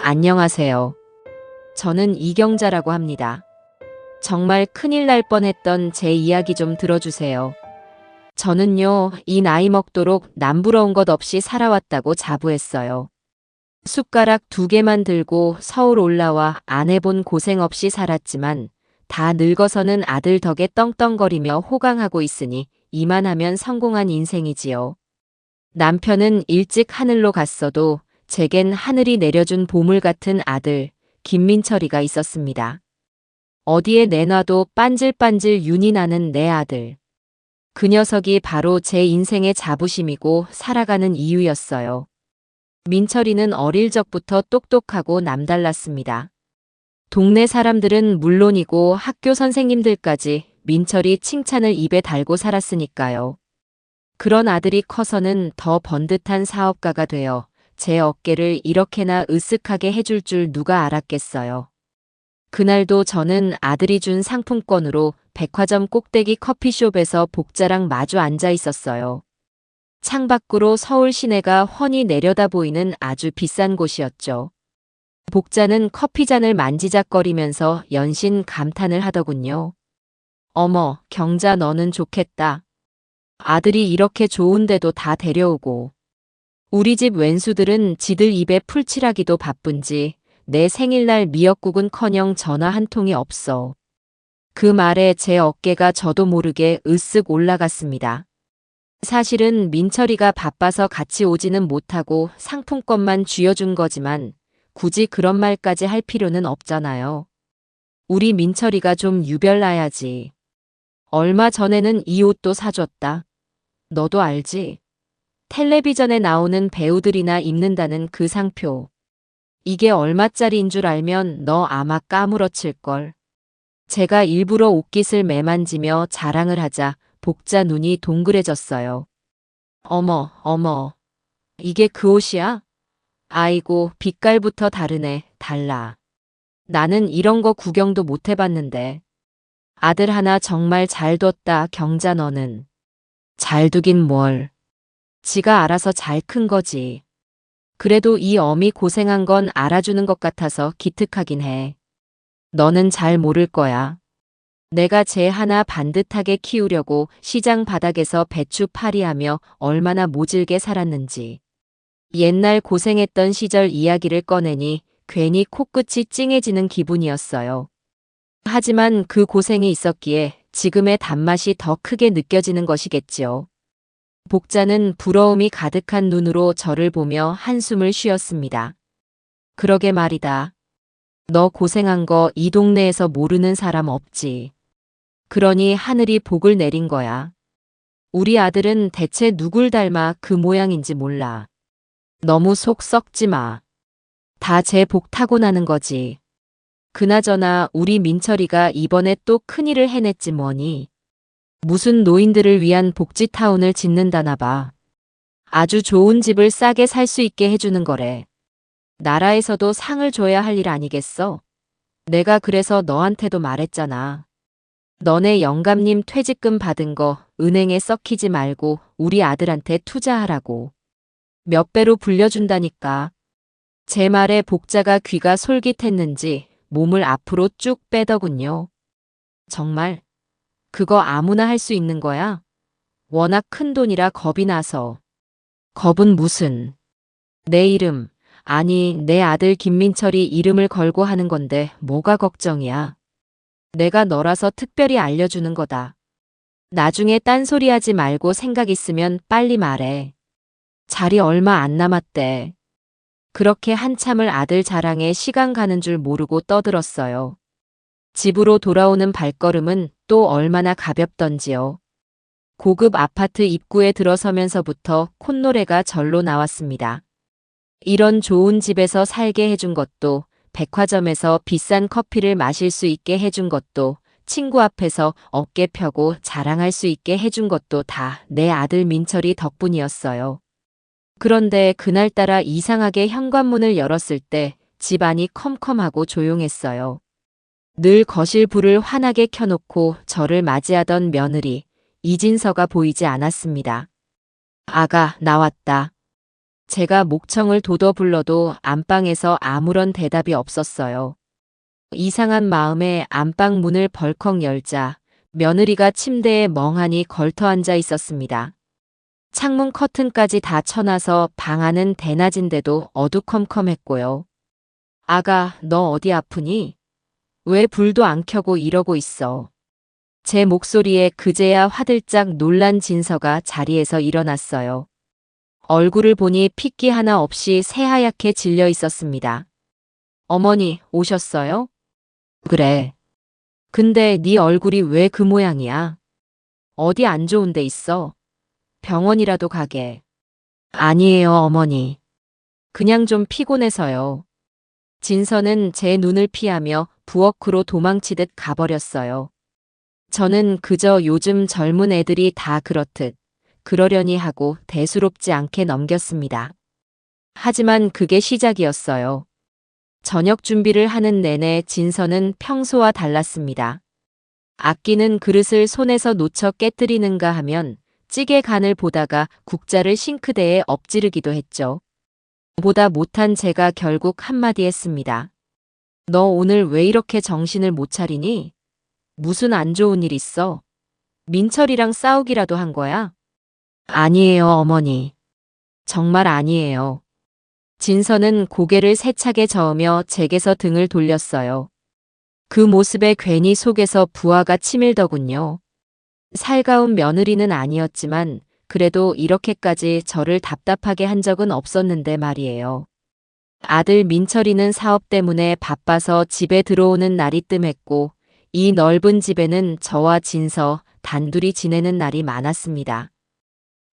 안녕하세요. 저는 이경자라고 합니다. 정말 큰일 날 뻔했던 제 이야기 좀 들어주세요. 저는요, 이 나이 먹도록 남부러운 것 없이 살아왔다고 자부했어요. 숟가락 2개만 들고 서울 올라와 안 해본 고생 없이 살았지만 다 늙어서는 아들 덕에 떵떵거리며 호강하고 있으니 이만하면 성공한 인생이지요. 남편은 일찍 하늘로 갔어도 제겐 하늘이 내려준 보물 같은 아들, 김민철이가 있었습니다. 어디에 내놔도 빤질빤질 윤이 나는 내 아들. 그 녀석이 바로 제 인생의 자부심이고 살아가는 이유였어요. 민철이는 어릴 적부터 똑똑하고 남달랐습니다. 동네 사람들은 물론이고 학교 선생님들까지 민철이 칭찬을 입에 달고 살았으니까요. 그런 아들이 커서는 더 번듯한 사업가가 되어 제 어깨를 이렇게나 으쓱하게 해줄 줄 누가 알았겠어요. 그날도 저는 아들이 준 상품권으로 백화점 꼭대기 커피숍에서 복자랑 마주 앉아 있었어요. 창밖으로 서울 시내가 훤히 내려다 보이는 아주 비싼 곳이었죠. 복자는 커피잔을 만지작거리면서 연신 감탄을 하더군요. 어머, 경자 너는 좋겠다. 아들이 이렇게 좋은데도 다 데려오고. 우리 집 왼수들은 지들 입에 풀칠하기도 바쁜지 내 생일날 미역국은커녕 전화 한 통이 없어. 그 말에 제 어깨가 저도 모르게 으쓱 올라갔습니다. 사실은 민철이가 바빠서 같이 오지는 못하고 상품권만 쥐어준 거지만 굳이 그런 말까지 할 필요는 없잖아요. 우리 민철이가 좀 유별나야지. 얼마 전에는 이 옷도 사줬다. 너도 알지? 텔레비전에 나오는 배우들이나 입는다는 그 상표. 이게 얼마짜리인 줄 알면 너 아마 까무러칠걸. 제가 일부러 옷깃을 매만지며 자랑을 하자 복자 눈이 동그래졌어요. 어머, 어머. 이게 그 옷이야? 아이고, 빛깔부터 다르네. 달라. 나는 이런 거 구경도 못 해봤는데. 아들 하나 정말 잘 뒀다, 경자 너는. 잘 두긴 뭘. 지가 알아서 잘 큰 거지. 그래도 이 어미 고생한 건 알아주는 것 같아서 기특하긴 해. 너는 잘 모를 거야. 내가 쟤 하나 반듯하게 키우려고 시장 바닥에서 배추파리하며 얼마나 모질게 살았는지. 옛날 고생했던 시절 이야기를 꺼내니 괜히 코끝이 찡해지는 기분이었어요. 하지만 그 고생이 있었기에 지금의 단맛이 더 크게 느껴지는 것이겠지요. 복자는 부러움이 가득한 눈으로 저를 보며 한숨을 쉬었습니다. 그러게 말이다. 너 고생한 거 이 동네에서 모르는 사람 없지. 그러니 하늘이 복을 내린 거야. 우리 아들은 대체 누굴 닮아 그 모양인지 몰라. 너무 속 썩지 마. 다 제 복 타고나는 거지. 그나저나 우리 민철이가 이번에 또 큰일을 해냈지 뭐니. 무슨 노인들을 위한 복지타운을 짓는다나 봐. 아주 좋은 집을 싸게 살 수 있게 해주는 거래. 나라에서도 상을 줘야 할 일 아니겠어? 내가 그래서 너한테도 말했잖아. 너네 영감님 퇴직금 받은 거 은행에 썩히지 말고 우리 아들한테 투자하라고. 몇 배로 불려준다니까. 제 말에 복자가 귀가 솔깃했는지 몸을 앞으로 쭉 빼더군요. 정말? 그거 아무나 할 수 있는 거야? 워낙 큰 돈이라 겁이 나서. 겁은 무슨. 내 이름, 아니 내 아들 김민철이 이름을 걸고 하는 건데 뭐가 걱정이야. 내가 너라서 특별히 알려주는 거다. 나중에 딴소리 하지 말고 생각 있으면 빨리 말해. 자리 얼마 안 남았대. 그렇게 한참을 아들 자랑에 시간 가는 줄 모르고 떠들었어요. 집으로 돌아오는 발걸음은 또 얼마나 가볍던지요. 고급 아파트 입구에 들어서면서부터 콧노래가 절로 나왔습니다. 이런 좋은 집에서 살게 해준 것도, 백화점에서 비싼 커피를 마실 수 있게 해준 것도, 친구 앞에서 어깨 펴고 자랑할 수 있게 해준 것도 다 내 아들 민철이 덕분이었어요. 그런데 그날따라 이상하게 현관문을 열었을 때 집안이 컴컴하고 조용했어요. 늘 거실 불을 환하게 켜놓고 저를 맞이하던 며느리, 이진서가 보이지 않았습니다. 아가, 나왔다. 제가 목청을 돋워 불러도 안방에서 아무런 대답이 없었어요. 이상한 마음에 안방 문을 벌컥 열자 며느리가 침대에 멍하니 걸터 앉아 있었습니다. 창문 커튼까지 다 쳐놔서 방 안은 대낮인데도 어두컴컴했고요. 아가, 너 어디 아프니? 왜 불도 안 켜고 이러고 있어? 제 목소리에 그제야 화들짝 놀란 진서가 자리에서 일어났어요. 얼굴을 보니 핏기 하나 없이 새하얗게 질려 있었습니다. 어머니, 오셨어요? 그래. 근데 네 얼굴이 왜 그 모양이야? 어디 안 좋은 데 있어? 병원이라도 가게. 아니에요, 어머니. 그냥 좀 피곤해서요. 진서는 제 눈을 피하며 부엌으로 도망치듯 가버렸어요. 저는 그저 요즘 젊은 애들이 다 그렇듯 그러려니 하고 대수롭지 않게 넘겼습니다. 하지만 그게 시작이었어요. 저녁 준비를 하는 내내 진서는 평소와 달랐습니다. 아끼는 그릇을 손에서 놓쳐 깨뜨리는가 하면 찌개 간을 보다가 국자를 싱크대에 엎지르기도 했죠. 보다 못한 제가 결국 한마디 했습니다. 너 오늘 왜 이렇게 정신을 못 차리니? 무슨 안 좋은 일 있어? 민철이랑 싸우기라도 한 거야? 아니에요, 어머니. 정말 아니에요. 진서는 고개를 세차게 저으며 제게서 등을 돌렸어요. 그 모습에 괜히 속에서 부하가 치밀더군요. 살가운 며느리는 아니었지만 그래도 이렇게까지 저를 답답하게 한 적은 없었는데 말이에요. 아들 민철이는 사업 때문에 바빠서 집에 들어오는 날이 뜸했고 이 넓은 집에는 저와 진서 단둘이 지내는 날이 많았습니다.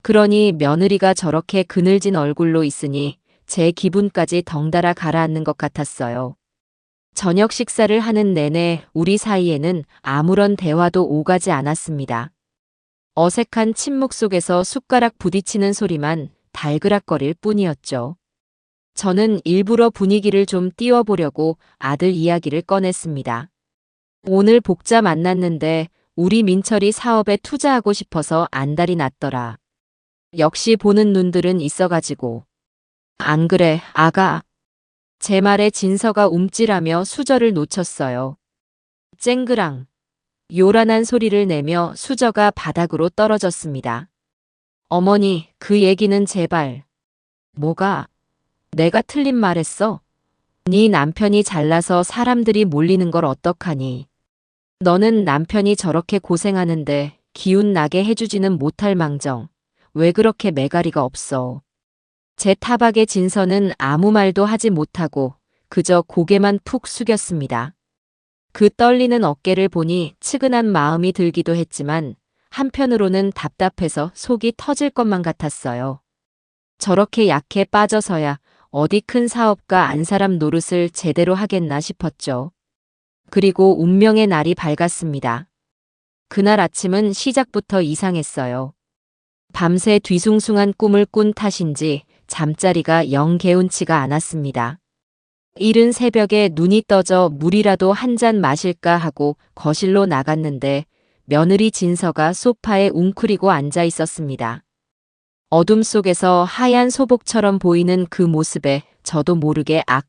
그러니 며느리가 저렇게 그늘진 얼굴로 있으니 제 기분까지 덩달아 가라앉는 것 같았어요. 저녁 식사를 하는 내내 우리 사이에는 아무런 대화도 오가지 않았습니다. 어색한 침묵 속에서 숟가락 부딪히는 소리만 달그락거릴 뿐이었죠. 저는 일부러 분위기를 좀 띄워보려고 아들 이야기를 꺼냈습니다. 오늘 복자 만났는데 우리 민철이 사업에 투자하고 싶어서 안달이 났더라. 역시 보는 눈들은 있어가지고. 안 그래, 아가. 제 말에 진서가 움찔하며 수저를 놓쳤어요. 쨍그랑. 요란한 소리를 내며 수저가 바닥으로 떨어졌습니다. 어머니, 그 얘기는 제발. 뭐가? 내가 틀린 말했어? 네 남편이 잘나서 사람들이 몰리는 걸 어떡하니? 너는 남편이 저렇게 고생하는데 기운 나게 해주지는 못할 망정. 왜 그렇게 매가리가 없어? 제 타박에 진서는 아무 말도 하지 못하고 그저 고개만 푹 숙였습니다. 그 떨리는 어깨를 보니 측은한 마음이 들기도 했지만 한편으로는 답답해서 속이 터질 것만 같았어요. 저렇게 약해 빠져서야 어디 큰 사업가 안 사람 노릇을 제대로 하겠나 싶었죠. 그리고 운명의 날이 밝았습니다. 그날 아침은 시작부터 이상했어요. 밤새 뒤숭숭한 꿈을 꾼 탓인지 잠자리가 영 개운치가 않았습니다. 이른 새벽에 눈이 떠져 물이라도 한 잔 마실까 하고 거실로 나갔는데 며느리 진서가 소파에 웅크리고 앉아 있었습니다. 어둠 속에서 하얀 소복처럼 보이는 그 모습에 저도 모르게 악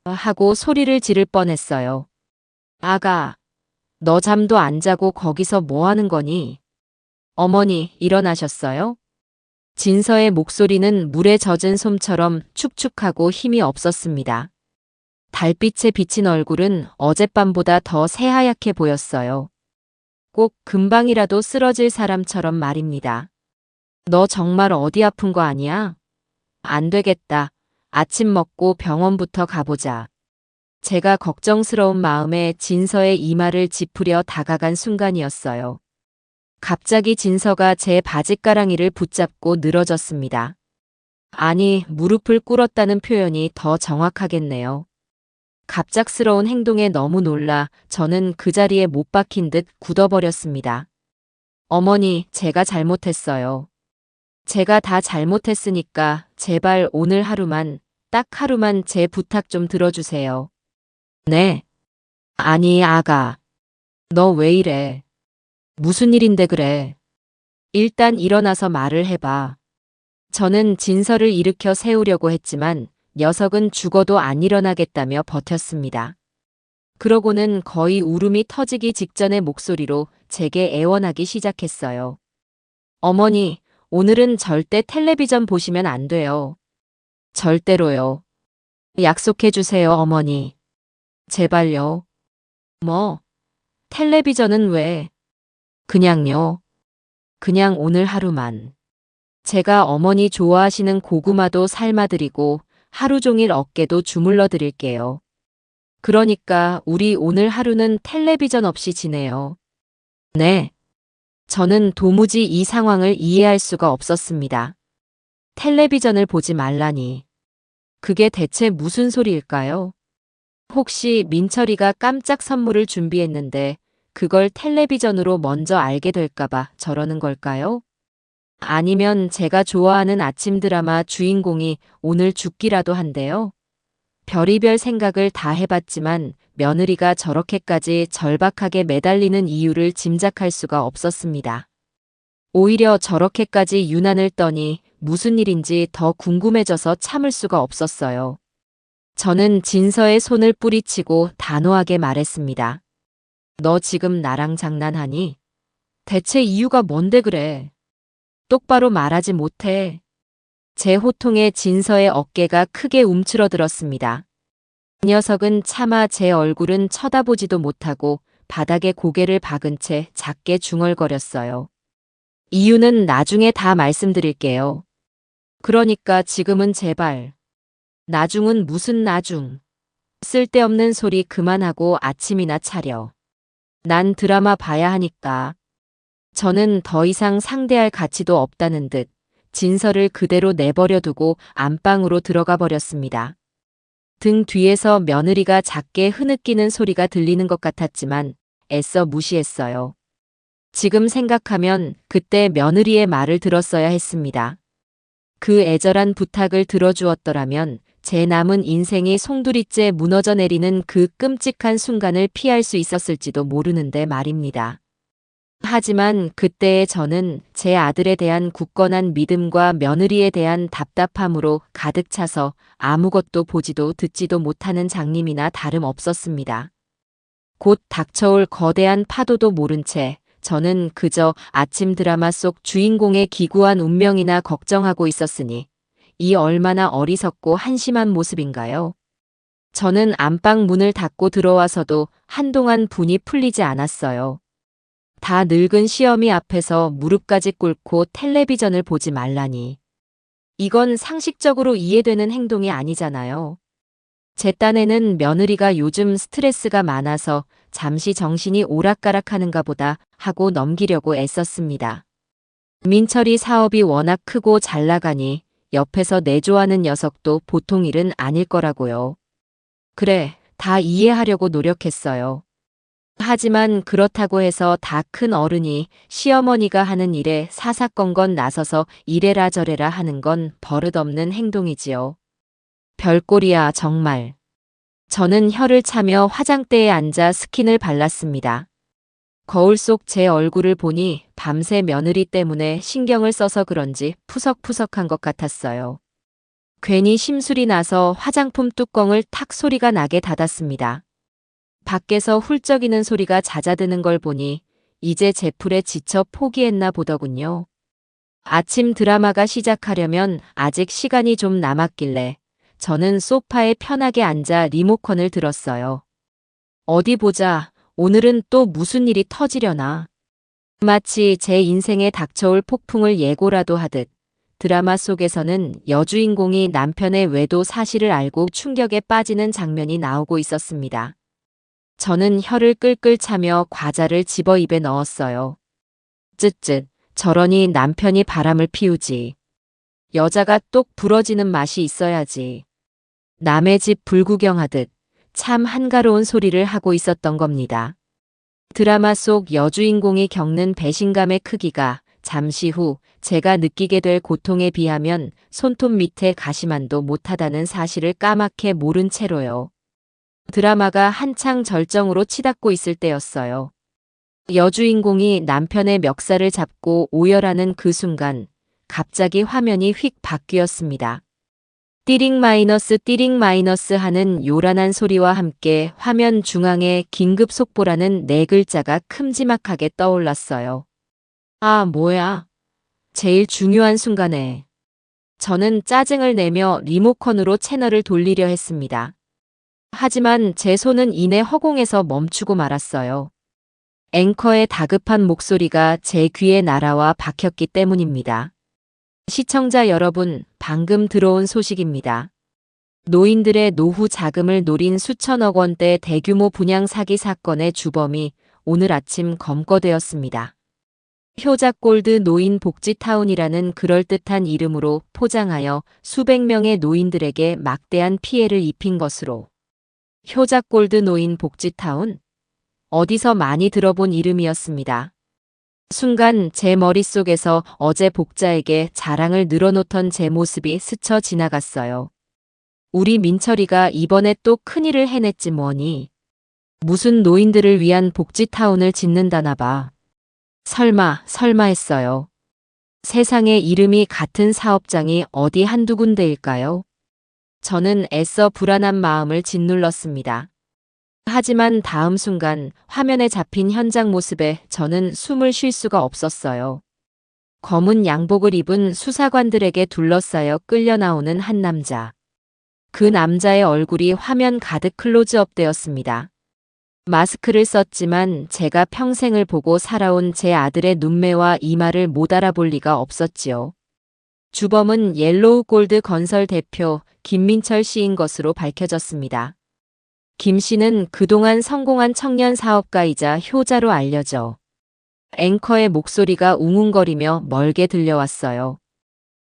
하고 소리를 지를 뻔했어요. 아가, 너 잠도 안 자고 거기서 뭐 하는 거니? 어머니, 일어나셨어요? 진서의 목소리는 물에 젖은 솜처럼 축축하고 힘이 없었습니다. 달빛에 비친 얼굴은 어젯밤보다 더 새하얗게 보였어요. 꼭 금방이라도 쓰러질 사람처럼 말입니다. 너 정말 어디 아픈 거 아니야? 안 되겠다. 아침 먹고 병원부터 가보자. 제가 걱정스러운 마음에 진서의 이마를 짚으려 다가간 순간이었어요. 갑자기 진서가 제 바짓가랑이를 붙잡고 늘어졌습니다. 아니, 무릎을 꿇었다는 표현이 더 정확하겠네요. 갑작스러운 행동에 너무 놀라 저는 그 자리에 못 박힌 듯 굳어버렸습니다. 어머니, 제가 잘못했어요. 제가 다 잘못했으니까 제발 오늘 하루만, 딱 하루만 제 부탁 좀 들어주세요. 네. 아니, 아가. 너 왜 이래? 무슨 일인데 그래? 일단 일어나서 말을 해봐. 저는 진서를 일으켜 세우려고 했지만 녀석은 죽어도 안 일어나겠다며 버텼습니다. 그러고는 거의 울음이 터지기 직전의 목소리로 제게 애원하기 시작했어요. 어머니, 오늘은 절대 텔레비전 보시면 안 돼요. 절대로요. 약속해 주세요, 어머니. 제발요. 뭐, 텔레비전은 왜? 그냥요. 그냥 오늘 하루만. 제가 어머니 좋아하시는 고구마도 삶아드리고 하루 종일 어깨도 주물러 드릴게요. 그러니까 우리 오늘 하루는 텔레비전 없이 지내요. 네. 저는 도무지 이 상황을 이해할 수가 없었습니다. 텔레비전을 보지 말라니. 그게 대체 무슨 소리일까요? 혹시 민철이가 깜짝 선물을 준비했는데 그걸 텔레비전으로 먼저 알게 될까봐 저러는 걸까요? 아니면 제가 좋아하는 아침 드라마 주인공이 오늘 죽기라도 한대요. 별의별 생각을 다 해봤지만 며느리가 저렇게까지 절박하게 매달리는 이유를 짐작할 수가 없었습니다. 오히려 저렇게까지 유난을 떠니 무슨 일인지 더 궁금해져서 참을 수가 없었어요. 저는 진서의 손을 뿌리치고 단호하게 말했습니다. 너 지금 나랑 장난하니? 대체 이유가 뭔데 그래? 똑바로 말하지 못해. 제 호통에 진서의 어깨가 크게 움츠러들었습니다. 그 녀석은 차마 제 얼굴은 쳐다보지도 못하고 바닥에 고개를 박은 채 작게 중얼거렸어요. 이유는 나중에 다 말씀드릴게요. 그러니까 지금은 제발. 나중은 무슨 나중. 쓸데없는 소리 그만하고 아침이나 차려. 난 드라마 봐야 하니까. 저는 더 이상 상대할 가치도 없다는 듯 진서를 그대로 내버려 두고 안방으로 들어가 버렸습니다. 등 뒤에서 며느리가 작게 흐느끼는 소리가 들리는 것 같았지만 애써 무시했어요. 지금 생각하면 그때 며느리의 말을 들었어야 했습니다. 그 애절한 부탁을 들어주었더라면 제 남은 인생이 송두리째 무너져 내리는 그 끔찍한 순간을 피할 수 있었을지도 모르는데 말입니다. 하지만 그때의 저는 제 아들에 대한 굳건한 믿음과 며느리에 대한 답답함으로 가득 차서 아무것도 보지도 듣지도 못하는 장님이나 다름없었습니다. 곧 닥쳐올 거대한 파도도 모른 채 저는 그저 아침 드라마 속 주인공의 기구한 운명이나 걱정하고 있었으니 이 얼마나 어리석고 한심한 모습인가요? 저는 안방 문을 닫고 들어와서도 한동안 분이 풀리지 않았어요. 다 늙은 시어미 앞에서 무릎까지 꿇고 텔레비전을 보지 말라니. 이건 상식적으로 이해되는 행동이 아니잖아요. 제 딴에는 며느리가 요즘 스트레스가 많아서 잠시 정신이 오락가락하는가 보다 하고 넘기려고 애썼습니다. 민철이 사업이 워낙 크고 잘 나가니 옆에서 내조하는 녀석도 보통 일은 아닐 거라고요. 그래, 다 이해하려고 노력했어요. 하지만 그렇다고 해서 다 큰 어른이 시어머니가 하는 일에 사사건건 나서서 이래라 저래라 하는 건 버릇없는 행동이지요. 별꼴이야 정말. 저는 혀를 차며 화장대에 앉아 스킨을 발랐습니다. 거울 속 제 얼굴을 보니 밤새 며느리 때문에 신경을 써서 그런지 푸석푸석한 것 같았어요. 괜히 심술이 나서 화장품 뚜껑을 탁 소리가 나게 닫았습니다. 밖에서 훌쩍이는 소리가 잦아드는 걸 보니 이제 제풀에 지쳐 포기했나 보더군요. 아침 드라마가 시작하려면 아직 시간이 좀 남았길래 저는 소파에 편하게 앉아 리모컨을 들었어요. 어디 보자. 오늘은 또 무슨 일이 터지려나. 마치 제 인생에 닥쳐올 폭풍을 예고라도 하듯 드라마 속에서는 여주인공이 남편의 외도 사실을 알고 충격에 빠지는 장면이 나오고 있었습니다. 저는 혀를 끌끌 차며 과자를 집어 입에 넣었어요. 쯧쯧, 저러니 남편이 바람을 피우지. 여자가 똑 부러지는 맛이 있어야지. 남의 집 불구경하듯 참 한가로운 소리를 하고 있었던 겁니다. 드라마 속 여주인공이 겪는 배신감의 크기가 잠시 후 제가 느끼게 될 고통에 비하면 손톱 밑에 가시만도 못하다는 사실을 까맣게 모른 채로요. 드라마가 한창 절정으로 치닫고 있을 때였어요. 여주인공이 남편의 멱살을 잡고 오열하는 그 순간 갑자기 화면이 휙 바뀌었습니다. 띠링 마이너스 하는 요란한 소리와 함께 화면 중앙에 긴급 속보라는 네 글자가 큼지막하게 떠올랐어요. 아, 뭐야. 제일 중요한 순간에. 저는 짜증을 내며 리모컨으로 채널을 돌리려 했습니다. 하지만 제 손은 이내 허공에서 멈추고 말았어요. 앵커의 다급한 목소리가 제 귀에 날아와 박혔기 때문입니다. 시청자 여러분, 방금 들어온 소식입니다. 노인들의 노후 자금을 노린 수천억 원대 대규모 분양 사기 사건의 주범이 오늘 아침 검거되었습니다. 효자골드 노인 복지타운이라는 그럴듯한 이름으로 포장하여 수백 명의 노인들에게 막대한 피해를 입힌 것으로. 효자골드 노인 복지타운? 어디서 많이 들어본 이름이었습니다. 순간 제 머릿속에서 어제 복자에게 자랑을 늘어놓던 제 모습이 스쳐 지나갔어요. 우리 민철이가 이번에 또 큰일을 해냈지 뭐니. 무슨 노인들을 위한 복지타운을 짓는다나 봐. 설마 했어요. 세상에 이름이 같은 사업장이 어디 한두 군데일까요? 저는 애써 불안한 마음을 짓눌렀습니다. 하지만 다음 순간 화면에 잡힌 현장 모습에 저는 숨을 쉴 수가 없었어요. 검은 양복을 입은 수사관들에게 둘러싸여 끌려 나오는 한 남자. 그 남자의 얼굴이 화면 가득 클로즈업 되었습니다. 마스크를 썼지만 제가 평생을 보고 살아온 제 아들의 눈매와 이마를 못 알아볼 리가 없었지요. 주범은 옐로우 골드 건설 대표 김민철 씨인 것으로 밝혀졌습니다. 김 씨는 그동안 성공한 청년 사업가이자 효자로 알려져 앵커의 목소리가 웅웅거리며 멀게 들려왔어요.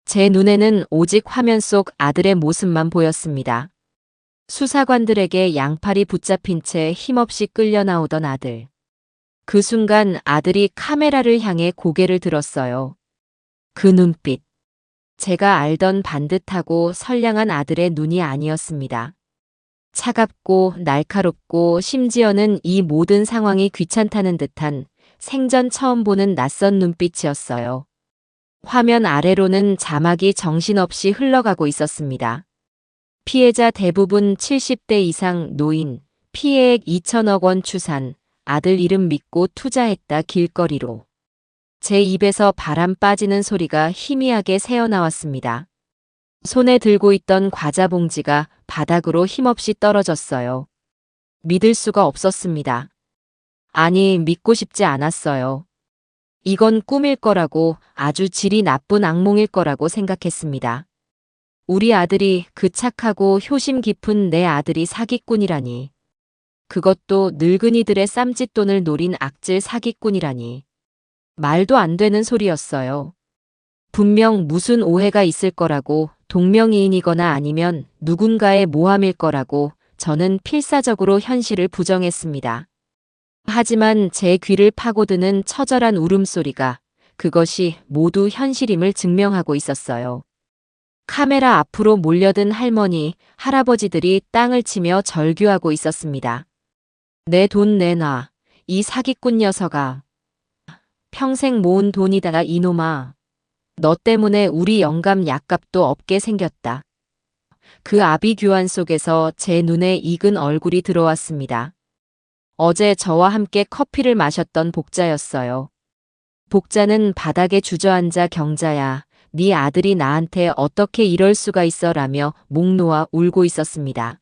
제 눈에는 오직 화면 속 아들의 모습만 보였습니다. 수사관들에게 양팔이 붙잡힌 채 힘없이 끌려 나오던 아들. 그 순간 아들이 카메라를 향해 고개를 들었어요. 그 눈빛. 제가 알던 반듯하고 선량한 아들의 눈이 아니었습니다. 차갑고 날카롭고 심지어는 이 모든 상황이 귀찮다는 듯한 생전 처음 보는 낯선 눈빛이었어요. 화면 아래로는 자막이 정신없이 흘러가고 있었습니다. 피해자 대부분 70대 이상 노인, 피해액 2천억 원 추산, 아들 이름 믿고 투자했다 길거리로. 제 입에서 바람 빠지는 소리가 희미하게 새어나왔습니다. 손에 들고 있던 과자 봉지가 바닥으로 힘없이 떨어졌어요. 믿을 수가 없었습니다. 아니, 믿고 싶지 않았어요. 이건 꿈일 거라고, 아주 질이 나쁜 악몽일 거라고 생각했습니다. 우리 아들이, 그 착하고 효심 깊은 내 아들이 사기꾼이라니. 그것도 늙은이들의 쌈짓돈을 노린 악질 사기꾼이라니. 말도 안 되는 소리였어요. 분명 무슨 오해가 있을 거라고, 동명이인이거나 아니면 누군가의 모함일 거라고 저는 필사적으로 현실을 부정했습니다. 하지만 제 귀를 파고드는 처절한 울음소리가 그것이 모두 현실임을 증명하고 있었어요. 카메라 앞으로 몰려든 할머니, 할아버지들이 땅을 치며 절규하고 있었습니다. 내 돈 내놔. 이 사기꾼 녀석아. 평생 모은 돈이다 이놈아. 너 때문에 우리 영감 약값도 없게 생겼다. 그 아비규환 속에서 제 눈에 익은 얼굴이 들어왔습니다. 어제 저와 함께 커피를 마셨던 복자였어요. 복자는 바닥에 주저앉아 경자야, 네 아들이 나한테 어떻게 이럴 수가 있어 라며 목 놓아 울고 있었습니다.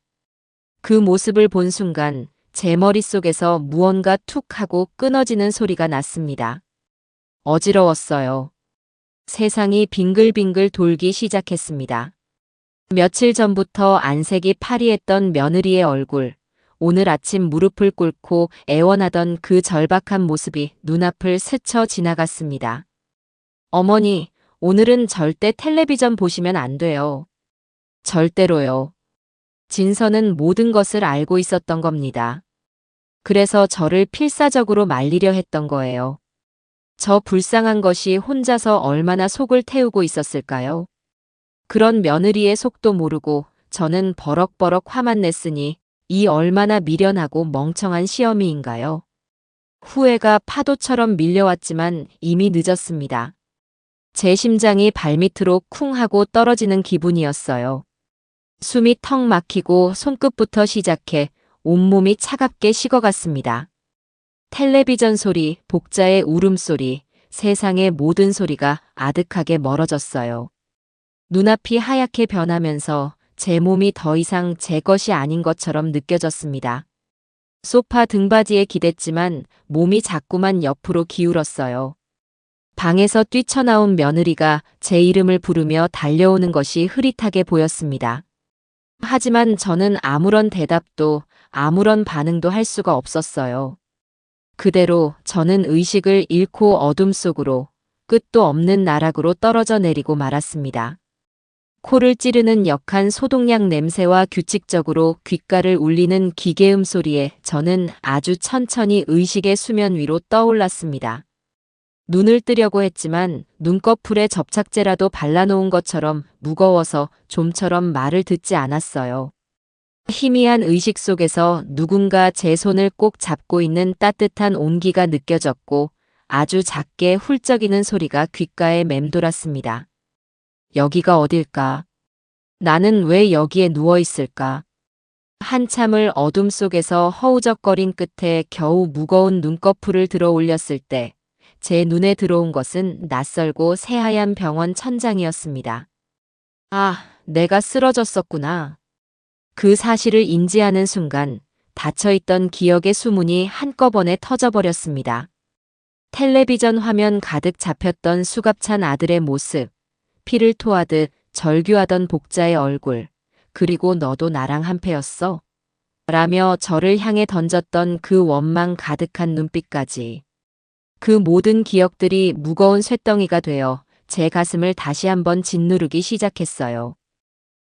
그 모습을 본 순간 제 머릿속에서 무언가 툭 하고 끊어지는 소리가 났습니다. 어지러웠어요. 세상이 빙글빙글 돌기 시작했습니다. 며칠 전부터 안색이 파리했던 며느리의 얼굴, 오늘 아침 무릎을 꿇고 애원하던 그 절박한 모습이 눈앞을 스쳐 지나갔습니다. 어머니, 오늘은 절대 텔레비전 보시면 안 돼요. 절대로요. 진서는 모든 것을 알고 있었던 겁니다. 그래서 저를 필사적으로 말리려 했던 거예요. 저 불쌍한 것이 혼자서 얼마나 속을 태우고 있었을까요? 그런 며느리의 속도 모르고 저는 버럭버럭 화만 냈으니 이 얼마나 미련하고 멍청한 시어미인가요? 후회가 파도처럼 밀려왔지만 이미 늦었습니다. 제 심장이 발밑으로 쿵 하고 떨어지는 기분이었어요. 숨이 턱 막히고 손끝부터 시작해 온몸이 차갑게 식어갔습니다. 텔레비전 소리, 복자의 울음소리, 세상의 모든 소리가 아득하게 멀어졌어요. 눈앞이 하얗게 변하면서 제 몸이 더 이상 제 것이 아닌 것처럼 느껴졌습니다. 소파 등받이에 기댔지만 몸이 자꾸만 옆으로 기울었어요. 방에서 뛰쳐나온 며느리가 제 이름을 부르며 달려오는 것이 흐릿하게 보였습니다. 하지만 저는 아무런 대답도 아무런 반응도 할 수가 없었어요. 그대로 저는 의식을 잃고 어둠 속으로 끝도 없는 나락으로 떨어져 내리고 말았습니다. 코를 찌르는 역한 소독약 냄새와 규칙적으로 귓가를 울리는 기계음 소리에 저는 아주 천천히 의식의 수면 위로 떠올랐습니다. 눈을 뜨려고 했지만 눈꺼풀에 접착제라도 발라놓은 것처럼 무거워서 좀처럼 말을 듣지 않았어요. 희미한 의식 속에서 누군가 제 손을 꼭 잡고 있는 따뜻한 온기가 느껴졌고 아주 작게 훌쩍이는 소리가 귓가에 맴돌았습니다. 여기가 어딜까? 나는 왜 여기에 누워 있을까? 한참을 어둠 속에서 허우적거린 끝에 겨우 무거운 눈꺼풀을 들어 올렸을 때 제 눈에 들어온 것은 낯설고 새하얀 병원 천장이었습니다. 아, 내가 쓰러졌었구나. 그 사실을 인지하는 순간 닫혀있던 기억의 수문이 한꺼번에 터져버렸습니다. 텔레비전 화면 가득 잡혔던 수갑찬 아들의 모습, 피를 토하듯 절규하던 복자의 얼굴, 그리고 너도 나랑 한패였어? 라며 저를 향해 던졌던 그 원망 가득한 눈빛까지. 그 모든 기억들이 무거운 쇳덩이가 되어 제 가슴을 다시 한번 짓누르기 시작했어요.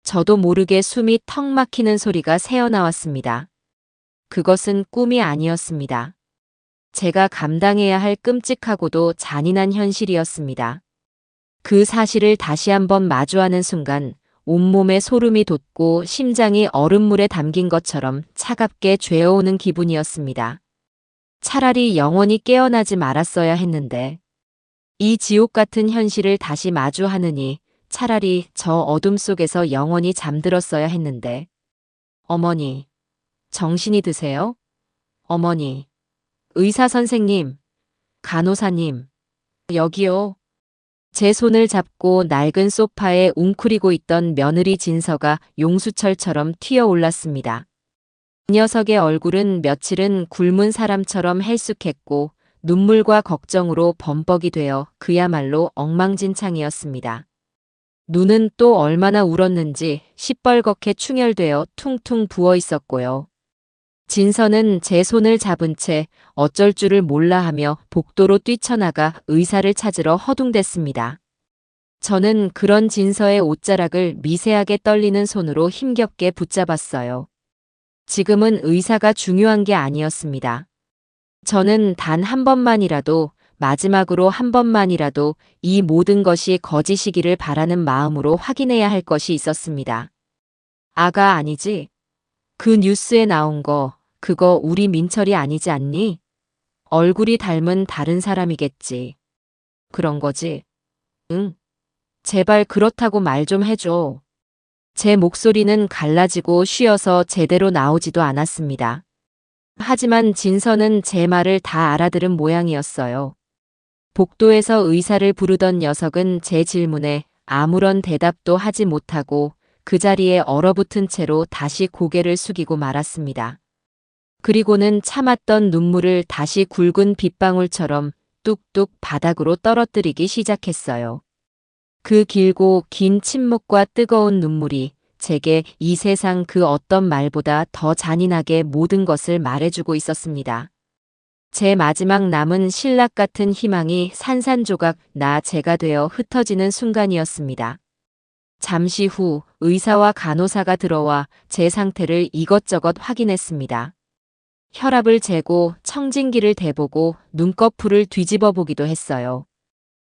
저도 모르게 숨이 턱 막히는 소리가 새어나왔습니다. 그것은 꿈이 아니었습니다. 제가 감당해야 할 끔찍하고도 잔인한 현실이었습니다. 그 사실을 다시 한번 마주하는 순간 온몸에 소름이 돋고 심장이 얼음물에 담긴 것처럼 차갑게 죄어오는 기분이었습니다. 차라리 영원히 깨어나지 말았어야 했는데 이 지옥 같은 현실을 다시 마주하느니 차라리 저 어둠 속에서 영원히 잠들었어야 했는데. 어머니, 정신이 드세요? 어머니, 의사 선생님, 간호사님, 여기요. 제 손을 잡고 낡은 소파에 웅크리고 있던 며느리 진서가 용수철처럼 튀어올랐습니다. 그 녀석의 얼굴은 며칠은 굶은 사람처럼 헬쑥했고 눈물과 걱정으로 범벅이 되어 그야말로 엉망진창이었습니다. 눈은 또 얼마나 울었는지 시뻘겋게 충혈되어 퉁퉁 부어 있었고요. 진서는 제 손을 잡은 채 어쩔 줄을 몰라 하며 복도로 뛰쳐나가 의사를 찾으러 허둥댔습니다. 저는 그런 진서의 옷자락을 미세하게 떨리는 손으로 힘겹게 붙잡았어요. 지금은 의사가 중요한 게 아니었습니다. 저는 단 한 번만이라도, 마지막으로 한 번만이라도 이 모든 것이 거짓이기를 바라는 마음으로 확인해야 할 것이 있었습니다. 아가 아니지? 그 뉴스에 나온 거, 그거 우리 민철이 아니지 않니? 얼굴이 닮은 다른 사람이겠지. 그런 거지? 응. 제발 그렇다고 말 좀 해줘. 제 목소리는 갈라지고 쉬어서 제대로 나오지도 않았습니다. 하지만 진서는 제 말을 다 알아들은 모양이었어요. 복도에서 의사를 부르던 녀석은 제 질문에 아무런 대답도 하지 못하고 그 자리에 얼어붙은 채로 다시 고개를 숙이고 말았습니다. 그리고는 참았던 눈물을 다시 굵은 빗방울처럼 뚝뚝 바닥으로 떨어뜨리기 시작했어요. 그 길고 긴 침묵과 뜨거운 눈물이 제게 이 세상 그 어떤 말보다 더 잔인하게 모든 것을 말해주고 있었습니다. 제 마지막 남은 신락 같은 희망이 산산조각 나 제가 되어 흩어지는 순간이었습니다. 잠시 후 의사와 간호사가 들어와 제 상태를 이것저것 확인했습니다. 혈압을 재고 청진기를 대보고 눈꺼풀을 뒤집어 보기도 했어요.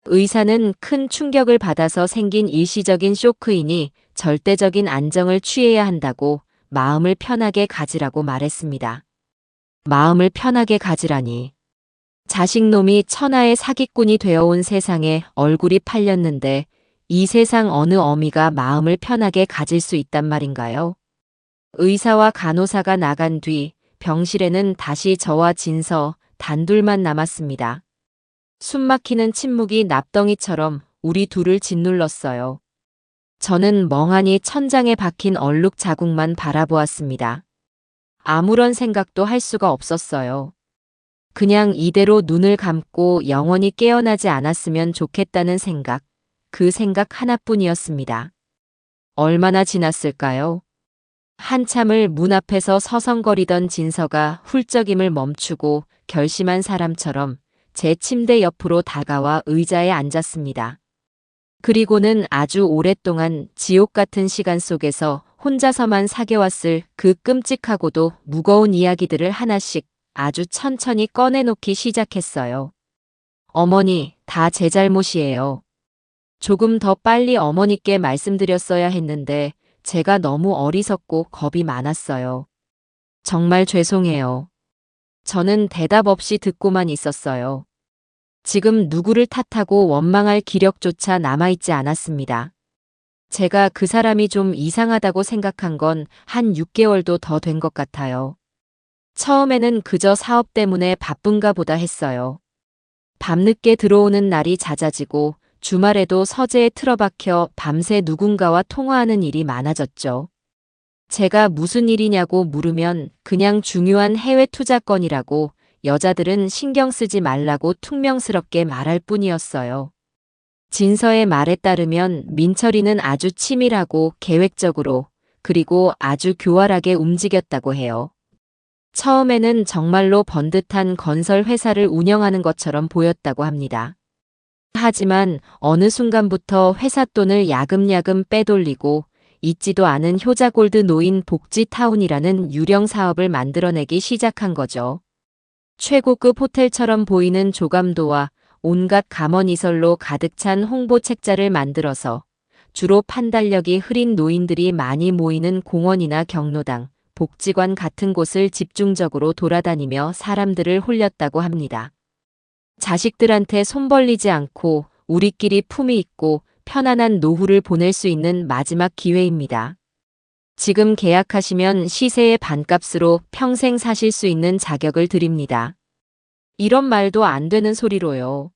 의사는 큰 충격을 받아서 생긴 일시적인 쇼크이니 절대적인 안정을 취해야 한다고 마음을 편하게 가지라고 말했습니다. 마음을 편하게 가지라니. 자식놈이 천하의 사기꾼이 되어온 세상에 얼굴이 팔렸는데 이 세상 어느 어미가 마음을 편하게 가질 수 있단 말인가요? 의사와 간호사가 나간 뒤 병실에는 다시 저와 진서 단둘만 남았습니다. 숨막히는 침묵이 납덩이처럼 우리 둘을 짓눌렀어요. 저는 멍하니 천장에 박힌 얼룩 자국만 바라보았습니다. 아무런 생각도 할 수가 없었어요. 그냥 이대로 눈을 감고 영원히 깨어나지 않았으면 좋겠다는 생각, 그 생각 하나뿐이었습니다. 얼마나 지났을까요? 한참을 문 앞에서 서성거리던 진서가 훌쩍임을 멈추고 결심한 사람처럼 제 침대 옆으로 다가와 의자에 앉았습니다. 그리고는 아주 오랫동안 지옥 같은 시간 속에서 혼자서만 사겨왔을 그 끔찍하고도 무거운 이야기들을 하나씩 아주 천천히 꺼내놓기 시작했어요. 어머니, 다 제 잘못이에요. 조금 더 빨리 어머니께 말씀드렸어야 했는데 제가 너무 어리석고 겁이 많았어요. 정말 죄송해요. 저는 대답 없이 듣고만 있었어요. 지금 누구를 탓하고 원망할 기력조차 남아있지 않았습니다. 제가 그 사람이 좀 이상하다고 생각한 건 한 6개월도 더 된 것 같아요. 처음에는 그저 사업 때문에 바쁜가 보다 했어요. 밤늦게 들어오는 날이 잦아지고 주말에도 서재에 틀어박혀 밤새 누군가와 통화하는 일이 많아졌죠. 제가 무슨 일이냐고 물으면 그냥 중요한 해외 투자 건이라고 여자들은 신경 쓰지 말라고 퉁명스럽게 말할 뿐이었어요. 진서의 말에 따르면 민철이는 아주 치밀하고 계획적으로 그리고 아주 교활하게 움직였다고 해요. 처음에는 정말로 번듯한 건설 회사를 운영하는 것처럼 보였다고 합니다. 하지만 어느 순간부터 회사 돈을 야금야금 빼돌리고 있지도 않은 효자골드 노인 복지타운이라는 유령 사업을 만들어내기 시작한 거죠. 최고급 호텔처럼 보이는 조감도와 온갖 감언이설로 가득 찬 홍보 책자를 만들어서 주로 판단력이 흐린 노인들이 많이 모이는 공원이나 경로당, 복지관 같은 곳을 집중적으로 돌아다니며 사람들을 홀렸다고 합니다. 자식들한테 손 벌리지 않고 우리끼리 품위 있고 편안한 노후를 보낼 수 있는 마지막 기회입니다. 지금 계약하시면 시세의 반값으로 평생 사실 수 있는 자격을 드립니다. 이런 말도 안 되는 소리로요.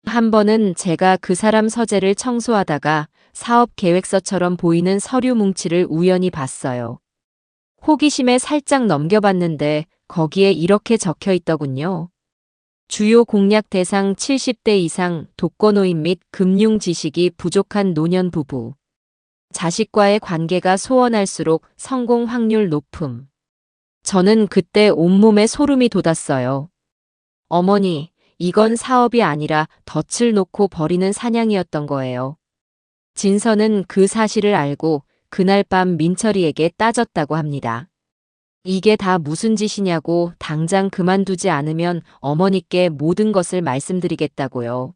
한 번은 제가 그 사람 서재를 청소하다가 사업 계획서처럼 보이는 서류 뭉치를 우연히 봤어요. 호기심에 살짝 넘겨봤는데 거기에 이렇게 적혀 있더군요. 주요 공략 대상 70대 이상 독거노인 및 금융 지식이 부족한 노년 부부. 자식과의 관계가 소원할수록 성공 확률 높음. 저는 그때 온몸에 소름이 돋았어요. 어머니, 이건 사업이 아니라 덫을 놓고 벌이는 사냥이었던 거예요. 진서는 그 사실을 알고 그날 밤 민철이에게 따졌다고 합니다. 이게 다 무슨 짓이냐고 당장 그만두지 않으면 어머니께 모든 것을 말씀드리겠다고요.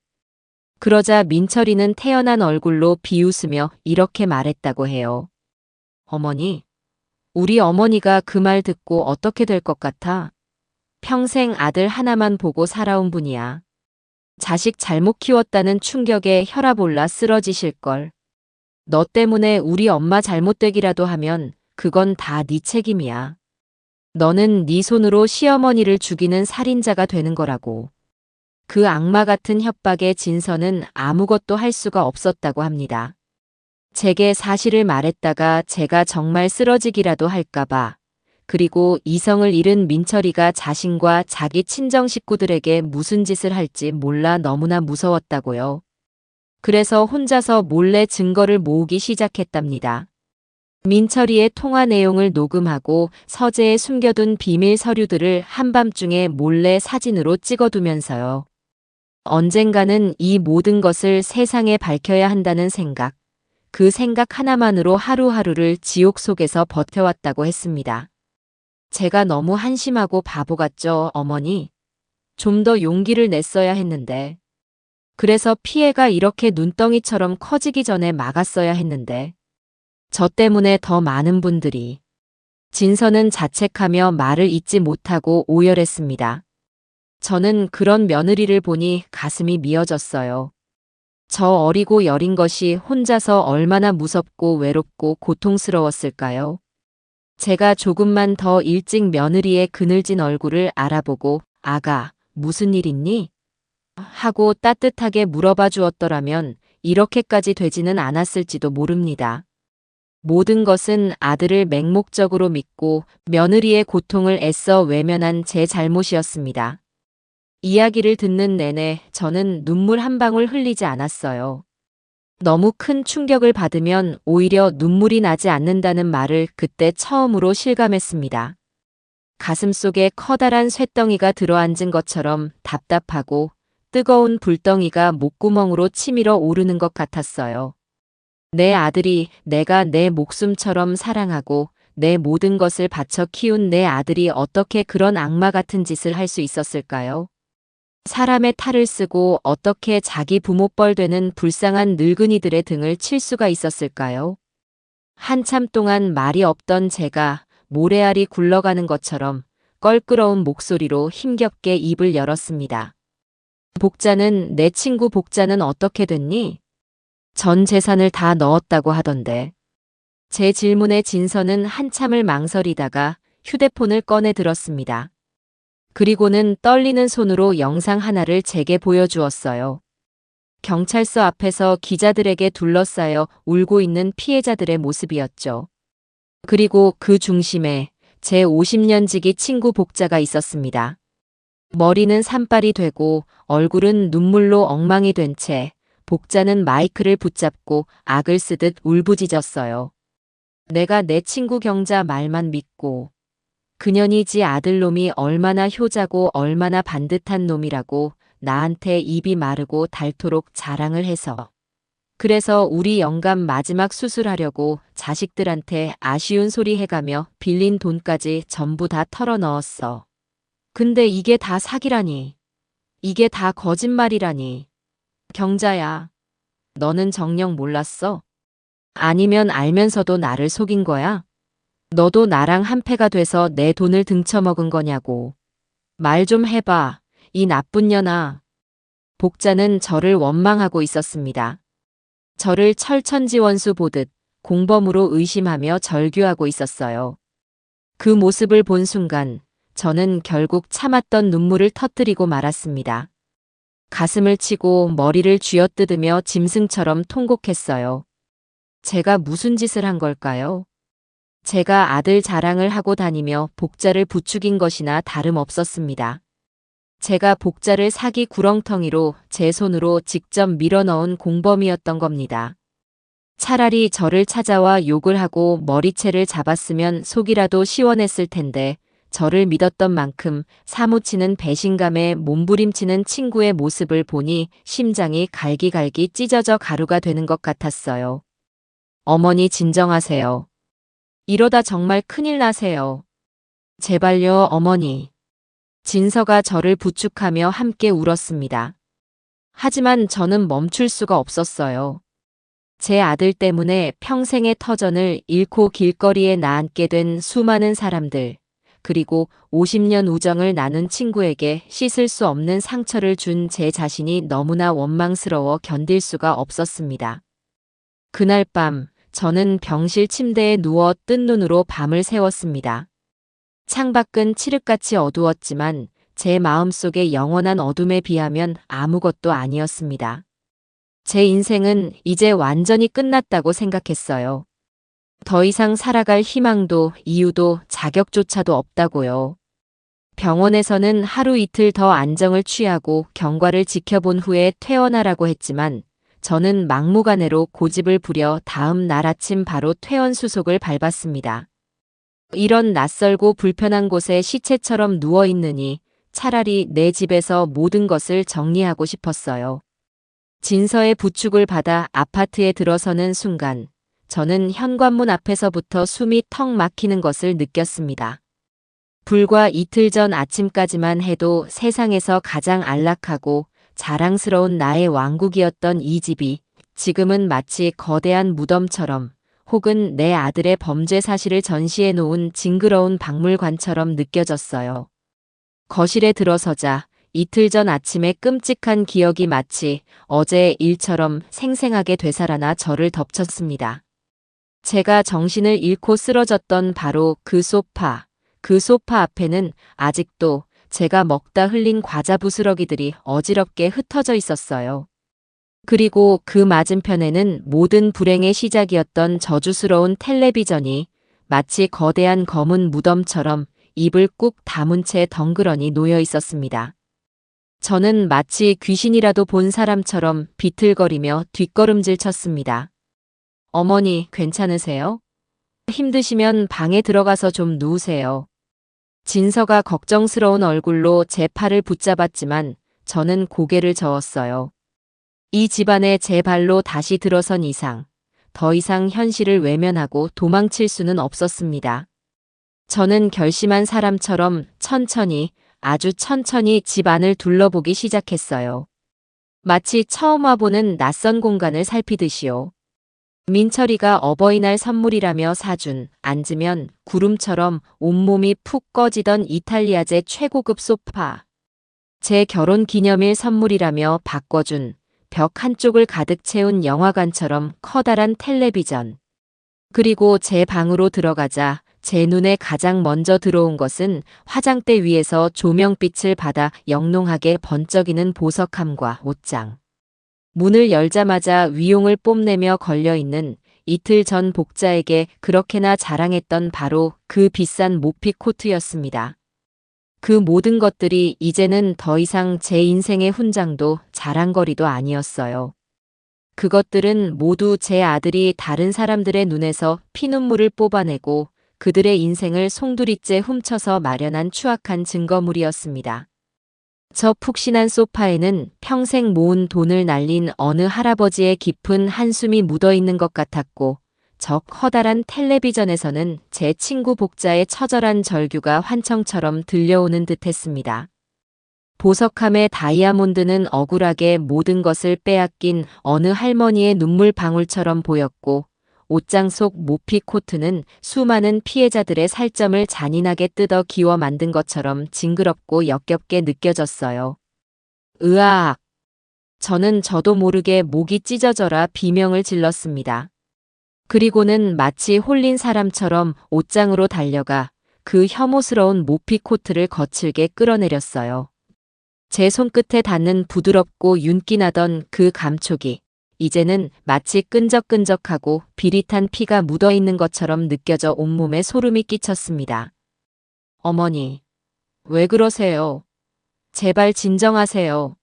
그러자 민철이는 태연한 얼굴로 비웃으며 이렇게 말했다고 해요. 어머니, 우리 어머니가 그 말 듣고 어떻게 될 것 같아? 평생 아들 하나만 보고 살아온 분이야. 자식 잘못 키웠다는 충격에 혈압 올라 쓰러지실걸. 너 때문에 우리 엄마 잘못되기라도 하면 그건 다 네 책임이야. 너는 네 손으로 시어머니를 죽이는 살인자가 되는 거라고. 그 악마 같은 협박에 진서는 아무것도 할 수가 없었다고 합니다. 제게 사실을 말했다가 제가 정말 쓰러지기라도 할까봐, 그리고 이성을 잃은 민철이가 자신과 자기 친정 식구들에게 무슨 짓을 할지 몰라 너무나 무서웠다고요. 그래서 혼자서 몰래 증거를 모으기 시작했답니다. 민철이의 통화 내용을 녹음하고 서재에 숨겨둔 비밀 서류들을 한밤중에 몰래 사진으로 찍어두면서요. 언젠가는 이 모든 것을 세상에 밝혀야 한다는 생각, 그 생각 하나만으로 하루하루를 지옥 속에서 버텨왔다고 했습니다. 제가 너무 한심하고 바보 같죠, 어머니? 좀 더 용기를 냈어야 했는데. 그래서 피해가 이렇게 눈덩이처럼 커지기 전에 막았어야 했는데. 저 때문에 더 많은 분들이. 진서는 자책하며 말을 잇지 못하고 오열했습니다. 저는 그런 며느리를 보니 가슴이 미어졌어요. 저 어리고 여린 것이 혼자서 얼마나 무섭고 외롭고 고통스러웠을까요? 제가 조금만 더 일찍 며느리의 그늘진 얼굴을 알아보고 아가, 무슨 일 있니? 하고 따뜻하게 물어봐 주었더라면 이렇게까지 되지는 않았을지도 모릅니다. 모든 것은 아들을 맹목적으로 믿고 며느리의 고통을 애써 외면한 제 잘못이었습니다. 이야기를 듣는 내내 저는 눈물 한 방울 흘리지 않았어요. 너무 큰 충격을 받으면 오히려 눈물이 나지 않는다는 말을 그때 처음으로 실감했습니다. 가슴속에 커다란 쇳덩이가 들어앉은 것처럼 답답하고 뜨거운 불덩이가 목구멍으로 치밀어 오르는 것 같았어요. 내 아들이 내가 내 목숨처럼 사랑하고 내 모든 것을 바쳐 키운 내 아들이 어떻게 그런 악마 같은 짓을 할 수 있었을까요? 사람의 탈을 쓰고 어떻게 자기 부모뻘 되는 불쌍한 늙은이들의 등을 칠 수가 있었을까요? 한참 동안 말이 없던 제가 모래알이 굴러가는 것처럼 껄끄러운 목소리로 힘겹게 입을 열었습니다. 복자는 내 친구 복자는 어떻게 됐니? 전 재산을 다 넣었다고 하던데. 제 질문에 진서는 한참을 망설이다가 휴대폰을 꺼내 들었습니다. 그리고는 떨리는 손으로 영상 하나를 제게 보여주었어요. 경찰서 앞에서 기자들에게 둘러싸여 울고 있는 피해자들의 모습이었죠. 그리고 그 중심에 제 50년 지기 친구 복자가 있었습니다. 머리는 산발이 되고 얼굴은 눈물로 엉망이 된 채 복자는 마이크를 붙잡고 악을 쓰듯 울부짖었어요. 내가 내 친구 경자 말만 믿고 그년이 지 아들놈이 얼마나 효자고 얼마나 반듯한 놈이라고 나한테 입이 마르고 닳도록 자랑을 해서. 그래서 우리 영감 마지막 수술하려고 자식들한테 아쉬운 소리 해가며 빌린 돈까지 전부 다 털어 넣었어. 근데 이게 다 사기라니. 이게 다 거짓말이라니. 경자야, 너는 정녕 몰랐어? 아니면 알면서도 나를 속인 거야? 너도 나랑 한패가 돼서 내 돈을 등쳐먹은 거냐고. 말 좀 해봐, 이 나쁜 년아. 복자는 저를 원망하고 있었습니다. 저를 철천지원수 보듯 공범으로 의심하며 절규하고 있었어요. 그 모습을 본 순간 저는 결국 참았던 눈물을 터뜨리고 말았습니다. 가슴을 치고 머리를 쥐어뜯으며 짐승처럼 통곡했어요. 제가 무슨 짓을 한 걸까요? 제가 아들 자랑을 하고 다니며 복자를 부추긴 것이나 다름없었습니다. 제가 복자를 사기 구렁텅이로 제 손으로 직접 밀어넣은 공범이었던 겁니다. 차라리 저를 찾아와 욕을 하고 머리채를 잡았으면 속이라도 시원했을 텐데 저를 믿었던 만큼 사무치는 배신감에 몸부림치는 친구의 모습을 보니 심장이 갈기갈기 찢어져 가루가 되는 것 같았어요. 어머니 진정하세요. 이러다 정말 큰일 나세요. 제발요, 어머니. 진서가 저를 부축하며 함께 울었습니다. 하지만 저는 멈출 수가 없었어요. 제 아들 때문에 평생의 터전을 잃고 길거리에 나앉게 된 수많은 사람들, 그리고 50년 우정을 나눈 친구에게 씻을 수 없는 상처를 준 제 자신이 너무나 원망스러워 견딜 수가 없었습니다. 그날 밤, 저는 병실 침대에 누워 뜬 눈으로 밤을 새웠습니다. 창밖은 칠흑같이 어두웠지만 제 마음속의 영원한 어둠에 비하면 아무것도 아니었습니다. 제 인생은 이제 완전히 끝났다고 생각했어요. 더 이상 살아갈 희망도 이유도 자격조차도 없다고요. 병원에서는 하루 이틀 더 안정을 취하고 경과를 지켜본 후에 퇴원하라고 했지만 저는 막무가내로 고집을 부려 다음 날 아침 바로 퇴원 수속을 밟았습니다. 이런 낯설고 불편한 곳에 시체처럼 누워있느니 차라리 내 집에서 모든 것을 정리하고 싶었어요. 진서의 부축을 받아 아파트에 들어서는 순간 저는 현관문 앞에서부터 숨이 턱 막히는 것을 느꼈습니다. 불과 이틀 전 아침까지만 해도 세상에서 가장 안락하고 자랑스러운 나의 왕국이었던 이 집이 지금은 마치 거대한 무덤처럼 혹은 내 아들의 범죄 사실을 전시해 놓은 징그러운 박물관처럼 느껴졌어요. 거실에 들어서자 이틀 전 아침에 끔찍한 기억이 마치 어제의 일처럼 생생하게 되살아나 저를 덮쳤습니다. 제가 정신을 잃고 쓰러졌던 바로 그 소파 앞에는 아직도 제가 먹다 흘린 과자 부스러기들이 어지럽게 흩어져 있었어요. 그리고 그 맞은편에는 모든 불행의 시작이었던 저주스러운 텔레비전이 마치 거대한 검은 무덤처럼 입을 꾹 다문 채 덩그러니 놓여 있었습니다. 저는 마치 귀신이라도 본 사람처럼 비틀거리며 뒷걸음질 쳤습니다. 어머니, 괜찮으세요? 힘드시면 방에 들어가서 좀 누우세요. 진서가 걱정스러운 얼굴로 제 팔을 붙잡았지만 저는 고개를 저었어요. 이 집안에 제 발로 다시 들어선 이상, 더 이상 현실을 외면하고 도망칠 수는 없었습니다. 저는 결심한 사람처럼 천천히, 아주 천천히 집 안을 둘러보기 시작했어요. 마치 처음 와보는 낯선 공간을 살피듯이요. 민철이가 어버이날 선물이라며 사준 앉으면 구름처럼 온몸이 푹 꺼지던 이탈리아제 최고급 소파. 제 결혼 기념일 선물이라며 바꿔준 벽 한쪽을 가득 채운 영화관처럼 커다란 텔레비전. 그리고 제 방으로 들어가자 제 눈에 가장 먼저 들어온 것은 화장대 위에서 조명빛을 받아 영롱하게 번쩍이는 보석함과 옷장. 문을 열자마자 위용을 뽐내며 걸려있는 이틀 전 복자에게 그렇게나 자랑했던 바로 그 비싼 모피 코트였습니다. 그 모든 것들이 이제는 더 이상 제 인생의 훈장도 자랑거리도 아니었어요. 그것들은 모두 제 아들이 다른 사람들의 눈에서 피눈물을 뽑아내고 그들의 인생을 송두리째 훔쳐서 마련한 추악한 증거물이었습니다. 저 푹신한 소파에는 평생 모은 돈을 날린 어느 할아버지의 깊은 한숨이 묻어있는 것 같았고, 저 커다란 텔레비전에서는 제 친구 복자의 처절한 절규가 환청처럼 들려오는 듯했습니다. 보석함의 다이아몬드는 억울하게 모든 것을 빼앗긴 어느 할머니의 눈물 방울처럼 보였고, 옷장 속 모피 코트는 수많은 피해자들의 살점을 잔인하게 뜯어 기워 만든 것처럼 징그럽고 역겹게 느껴졌어요. 으아악! 저는 저도 모르게 목이 찢어져라 비명을 질렀습니다. 그리고는 마치 홀린 사람처럼 옷장으로 달려가 그 혐오스러운 모피 코트를 거칠게 끌어내렸어요. 제 손끝에 닿는 부드럽고 윤기나던 그 감촉이 이제는 마치 끈적끈적하고 비릿한 피가 묻어있는 것처럼 느껴져 온몸에 소름이 끼쳤습니다. 어머니, 왜 그러세요? 제발 진정하세요.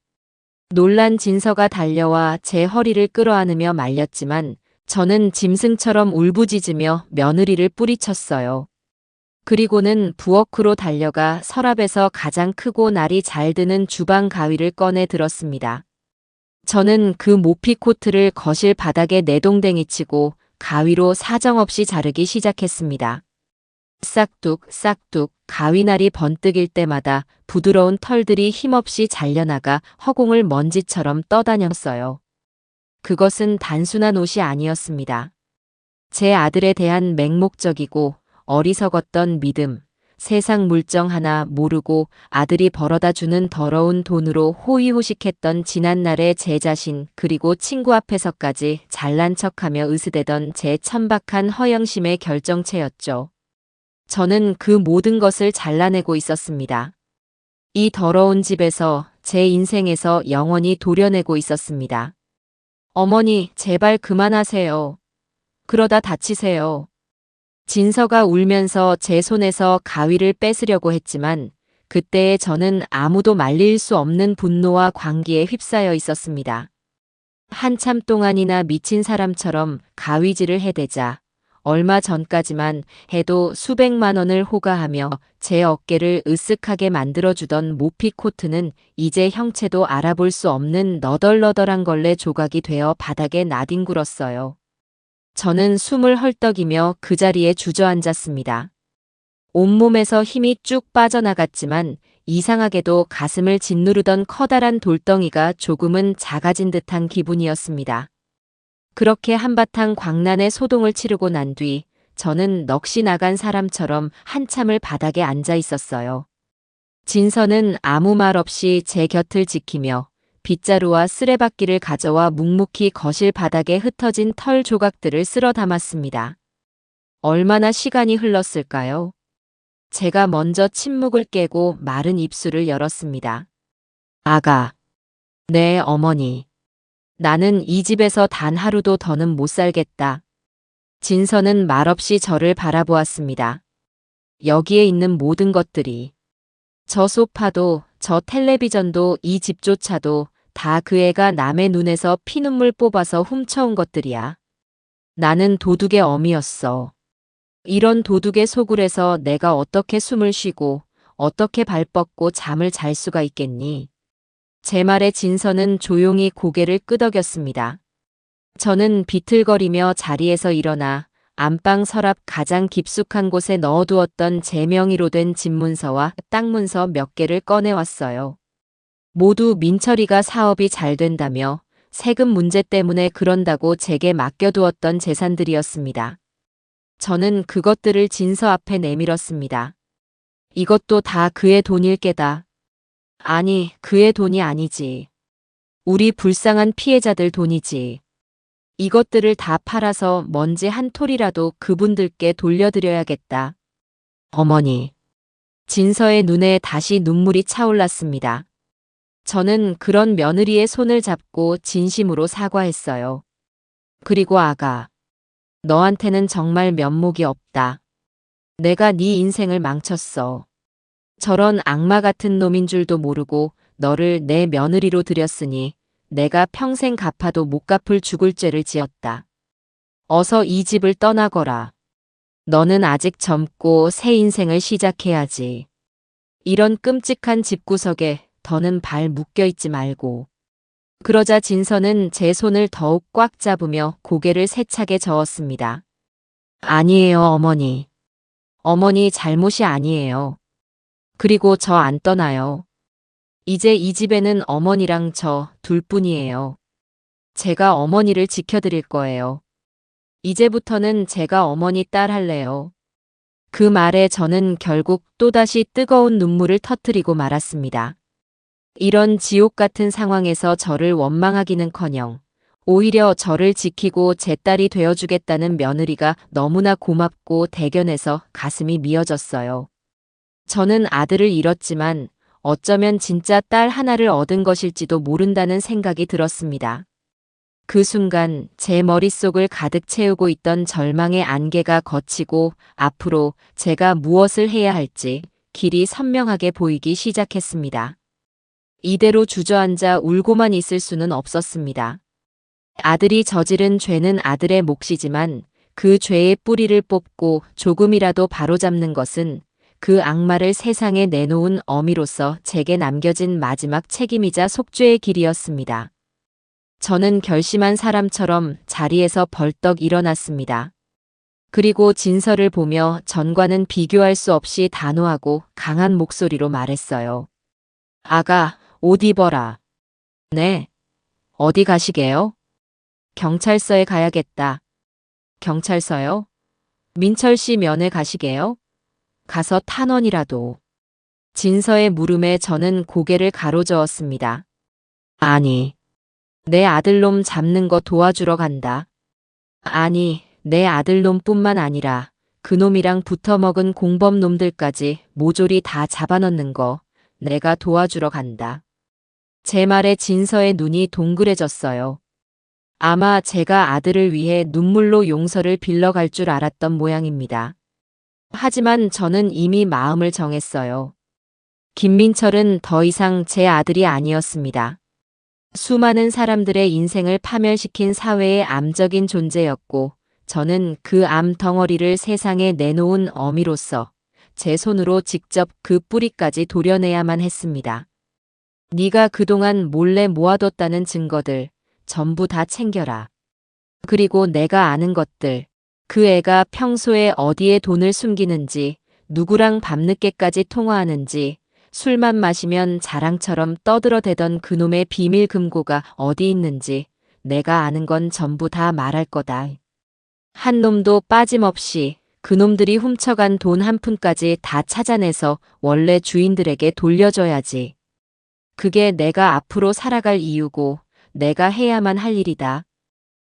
놀란 진서가 달려와 제 허리를 끌어안으며 말렸지만 저는 짐승처럼 울부짖으며 며느리를 뿌리쳤어요. 그리고는 부엌으로 달려가 서랍에서 가장 크고 날이 잘 드는 주방 가위를 꺼내 들었습니다. 저는 그 모피 코트를 거실 바닥에 내동댕이치고 가위로 사정없이 자르기 시작했습니다. 싹둑 싹둑 가위날이 번뜩일 때마다 부드러운 털들이 힘없이 잘려나가 허공을 먼지처럼 떠다녔어요. 그것은 단순한 옷이 아니었습니다. 제 아들에 대한 맹목적이고 어리석었던 믿음, 세상 물정 하나 모르고 아들이 벌어다 주는 더러운 돈으로 호의호식했던 지난날의 제 자신 그리고 친구 앞에서까지 잘난 척하며 으스대던 제 천박한 허영심의 결정체였죠. 저는 그 모든 것을 잘라내고 있었습니다. 이 더러운 집에서 제 인생에서 영원히 도려내고 있었습니다. 어머니, 제발 그만하세요. 그러다 다치세요. 진서가 울면서 제 손에서 가위를 뺏으려고 했지만 그때의 저는 아무도 말릴 수 없는 분노와 광기에 휩싸여 있었습니다. 한참 동안이나 미친 사람처럼 가위질을 해대자 얼마 전까지만 해도 수백만 원을 호가하며 제 어깨를 으쓱하게 만들어주던 모피 코트는 이제 형체도 알아볼 수 없는 너덜너덜한 걸레 조각이 되어 바닥에 나뒹굴었어요. 저는 숨을 헐떡이며 그 자리에 주저앉았습니다. 온몸에서 힘이 쭉 빠져나갔지만 이상하게도 가슴을 짓누르던 커다란 돌덩이가 조금은 작아진 듯한 기분이었습니다. 그렇게 한바탕 광란의 소동을 치르고 난 뒤 저는 넋이 나간 사람처럼 한참을 바닥에 앉아 있었어요. 진서는 아무 말 없이 제 곁을 지키며 빗자루와 쓰레받기를 가져와 묵묵히 거실 바닥에 흩어진 털 조각들을 쓸어 담았습니다. 얼마나 시간이 흘렀을까요? 제가 먼저 침묵을 깨고 마른 입술을 열었습니다. 아가. 네, 어머니. 나는 이 집에서 단 하루도 더는 못 살겠다. 진서는 말없이 저를 바라보았습니다. 여기에 있는 모든 것들이, 저 소파도, 저 텔레비전도, 이 집조차도 다 그 애가 남의 눈에서 피눈물 뽑아서 훔쳐온 것들이야. 나는 도둑의 어미였어. 이런 도둑의 소굴에서 내가 어떻게 숨을 쉬고 어떻게 발 뻗고 잠을 잘 수가 있겠니? 제 말에 진서는 조용히 고개를 끄덕였습니다. 저는 비틀거리며 자리에서 일어나 안방 서랍 가장 깊숙한 곳에 넣어두었던 제 명의로 된 집문서와 땅문서 몇 개를 꺼내왔어요. 모두 민철이가 사업이 잘 된다며 세금 문제 때문에 그런다고 제게 맡겨두었던 재산들이었습니다. 저는 그것들을 진서 앞에 내밀었습니다. 이것도 다 그의 돈일 게다. 아니, 그의 돈이 아니지. 우리 불쌍한 피해자들 돈이지. 이것들을 다 팔아서 먼지 한 톨이라도 그분들께 돌려드려야겠다. 어머니. 진서의 눈에 다시 눈물이 차올랐습니다. 저는 그런 며느리의 손을 잡고 진심으로 사과했어요. 그리고 아가. 너한테는 정말 면목이 없다. 내가 네 인생을 망쳤어. 저런 악마 같은 놈인 줄도 모르고 너를 내 며느리로 들였으니 내가 평생 갚아도 못 갚을 죽을 죄를 지었다. 어서 이 집을 떠나거라. 너는 아직 젊고 새 인생을 시작해야지. 이런 끔찍한 집구석에 더는 발 묶여있지 말고. 그러자 진서는 제 손을 더욱 꽉 잡으며 고개를 세차게 저었습니다. 아니에요, 어머니. 어머니 잘못이 아니에요. 그리고 저 안 떠나요. 이제 이 집에는 어머니랑 저 둘뿐이에요. 제가 어머니를 지켜드릴 거예요. 이제부터는 제가 어머니 딸 할래요. 그 말에 저는 결국 또다시 뜨거운 눈물을 터뜨리고 말았습니다. 이런 지옥 같은 상황에서 저를 원망하기는커녕 오히려 저를 지키고 제 딸이 되어주겠다는 며느리가 너무나 고맙고 대견해서 가슴이 미어졌어요. 저는 아들을 잃었지만 어쩌면 진짜 딸 하나를 얻은 것일지도 모른다는 생각이 들었습니다. 그 순간 제 머릿속을 가득 채우고 있던 절망의 안개가 걷히고 앞으로 제가 무엇을 해야 할지 길이 선명하게 보이기 시작했습니다. 이대로 주저앉아 울고만 있을 수는 없었습니다. 아들이 저지른 죄는 아들의 몫이지만 그 죄의 뿌리를 뽑고 조금이라도 바로잡는 것은 그 악마를 세상에 내놓은 어미로서 제게 남겨진 마지막 책임이자 속죄의 길이었습니다. 저는 결심한 사람처럼 자리에서 벌떡 일어났습니다. 그리고 진서를 보며 전과는 비교할 수 없이 단호하고 강한 목소리로 말했어요. 아가, 옷 입어라. 네. 어디 가시게요? 경찰서에 가야겠다. 경찰서요? 민철 씨 면회 가시게요? 가서 탄원이라도. 진서의 물음에 저는 고개를 가로저었습니다. 아니, 내 아들놈 잡는 거 도와주러 간다. 아니, 내 아들놈뿐만 아니라 그놈이랑 붙어먹은 공범놈들까지 모조리 다 잡아넣는 거 내가 도와주러 간다. 제 말에 진서의 눈이 동그래졌어요. 아마 제가 아들을 위해 눈물로 용서를 빌러갈 줄 알았던 모양입니다. 하지만 저는 이미 마음을 정했어요. 김민철은 더 이상 제 아들이 아니었습니다. 수많은 사람들의 인생을 파멸시킨 사회의 암적인 존재였고 저는 그 암 덩어리를 세상에 내놓은 어미로서 제 손으로 직접 그 뿌리까지 도려내야만 했습니다. 네가 그동안 몰래 모아뒀다는 증거들 전부 다 챙겨라. 그리고 내가 아는 것들, 그 애가 평소에 어디에 돈을 숨기는지, 누구랑 밤늦게까지 통화하는지, 술만 마시면 자랑처럼 떠들어대던 그놈의 비밀 금고가 어디 있는지 내가 아는 건 전부 다 말할 거다. 한 놈도 빠짐없이 그놈들이 훔쳐간 돈 한 푼까지 다 찾아내서 원래 주인들에게 돌려줘야지. 그게 내가 앞으로 살아갈 이유고 내가 해야만 할 일이다.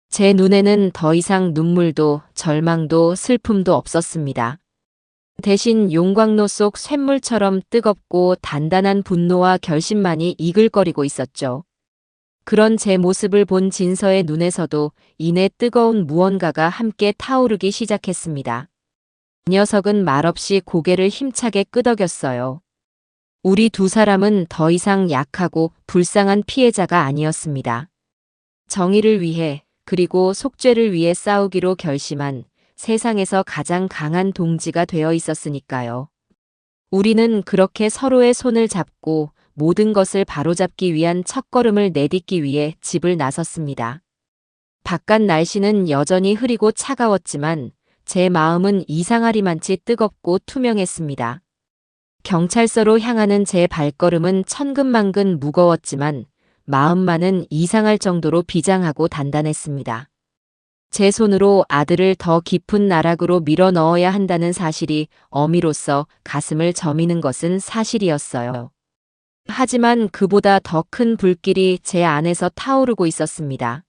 제 눈에는 더 이상 눈물도 절망도 슬픔도 없었습니다. 대신 용광로 속 쇳물처럼 뜨겁고 단단한 분노와 결심만이 이글거리고 있었죠. 그런 제 모습을 본 진서의 눈에서도 이내 뜨거운 무언가가 함께 타오르기 시작했습니다. 녀석은 말없이 고개를 힘차게 끄덕였어요. 우리 두 사람은 더 이상 약하고 불쌍한 피해자가 아니었습니다. 정의를 위해 그리고 속죄를 위해 싸우기로 결심한 세상에서 가장 강한 동지가 되어 있었으니까요. 우리는 그렇게 서로의 손을 잡고 모든 것을 바로잡기 위한 첫걸음을 내딛기 위해 집을 나섰습니다. 바깥 날씨는 여전히 흐리고 차가웠지만 제 마음은 이상하리만치 뜨겁고 투명했습니다. 경찰서로 향하는 제 발걸음은 천근만근 무거웠지만 마음만은 이상할 정도로 비장하고 단단했습니다. 제 손으로 아들을 더 깊은 나락으로 밀어 넣어야 한다는 사실이 어미로서 가슴을 저미는 것은 사실이었어요. 하지만 그보다 더 큰 불길이 제 안에서 타오르고 있었습니다.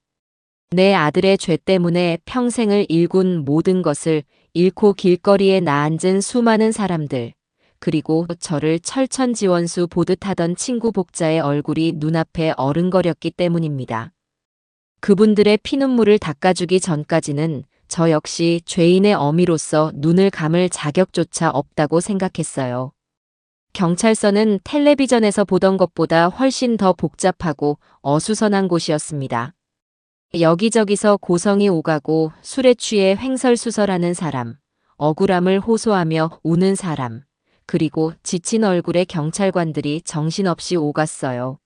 내 아들의 죄 때문에 평생을 일군 모든 것을 잃고 길거리에 나앉은 수많은 사람들, 그리고 저를 철천지원수 보듯 하던 친구 복자의 얼굴이 눈앞에 어른거렸기 때문입니다. 그분들의 피눈물을 닦아주기 전까지는 저 역시 죄인의 어미로서 눈을 감을 자격조차 없다고 생각했어요. 경찰서는 텔레비전에서 보던 것보다 훨씬 더 복잡하고 어수선한 곳이었습니다. 여기저기서 고성이 오가고 술에 취해 횡설수설하는 사람, 억울함을 호소하며 우는 사람, 그리고 지친 얼굴의 경찰관들이 정신없이 오갔어요.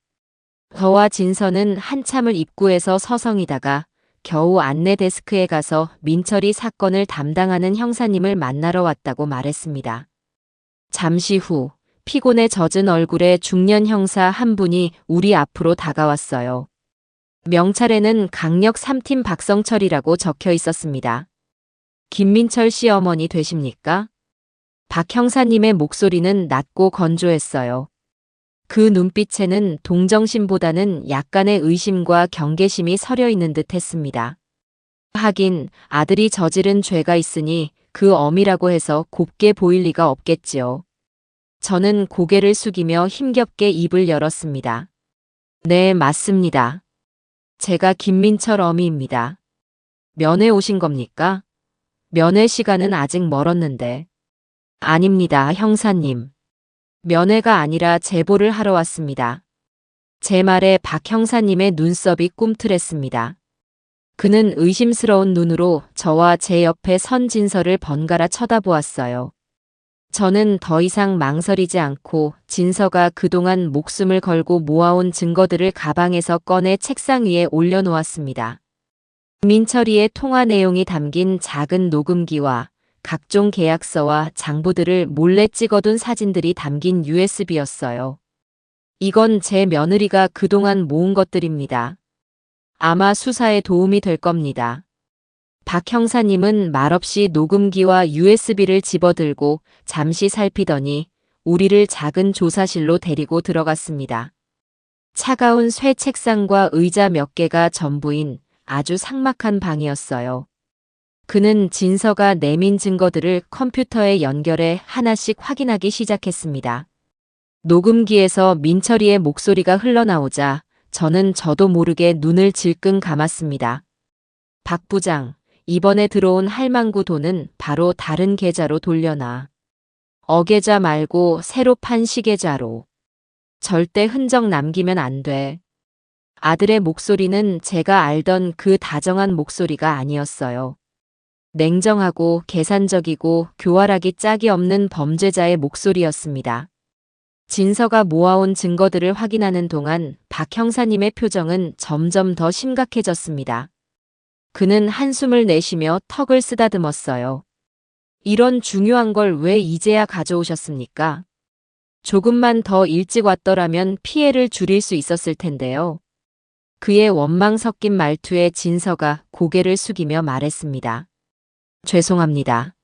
저와 진서는 한참을 입구에서 서성이다가 겨우 안내 데스크에 가서 민철이 사건을 담당하는 형사님을 만나러 왔다고 말했습니다. 잠시 후 피곤에 젖은 얼굴의 중년 형사 한 분이 우리 앞으로 다가왔어요. 명찰에는 강력 3팀 박성철이라고 적혀 있었습니다. 김민철 씨 어머니 되십니까? 박 형사님의 목소리는 낮고 건조했어요. 그 눈빛에는 동정심보다는 약간의 의심과 경계심이 서려 있는 듯 했습니다. 하긴 아들이 저지른 죄가 있으니 그 어미라고 해서 곱게 보일 리가 없겠지요. 저는 고개를 숙이며 힘겹게 입을 열었습니다. 네, 맞습니다. 제가 김민철 어미입니다. 면회 오신 겁니까? 면회 시간은 아직 멀었는데. 아닙니다, 형사님. 면회가 아니라 제보를 하러 왔습니다. 제 말에 박 형사님의 눈썹이 꿈틀했습니다. 그는 의심스러운 눈으로 저와 제 옆에 선 진서를 번갈아 쳐다보았어요. 저는 더 이상 망설이지 않고 진서가 그동안 목숨을 걸고 모아온 증거들을 가방에서 꺼내 책상 위에 올려놓았습니다. 민철이의 통화 내용이 담긴 작은 녹음기와 각종 계약서와 장부들을 몰래 찍어둔 사진들이 담긴 USB였어요. 이건 제 며느리가 그동안 모은 것들입니다. 아마 수사에 도움이 될 겁니다. 박 형사님은 말없이 녹음기와 USB를 집어들고 잠시 살피더니 우리를 작은 조사실로 데리고 들어갔습니다. 차가운 쇠 책상과 의자 몇 개가 전부인 아주 삭막한 방이었어요. 그는 진서가 내민 증거들을 컴퓨터에 연결해 하나씩 확인하기 시작했습니다. 녹음기에서 민철이의 목소리가 흘러나오자 저는 저도 모르게 눈을 질끈 감았습니다. 박 부장, 이번에 들어온 할망구 돈은 바로 다른 계좌로 돌려놔. 어계좌 말고 새로 판 시계좌로. 절대 흔적 남기면 안 돼. 아들의 목소리는 제가 알던 그 다정한 목소리가 아니었어요. 냉정하고 계산적이고 교활하기 짝이 없는 범죄자의 목소리였습니다. 진서가 모아온 증거들을 확인하는 동안 박 형사님의 표정은 점점 더 심각해졌습니다. 그는 한숨을 내쉬며 턱을 쓰다듬었어요. 이런 중요한 걸 왜 이제야 가져오셨습니까? 조금만 더 일찍 왔더라면 피해를 줄일 수 있었을 텐데요. 그의 원망 섞인 말투에 진서가 고개를 숙이며 말했습니다. 죄송합니다.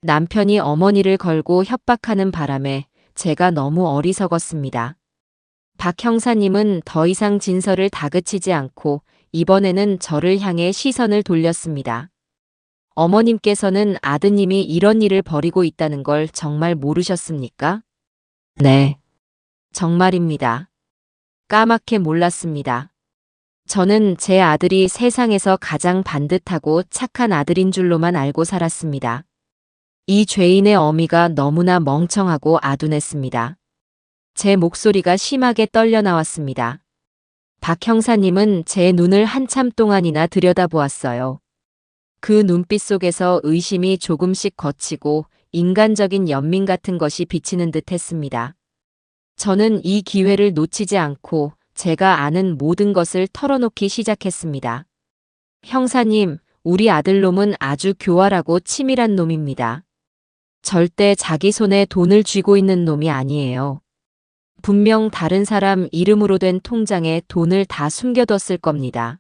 남편이 어머니를 걸고 협박하는 바람에 제가 너무 어리석었습니다. 박 형사님은 더 이상 진설을 다그치지 않고 이번에는 저를 향해 시선을 돌렸습니다. 어머님께서는 아드님이 이런 일을 벌이고 있다는 걸 정말 모르셨습니까? 네. 정말입니다. 까맣게 몰랐습니다. 저는 제 아들이 세상에서 가장 반듯하고 착한 아들인 줄로만 알고 살았습니다. 이 죄인의 어미가 너무나 멍청하고 아둔했습니다. 제 목소리가 심하게 떨려 나왔습니다. 박 형사님은 제 눈을 한참 동안이나 들여다보았어요. 그 눈빛 속에서 의심이 조금씩 걷히고 인간적인 연민 같은 것이 비치는 듯 했습니다. 저는 이 기회를 놓치지 않고 제가 아는 모든 것을 털어놓기 시작했습니다. 형사님, 우리 아들놈은 아주 교활하고 치밀한 놈입니다. 절대 자기 손에 돈을 쥐고 있는 놈이 아니에요. 분명 다른 사람 이름으로 된 통장에 돈을 다 숨겨뒀을 겁니다.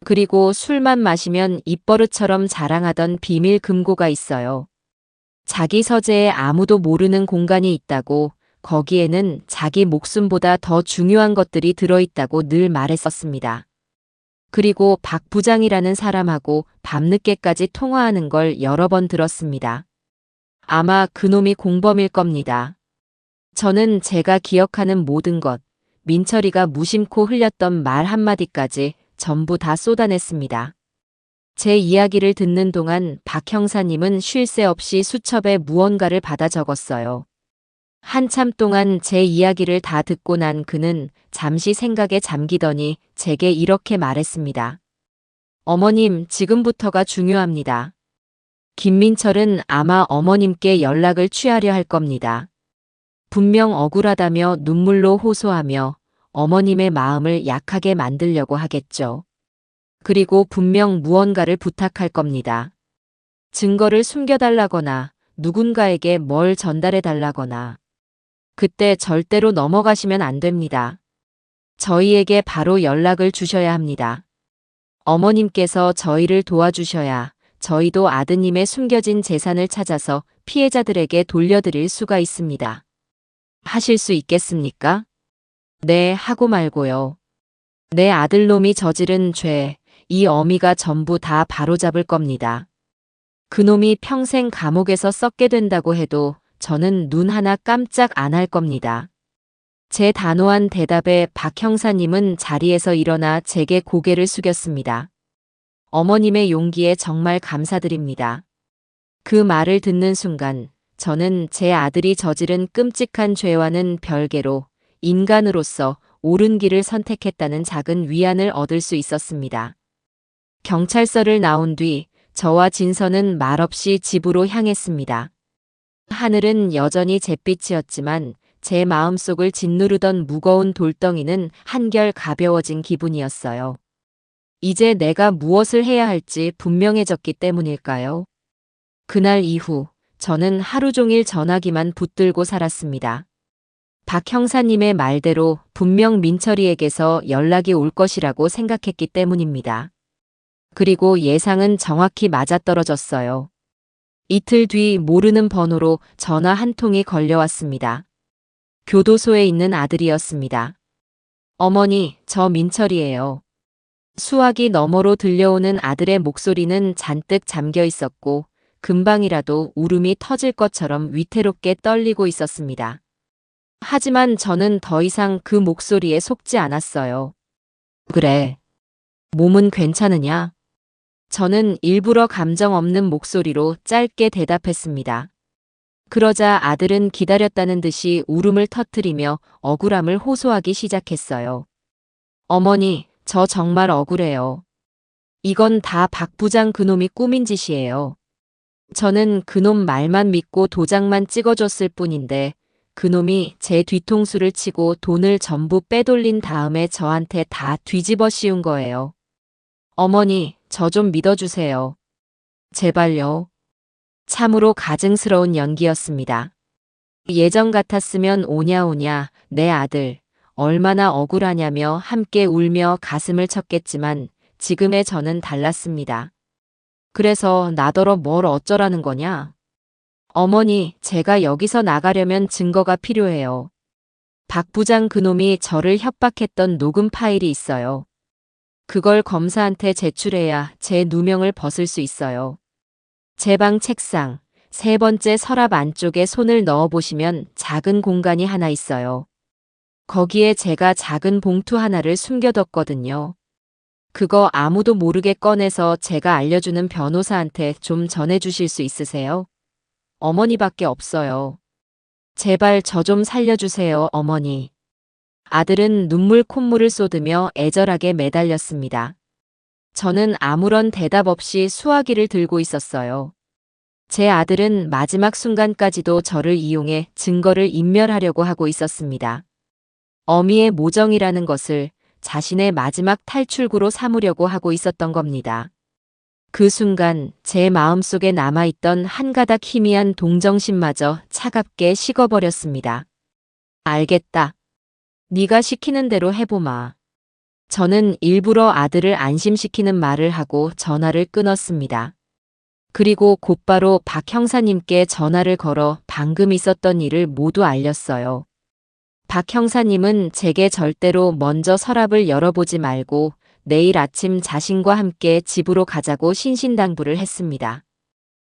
그리고 술만 마시면 입버릇처럼 자랑하던 비밀 금고가 있어요. 자기 서재에 아무도 모르는 공간이 있다고, 거기에는 자기 목숨보다 더 중요한 것들이 들어있다고 늘 말했었습니다. 그리고 박 부장이라는 사람하고 밤늦게까지 통화하는 걸 여러 번 들었습니다. 아마 그놈이 공범일 겁니다. 저는 제가 기억하는 모든 것, 민철이가 무심코 흘렸던 말 한마디까지 전부 다 쏟아냈습니다. 제 이야기를 듣는 동안 박 형사님은 쉴 새 없이 수첩에 무언가를 받아 적었어요. 한참 동안 제 이야기를 다 듣고 난 그는 잠시 생각에 잠기더니 제게 이렇게 말했습니다. 어머님, 지금부터가 중요합니다. 김민철은 아마 어머님께 연락을 취하려 할 겁니다. 분명 억울하다며 눈물로 호소하며 어머님의 마음을 약하게 만들려고 하겠죠. 그리고 분명 무언가를 부탁할 겁니다. 증거를 숨겨달라거나 누군가에게 뭘 전달해달라거나. 그때 절대로 넘어가시면 안 됩니다. 저희에게 바로 연락을 주셔야 합니다. 어머님께서 저희를 도와주셔야 저희도 아드님의 숨겨진 재산을 찾아서 피해자들에게 돌려드릴 수가 있습니다. 하실 수 있겠습니까? 네, 하고 말고요. 내 아들놈이 저지른 죄, 이 어미가 전부 다 바로잡을 겁니다. 그놈이 평생 감옥에서 썩게 된다고 해도 저는 눈 하나 깜짝 안 할 겁니다. 제 단호한 대답에 박 형사님은 자리에서 일어나 제게 고개를 숙였습니다. 어머님의 용기에 정말 감사드립니다. 그 말을 듣는 순간 저는 제 아들이 저지른 끔찍한 죄와는 별개로 인간으로서 옳은 길을 선택했다는 작은 위안을 얻을 수 있었습니다. 경찰서를 나온 뒤 저와 진서는 말없이 집으로 향했습니다. 하늘은 여전히 잿빛이었지만 제 마음속을 짓누르던 무거운 돌덩이는 한결 가벼워진 기분이었어요. 이제 내가 무엇을 해야 할지 분명해졌기 때문일까요? 그날 이후 저는 하루 종일 전화기만 붙들고 살았습니다. 박 형사님의 말대로 분명 민철이에게서 연락이 올 것이라고 생각했기 때문입니다. 그리고 예상은 정확히 맞아떨어졌어요. 이틀 뒤 모르는 번호로 전화 한 통이 걸려왔습니다. 교도소에 있는 아들이었습니다. 어머니, 저 민철이에요. 수화기 너머로 들려오는 아들의 목소리는 잔뜩 잠겨 있었고 금방이라도 울음이 터질 것처럼 위태롭게 떨리고 있었습니다. 하지만 저는 더 이상 그 목소리에 속지 않았어요. 그래. 몸은 괜찮으냐? 저는 일부러 감정 없는 목소리로 짧게 대답했습니다. 그러자 아들은 기다렸다는 듯이 울음을 터뜨리며 억울함을 호소하기 시작했어요. 어머니, 저 정말 억울해요. 이건 다 박 부장 그놈이 꾸민 짓이에요. 저는 그놈 말만 믿고 도장만 찍어줬을 뿐인데 그놈이 제 뒤통수를 치고 돈을 전부 빼돌린 다음에 저한테 다 뒤집어 씌운 거예요. 어머니, 저 좀 믿어주세요. 제발요. 참으로 가증스러운 연기였습니다. 예전 같았으면 오냐오냐 내 아들 얼마나 억울하냐며 함께 울며 가슴을 쳤겠지만 지금의 저는 달랐습니다. 그래서 나더러 뭘 어쩌라는 거냐? 어머니, 제가 여기서 나가려면 증거가 필요해요. 박 부장 그놈이 저를 협박했던 녹음 파일이 있어요. 그걸 검사한테 제출해야 제 누명을 벗을 수 있어요. 제 방 책상, 세 번째 서랍 안쪽에 손을 넣어보시면 작은 공간이 하나 있어요. 거기에 제가 작은 봉투 하나를 숨겨뒀거든요. 그거 아무도 모르게 꺼내서 제가 알려주는 변호사한테 좀 전해주실 수 있으세요? 어머니밖에 없어요. 제발 저 좀 살려주세요, 어머니. 아들은 눈물 콧물을 쏟으며 애절하게 매달렸습니다. 저는 아무런 대답 없이 수화기를 들고 있었어요. 제 아들은 마지막 순간까지도 저를 이용해 증거를 인멸하려고 하고 있었습니다. 어미의 모정이라는 것을 자신의 마지막 탈출구로 삼으려고 하고 있었던 겁니다. 그 순간 제 마음속에 남아있던 한 가닥 희미한 동정심마저 차갑게 식어버렸습니다. 알겠다. 네가 시키는 대로 해보마. 저는 일부러 아들을 안심시키는 말을 하고 전화를 끊었습니다. 그리고 곧바로 박 형사님께 전화를 걸어 방금 있었던 일을 모두 알렸어요. 박 형사님은 제게 절대로 먼저 서랍을 열어보지 말고 내일 아침 자신과 함께 집으로 가자고 신신당부를 했습니다.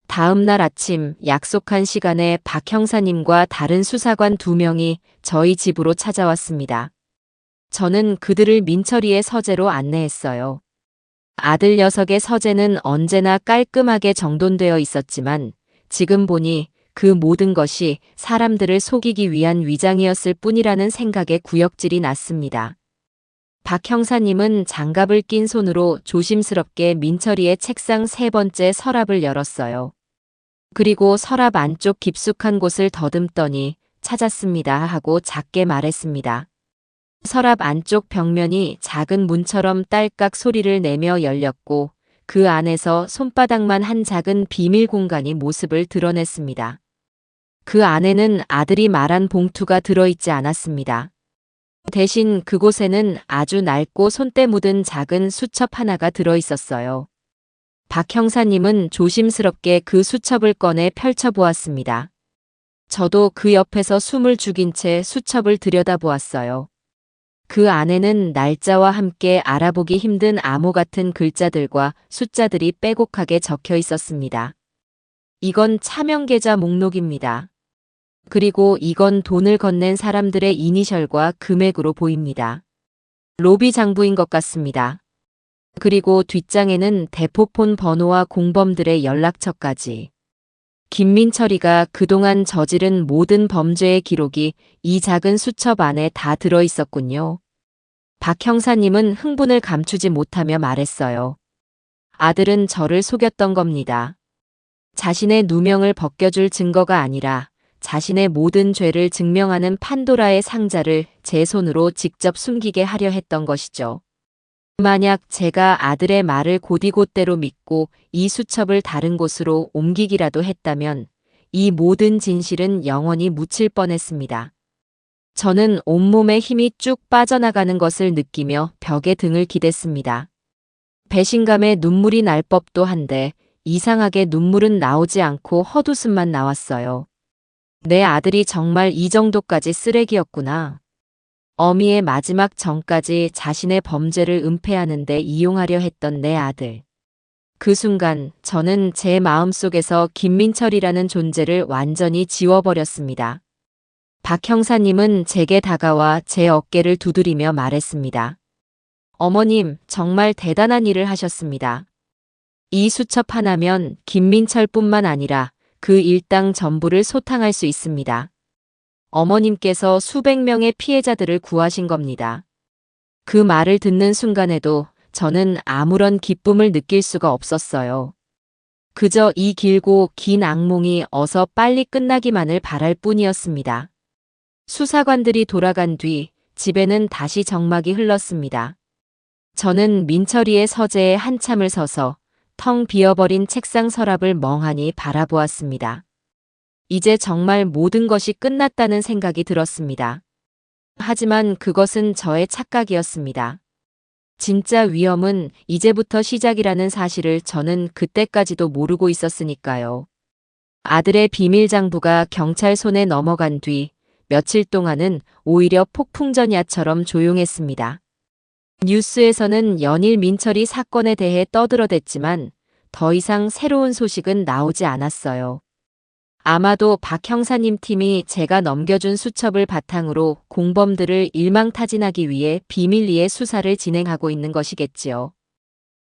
다음 날 아침 약속한 시간에 박 형사님과 다른 수사관 2명이 저희 집으로 찾아왔습니다. 저는 그들을 민철이의 서재로 안내했어요. 아들 녀석의 서재는 언제나 깔끔하게 정돈되어 있었지만 지금 보니 그 모든 것이 사람들을 속이기 위한 위장이었을 뿐이라는 생각에 구역질이 났습니다. 박 형사님은 장갑을 낀 손으로 조심스럽게 민철이의 책상 세 번째 서랍을 열었어요. 그리고 서랍 안쪽 깊숙한 곳을 더듬더니 찾았습니다 하고 작게 말했습니다. 서랍 안쪽 벽면이 작은 문처럼 딸깍 소리를 내며 열렸고 그 안에서 손바닥만 한 작은 비밀 공간이 모습을 드러냈습니다. 그 안에는 아들이 말한 봉투가 들어있지 않았습니다. 대신 그곳에는 아주 낡고 손때 묻은 작은 수첩 하나가 들어있었어요. 박 형사님은 조심스럽게 그 수첩을 꺼내 펼쳐보았습니다. 저도 그 옆에서 숨을 죽인 채 수첩을 들여다보았어요. 그 안에는 날짜와 함께 알아보기 힘든 암호 같은 글자들과 숫자들이 빼곡하게 적혀 있었습니다. 이건 차명계좌 목록입니다. 그리고 이건 돈을 건넨 사람들의 이니셜과 금액으로 보입니다. 로비 장부인 것 같습니다. 그리고 뒷장에는 대포폰 번호와 공범들의 연락처까지. 김민철이가 그동안 저지른 모든 범죄의 기록이 이 작은 수첩 안에 다 들어있었군요. 박 형사님은 흥분을 감추지 못하며 말했어요. 아들은 저를 속였던 겁니다. 자신의 누명을 벗겨줄 증거가 아니라 자신의 모든 죄를 증명하는 판도라의 상자를 제 손으로 직접 숨기게 하려 했던 것이죠. 만약 제가 아들의 말을 곧이곧대로 믿고 이 수첩을 다른 곳으로 옮기기라도 했다면 이 모든 진실은 영원히 묻힐 뻔했습니다. 저는 온몸에 힘이 쭉 빠져나가는 것을 느끼며 벽에 등을 기댔습니다. 배신감에 눈물이 날 법도 한데 이상하게 눈물은 나오지 않고 헛웃음만 나왔어요. 내 아들이 정말 이 정도까지 쓰레기였구나. 어미의 마지막 전까지 자신의 범죄를 은폐하는 데 이용하려 했던 내 아들. 그 순간 저는 제 마음속에서 김민철이라는 존재를 완전히 지워버렸습니다. 박 형사님은 제게 다가와 제 어깨를 두드리며 말했습니다. 어머님, 정말 대단한 일을 하셨습니다. 이 수첩 하나면 김민철뿐만 아니라 그 일당 전부를 소탕할 수 있습니다. 어머님께서 수백 명의 피해자들을 구하신 겁니다. 그 말을 듣는 순간에도 저는 아무런 기쁨을 느낄 수가 없었어요. 그저 이 길고 긴 악몽이 어서 빨리 끝나기만을 바랄 뿐이었습니다. 수사관들이 돌아간 뒤 집에는 다시 정막이 흘렀습니다. 저는 민철이의 서재에 한참을 서서 텅 비어버린 책상 서랍을 멍하니 바라보았습니다. 이제 정말 모든 것이 끝났다는 생각이 들었습니다. 하지만 그것은 저의 착각이었습니다. 진짜 위험은 이제부터 시작이라는 사실을 저는 그때까지도 모르고 있었으니까요. 아들의 비밀 장부가 경찰 손에 넘어간 뒤 며칠 동안은 오히려 폭풍전야처럼 조용했습니다. 뉴스에서는 연일 민철이 사건에 대해 떠들어댔지만 더 이상 새로운 소식은 나오지 않았어요. 아마도 박 형사님 팀이 제가 넘겨준 수첩을 바탕으로 공범들을 일망타진하기 위해 비밀리에 수사를 진행하고 있는 것이겠지요.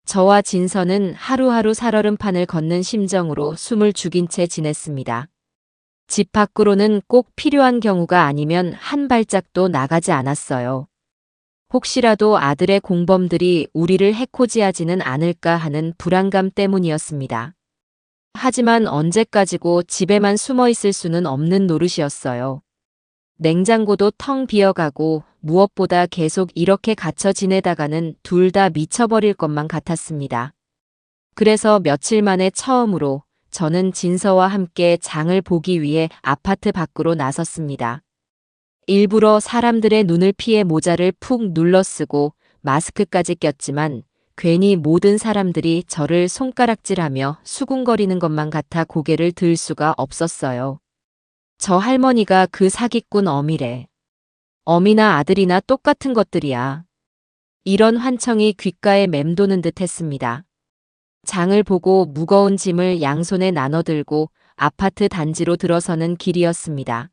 저와 진서는 하루하루 살얼음판을 걷는 심정으로 숨을 죽인 채 지냈습니다. 집 밖으로는 꼭 필요한 경우가 아니면 한 발짝도 나가지 않았어요. 혹시라도 아들의 공범들이 우리를 해코지하지는 않을까 하는 불안감 때문이었습니다. 하지만 언제까지고 집에만 숨어 있을 수는 없는 노릇이었어요. 냉장고도 텅 비어가고 무엇보다 계속 이렇게 갇혀 지내다가는 둘 다 미쳐버릴 것만 같았습니다. 그래서 며칠 만에 처음으로 저는 진서와 함께 장을 보기 위해 아파트 밖으로 나섰습니다. 일부러 사람들의 눈을 피해 모자를 푹 눌러 쓰고 마스크까지 꼈지만 괜히 모든 사람들이 저를 손가락질하며 수군거리는 것만 같아 고개를 들 수가 없었어요. 저 할머니가 그 사기꾼 어미래. 어미나 아들이나 똑같은 것들이야. 이런 환청이 귓가에 맴도는 듯 했습니다. 장을 보고 무거운 짐을 양손에 나눠들고 아파트 단지로 들어서는 길이었습니다.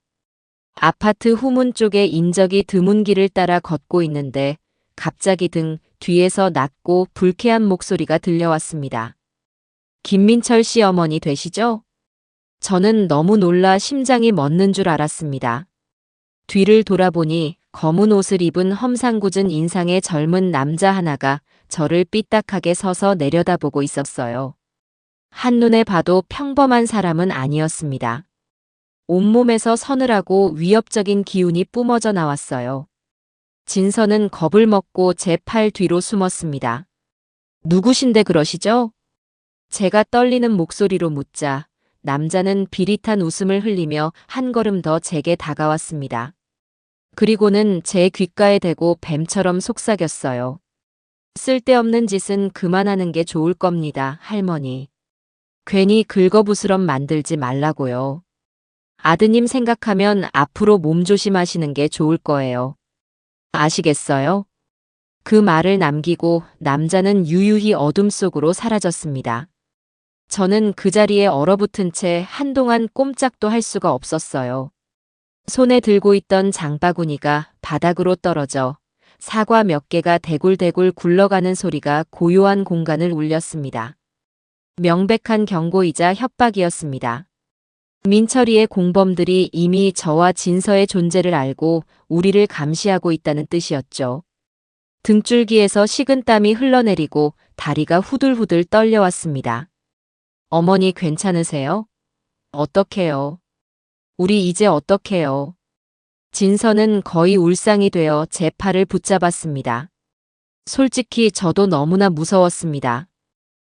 아파트 후문 쪽에 인적이 드문 길을 따라 걷고 있는데 갑자기 등 뒤에서 낮고 불쾌한 목소리가 들려왔습니다. 김민철 씨 어머니 되시죠? 저는 너무 놀라 심장이 멎는 줄 알았습니다. 뒤를 돌아보니 검은 옷을 입은 험상궂은 인상의 젊은 남자 하나가 저를 삐딱하게 서서 내려다보고 있었어요. 한눈에 봐도 평범한 사람은 아니었습니다. 온몸에서 서늘하고 위협적인 기운이 뿜어져 나왔어요. 진서는 겁을 먹고 제 팔 뒤로 숨었습니다. 누구신데 그러시죠? 제가 떨리는 목소리로 묻자 남자는 비릿한 웃음을 흘리며 한 걸음 더 제게 다가왔습니다. 그리고는 제 귓가에 대고 뱀처럼 속삭였어요. 쓸데없는 짓은 그만하는 게 좋을 겁니다, 할머니. 괜히 긁어부스럼 만들지 말라고요. 아드님 생각하면 앞으로 몸조심하시는 게 좋을 거예요. 아시겠어요? 그 말을 남기고 남자는 유유히 어둠 속으로 사라졌습니다. 저는 그 자리에 얼어붙은 채 한동안 꼼짝도 할 수가 없었어요. 손에 들고 있던 장바구니가 바닥으로 떨어져 사과 몇 개가 대굴대굴 굴러가는 소리가 고요한 공간을 울렸습니다. 명백한 경고이자 협박이었습니다. 민철이의 공범들이 이미 저와 진서의 존재를 알고 우리를 감시하고 있다는 뜻이었죠. 등줄기에서 식은땀이 흘러내리고 다리가 후들후들 떨려왔습니다. 어머니 괜찮으세요? 어떡해요? 우리 이제 어떡해요? 진서는 거의 울상이 되어 제 팔을 붙잡았습니다. 솔직히 저도 너무나 무서웠습니다.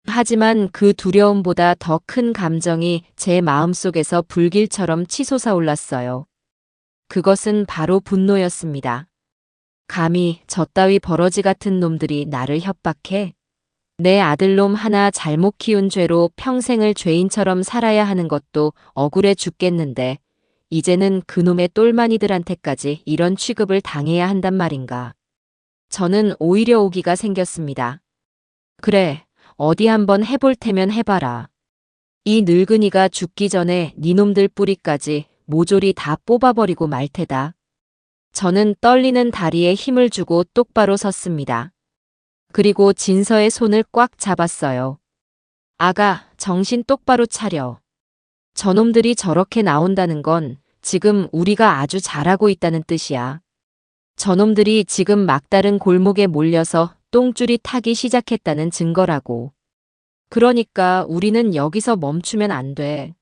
하지만 그 두려움보다 더 큰 감정이 제 마음속에서 불길처럼 치솟아 올랐어요. 그것은 바로 분노였습니다. 감히 저 따위 버러지 같은 놈들이 나를 협박해? 내 아들놈 하나 잘못 키운 죄로 평생을 죄인처럼 살아야 하는 것도 억울해 죽겠는데 이제는 그놈의 똘마니들한테까지 이런 취급을 당해야 한단 말인가. 저는 오히려 오기가 생겼습니다. 그래, 어디 한번 해볼 테면 해봐라. 이 늙은이가 죽기 전에 니놈들 뿌리까지 모조리 다 뽑아버리고 말 테다. 저는 떨리는 다리에 힘을 주고 똑바로 섰습니다. 그리고 진서의 손을 꽉 잡았어요. 아가, 정신 똑바로 차려. 저놈들이 저렇게 나온다는 건 지금 우리가 아주 잘하고 있다는 뜻이야. 저놈들이 지금 막다른 골목에 몰려서 똥줄이 타기 시작했다는 증거라고. 그러니까 우리는 여기서 멈추면 안 돼.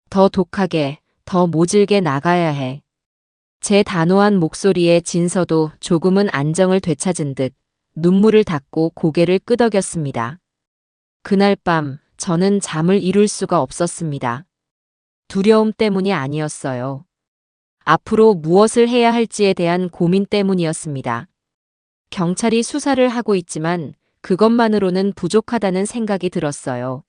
더 독하게, 더 모질게 나가야 해. 제 단호한 목소리에 진서도 조금은 안정을 되찾은 듯 눈물을 닦고 고개를 끄덕였습니다. 그날 밤 저는 잠을 이룰 수가 없었습니다. 두려움 때문이 아니었어요. 앞으로 무엇을 해야 할지에 대한 고민 때문이었습니다. 경찰이 수사를 하고 있지만 그것만으로는 부족하다는 생각이 들었어요.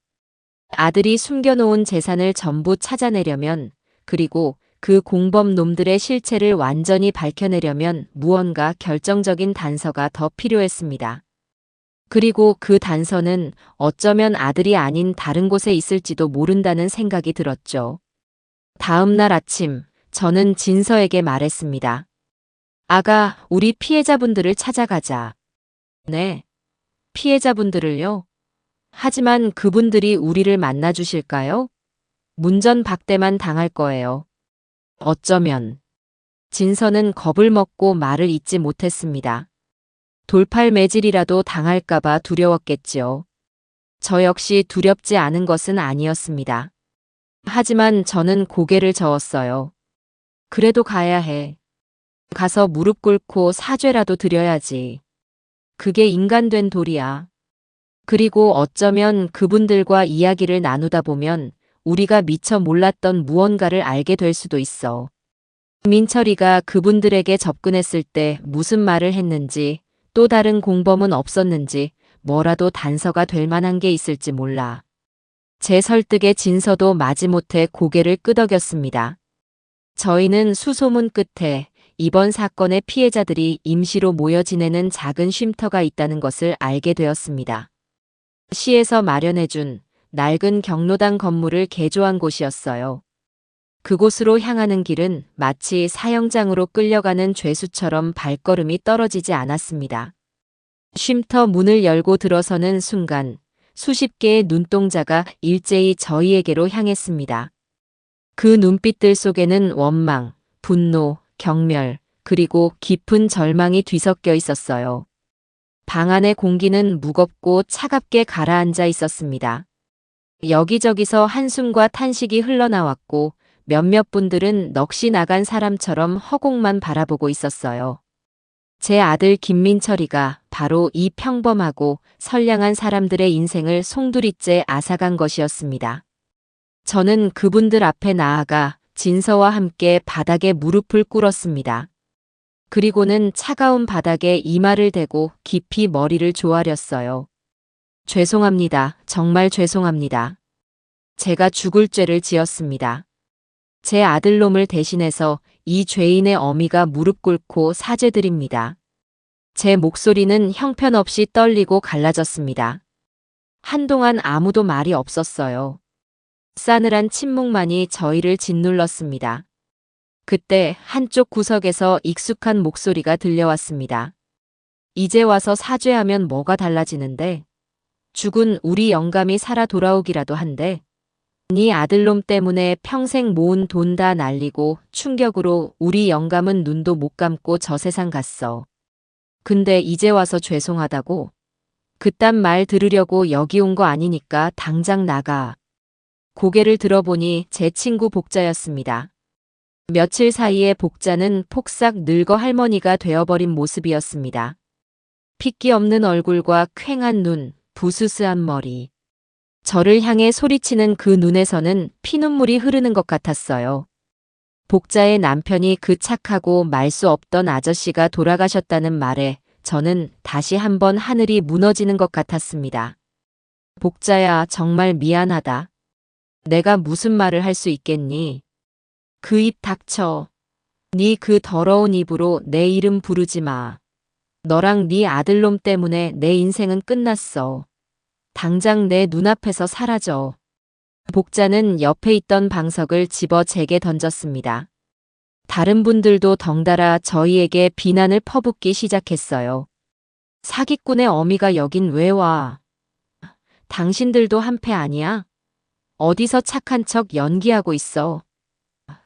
아들이 숨겨놓은 재산을 전부 찾아내려면, 그리고 그 공범 놈들의 실체를 완전히 밝혀내려면 무언가 결정적인 단서가 더 필요했습니다. 그리고 그 단서는 어쩌면 아들이 아닌 다른 곳에 있을지도 모른다는 생각이 들었죠. 다음 날 아침, 저는 진서에게 말했습니다. 아가, 우리 피해자분들을 찾아가자. 네, 피해자분들을요? 하지만 그분들이 우리를 만나주실까요? 문전박대만 당할 거예요. 어쩌면. 진서는 겁을 먹고 말을 잇지 못했습니다. 돌팔매질이라도 당할까봐 두려웠겠지요. 저 역시 두렵지 않은 것은 아니었습니다. 하지만 저는 고개를 저었어요. 그래도 가야 해. 가서 무릎 꿇고 사죄라도 드려야지. 그게 인간된 도리야. 그리고 어쩌면 그분들과 이야기를 나누다 보면 우리가 미처 몰랐던 무언가를 알게 될 수도 있어. 민철이가 그분들에게 접근했을 때 무슨 말을 했는지, 또 다른 공범은 없었는지, 뭐라도 단서가 될 만한 게 있을지 몰라. 제 설득에 진서도 마지못해 고개를 끄덕였습니다. 저희는 수소문 끝에 이번 사건의 피해자들이 임시로 모여 지내는 작은 쉼터가 있다는 것을 알게 되었습니다. 시에서 마련해준 낡은 경로당 건물을 개조한 곳이었어요. 그곳으로 향하는 길은 마치 사형장으로 끌려가는 죄수처럼 발걸음이 떨어지지 않았습니다. 쉼터 문을 열고 들어서는 순간 수십 개의 눈동자가 일제히 저희에게로 향했습니다. 그 눈빛들 속에는 원망, 분노, 경멸, 그리고 깊은 절망이 뒤섞여 있었어요. 방 안의 공기는 무겁고 차갑게 가라앉아 있었습니다. 여기저기서 한숨과 탄식이 흘러나왔고 몇몇 분들은 넋이 나간 사람처럼 허공만 바라보고 있었어요. 제 아들 김민철이가 바로 이 평범하고 선량한 사람들의 인생을 송두리째 앗아간 것이었습니다. 저는 그분들 앞에 나아가 진서와 함께 바닥에 무릎을 꿇었습니다. 그리고는 차가운 바닥에 이마를 대고 깊이 머리를 조아렸어요. 죄송합니다. 정말 죄송합니다. 제가 죽을 죄를 지었습니다. 제 아들놈을 대신해서 이 죄인의 어미가 무릎 꿇고 사죄드립니다. 제 목소리는 형편없이 떨리고 갈라졌습니다. 한동안 아무도 말이 없었어요. 싸늘한 침묵만이 저희를 짓눌렀습니다. 그때 한쪽 구석에서 익숙한 목소리가 들려왔습니다. 이제 와서 사죄하면 뭐가 달라지는데? 죽은 우리 영감이 살아 돌아오기라도 한대. 네 아들놈 때문에 평생 모은 돈 다 날리고 충격으로 우리 영감은 눈도 못 감고 저 세상 갔어. 근데 이제 와서 죄송하다고? 그딴 말 들으려고 여기 온 거 아니니까 당장 나가. 고개를 들어보니 제 친구 복자였습니다. 며칠 사이에 복자는 폭삭 늙어 할머니가 되어버린 모습이었습니다. 핏기 없는 얼굴과 퀭한 눈, 부스스한 머리. 저를 향해 소리치는 그 눈에서는 피눈물이 흐르는 것 같았어요. 복자의 남편이 그 착하고 말 수 없던 아저씨가 돌아가셨다는 말에 저는 다시 한번 하늘이 무너지는 것 같았습니다. 복자야, 정말 미안하다. 내가 무슨 말을 할 수 있겠니? 그 입 닥쳐. 네 그 더러운 입으로 내 이름 부르지 마. 너랑 네 아들놈 때문에 내 인생은 끝났어. 당장 내 눈앞에서 사라져. 복자는 옆에 있던 방석을 집어 제게 던졌습니다. 다른 분들도 덩달아 저희에게 비난을 퍼붓기 시작했어요. 사기꾼의 어미가 여긴 왜 와? 당신들도 한패 아니야? 어디서 착한 척 연기하고 있어?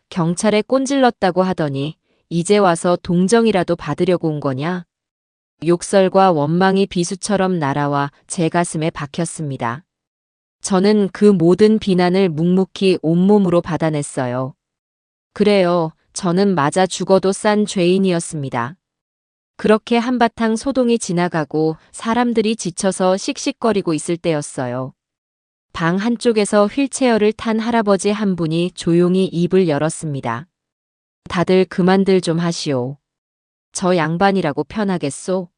경찰에 꼰질렀다고 하더니 이제 와서 동정이라도 받으려고 온 거냐? 욕설과 원망이 비수처럼 날아와 제 가슴에 박혔습니다. 저는 그 모든 비난을 묵묵히 온몸으로 받아냈어요. 그래요, 저는 맞아 죽어도 싼 죄인이었습니다. 그렇게 한바탕 소동이 지나가고 사람들이 지쳐서 씩씩거리고 있을 때였어요. 방 한쪽에서 휠체어를 탄 할아버지 한 분이 조용히 입을 열었습니다. 다들 그만들 좀 하시오. 저 양반이라고 편하겠소?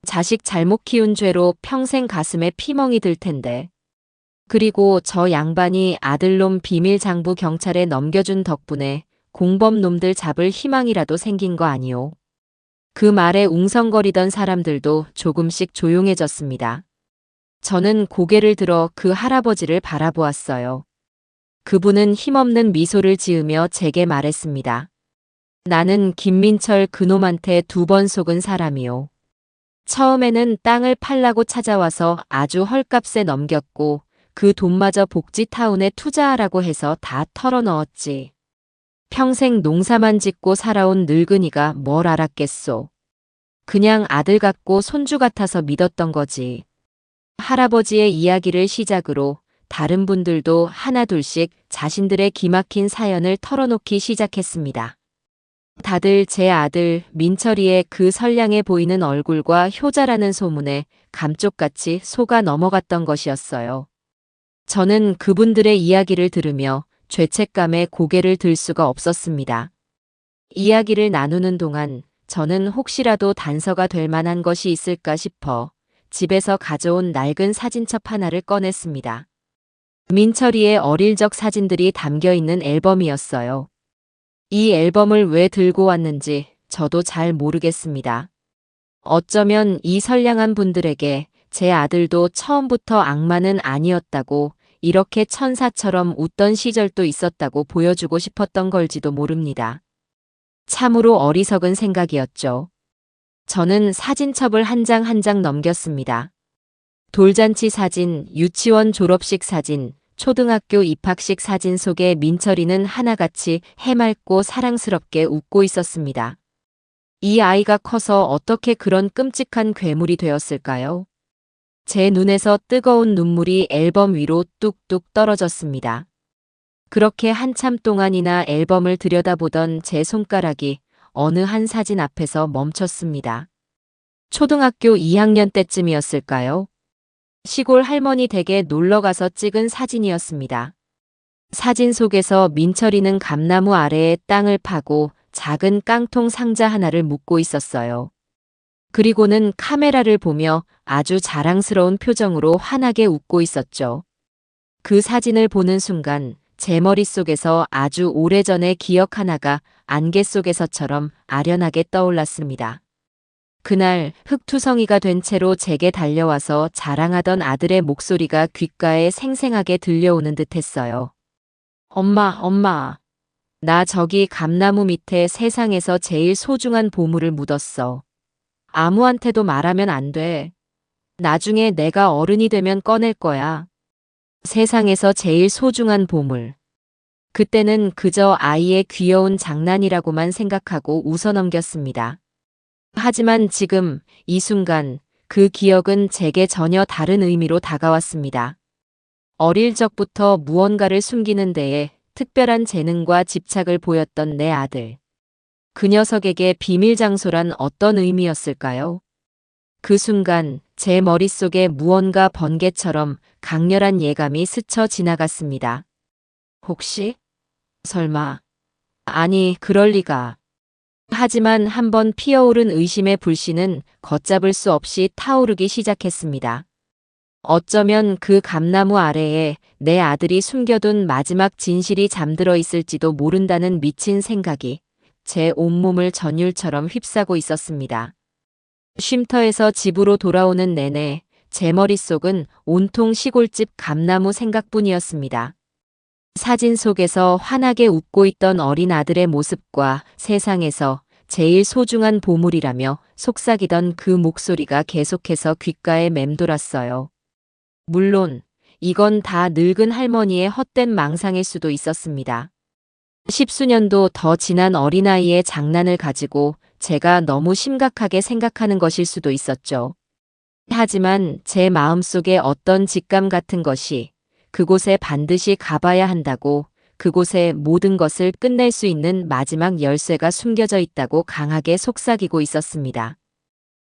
자식 잘못 키운 죄로 평생 가슴에 피멍이 들 텐데. 그리고 저 양반이 아들놈 비밀장부 경찰에 넘겨준 덕분에 공범놈들 잡을 희망이라도 생긴 거 아니오. 그 말에 웅성거리던 사람들도 조금씩 조용해졌습니다. 저는 고개를 들어 그 할아버지를 바라보았어요. 그분은 힘없는 미소를 지으며 제게 말했습니다. 나는 김민철 그놈한테 2번 속은 사람이오. 처음에는 땅을 팔라고 찾아와서 아주 헐값에 넘겼고 그 돈마저 복지타운에 투자하라고 해서 다 털어넣었지. 평생 농사만 짓고 살아온 늙은이가 뭘 알았겠소. 그냥 아들 같고 손주 같아서 믿었던 거지. 할아버지의 이야기를 시작으로 다른 분들도 하나둘씩 자신들의 기막힌 사연을 털어놓기 시작했습니다. 다들 제 아들 민철이의 그 선량해 보이는 얼굴과 효자라는 소문에 감쪽같이 속아 넘어갔던 것이었어요. 저는 그분들의 이야기를 들으며 죄책감에 고개를 들 수가 없었습니다. 이야기를 나누는 동안 저는 혹시라도 단서가 될 만한 것이 있을까 싶어 집에서 가져온 낡은 사진첩 하나를 꺼냈습니다. 민철이의 어릴 적 사진들이 담겨 있는 앨범이었어요. 이 앨범을 왜 들고 왔는지 저도 잘 모르겠습니다. 어쩌면 이 선량한 분들에게 제 아들도 처음부터 악마는 아니었다고 이렇게 천사처럼 웃던 시절도 있었다고 보여주고 싶었던 걸지도 모릅니다. 참으로 어리석은 생각이었죠. 저는 사진첩을 한 장 한 장 넘겼습니다. 돌잔치 사진, 유치원 졸업식 사진, 초등학교 입학식 사진 속에 민철이는 하나같이 해맑고 사랑스럽게 웃고 있었습니다. 이 아이가 커서 어떻게 그런 끔찍한 괴물이 되었을까요? 제 눈에서 뜨거운 눈물이 앨범 위로 뚝뚝 떨어졌습니다. 그렇게 한참 동안이나 앨범을 들여다보던 제 손가락이 어느 한 사진 앞에서 멈췄습니다. 초등학교 2학년 때쯤이었을까요? 시골 할머니 댁에 놀러가서 찍은 사진이었습니다. 사진 속에서 민철이는 감나무 아래에 땅을 파고 작은 깡통 상자 하나를 묶고 있었어요. 그리고는 카메라를 보며 아주 자랑스러운 표정으로 환하게 웃고 있었죠. 그 사진을 보는 순간 제 머릿속에서 아주 오래전의 기억 하나가 안개 속에서처럼 아련하게 떠올랐습니다. 그날 흙투성이가 된 채로 제게 달려와서 자랑하던 아들의 목소리가 귓가에 생생하게 들려오는 듯했어요. 엄마, 엄마. 나 저기 감나무 밑에 세상에서 제일 소중한 보물을 묻었어. 아무한테도 말하면 안 돼. 나중에 내가 어른이 되면 꺼낼 거야. 세상에서 제일 소중한 보물. 그때는 그저 아이의 귀여운 장난이라고만 생각하고 웃어넘겼습니다. 하지만 지금 이 순간 그 기억은 제게 전혀 다른 의미로 다가왔습니다. 어릴 적부터 무언가를 숨기는 데에 특별한 재능과 집착을 보였던 내 아들. 그 녀석에게 비밀 장소란 어떤 의미였을까요? 그 순간 제 머릿속에 무언가 번개처럼 강렬한 예감이 스쳐 지나갔습니다. 혹시? 설마? 아니, 그럴 리가. 하지만 한번 피어오른 의심의 불씨는 걷잡을 수 없이 타오르기 시작했습니다. 어쩌면 그 감나무 아래에 내 아들이 숨겨둔 마지막 진실이 잠들어 있을지도 모른다는 미친 생각이 제 온몸을 전율처럼 휩싸고 있었습니다. 쉼터에서 집으로 돌아오는 내내 제 머릿속은 온통 시골집 감나무 생각뿐이었습니다. 사진 속에서 환하게 웃고 있던 어린 아들의 모습과 세상에서 제일 소중한 보물이라며 속삭이던 그 목소리가 계속해서 귓가에 맴돌았어요. 물론 이건 다 늙은 할머니의 헛된 망상일 수도 있었습니다. 십수년도 더 지난 어린아이의 장난을 가지고 제가 너무 심각하게 생각하는 것일 수도 있었죠. 하지만 제 마음속에 어떤 직감 같은 것이 그곳에 반드시 가봐야 한다고, 그곳에 모든 것을 끝낼 수 있는 마지막 열쇠가 숨겨져 있다고 강하게 속삭이고 있었습니다.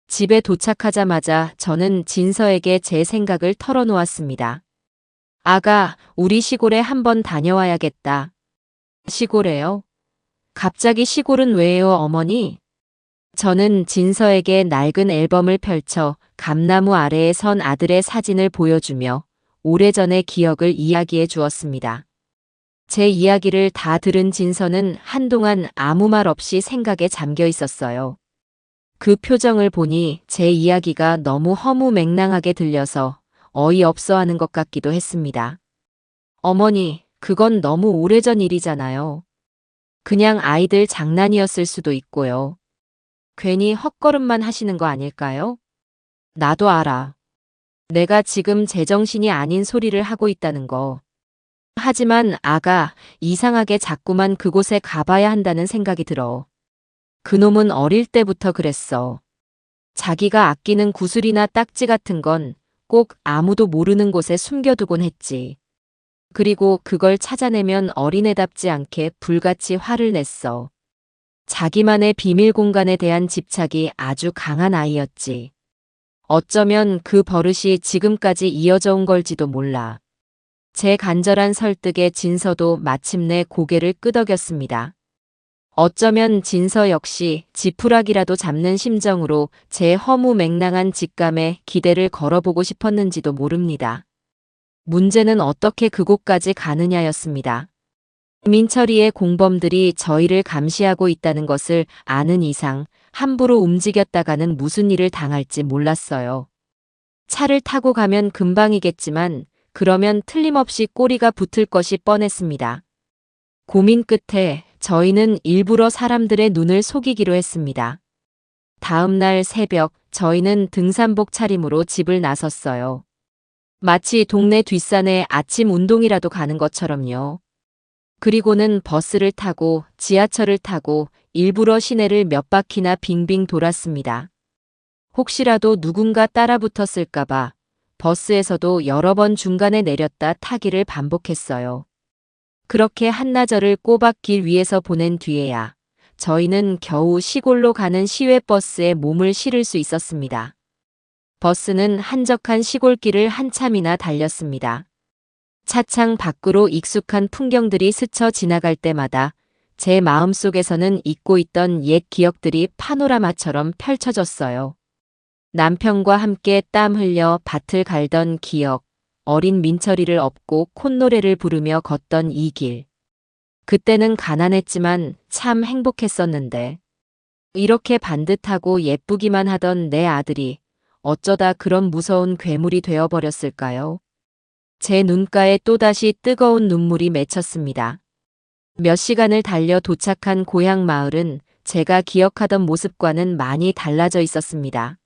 집에 도착하자마자 저는 진서에게 제 생각을 털어놓았습니다. 아가, 우리 시골에 한번 다녀와야겠다. 시골에요? 갑자기 시골은 왜요, 어머니? 저는 진서에게 낡은 앨범을 펼쳐 감나무 아래에 선 아들의 사진을 보여주며 오래전의 기억을 이야기해 주었습니다. 제 이야기를 다 들은 진서는 한동안 아무 말 없이 생각에 잠겨 있었어요. 그 표정을 보니 제 이야기가 너무 허무맹랑하게 들려서 어이없어 하는 것 같기도 했습니다. 어머니, 그건 너무 오래전 일이잖아요. 그냥 아이들 장난이었을 수도 있고요. 괜히 헛걸음만 하시는 거 아닐까요? 나도 알아. 내가 지금 제정신이 아닌 소리를 하고 있다는 거. 하지만 아가, 이상하게 자꾸만 그곳에 가봐야 한다는 생각이 들어. 그놈은 어릴 때부터 그랬어. 자기가 아끼는 구슬이나 딱지 같은 건 꼭 아무도 모르는 곳에 숨겨두곤 했지. 그리고 그걸 찾아내면 어린애답지 않게 불같이 화를 냈어. 자기만의 비밀 공간에 대한 집착이 아주 강한 아이였지. 어쩌면 그 버릇이 지금까지 이어져 온 걸지도 몰라. 제 간절한 설득에 진서도 마침내 고개를 끄덕였습니다. 어쩌면 진서 역시 지푸라기라도 잡는 심정으로 제 허무맹랑한 직감에 기대를 걸어보고 싶었는지도 모릅니다. 문제는 어떻게 그곳까지 가느냐였습니다. 민철이의 공범들이 저희를 감시하고 있다는 것을 아는 이상 함부로 움직였다가는 무슨 일을 당할지 몰랐어요. 차를 타고 가면 금방이겠지만 그러면 틀림없이 꼬리가 붙을 것이 뻔했습니다. 고민 끝에 저희는 일부러 사람들의 눈을 속이기로 했습니다. 다음 날 새벽 저희는 등산복 차림으로 집을 나섰어요. 마치 동네 뒷산에 아침 운동이라도 가는 것처럼요. 그리고는 버스를 타고 지하철을 타고 일부러 시내를 몇 바퀴나 빙빙 돌았습니다. 혹시라도 누군가 따라붙었을까봐 버스에서도 여러 번 중간에 내렸다 타기를 반복했어요. 그렇게 한나절을 꼬박 길 위에서 보낸 뒤에야 저희는 겨우 시골로 가는 시외버스에 몸을 실을 수 있었습니다. 버스는 한적한 시골길을 한참이나 달렸습니다. 차창 밖으로 익숙한 풍경들이 스쳐 지나갈 때마다 제 마음속에서는 잊고 있던 옛 기억들이 파노라마처럼 펼쳐졌어요. 남편과 함께 땀 흘려 밭을 갈던 기억, 어린 민철이를 업고 콧노래를 부르며 걷던 이 길. 그때는 가난했지만 참 행복했었는데 이렇게 반듯하고 예쁘기만 하던 내 아들이 어쩌다 그런 무서운 괴물이 되어버렸을까요? 제 눈가에 또다시 뜨거운 눈물이 맺혔습니다. 몇 시간을 달려 도착한 고향 마을은 제가 기억하던 모습과는 많이 달라져 있었습니다.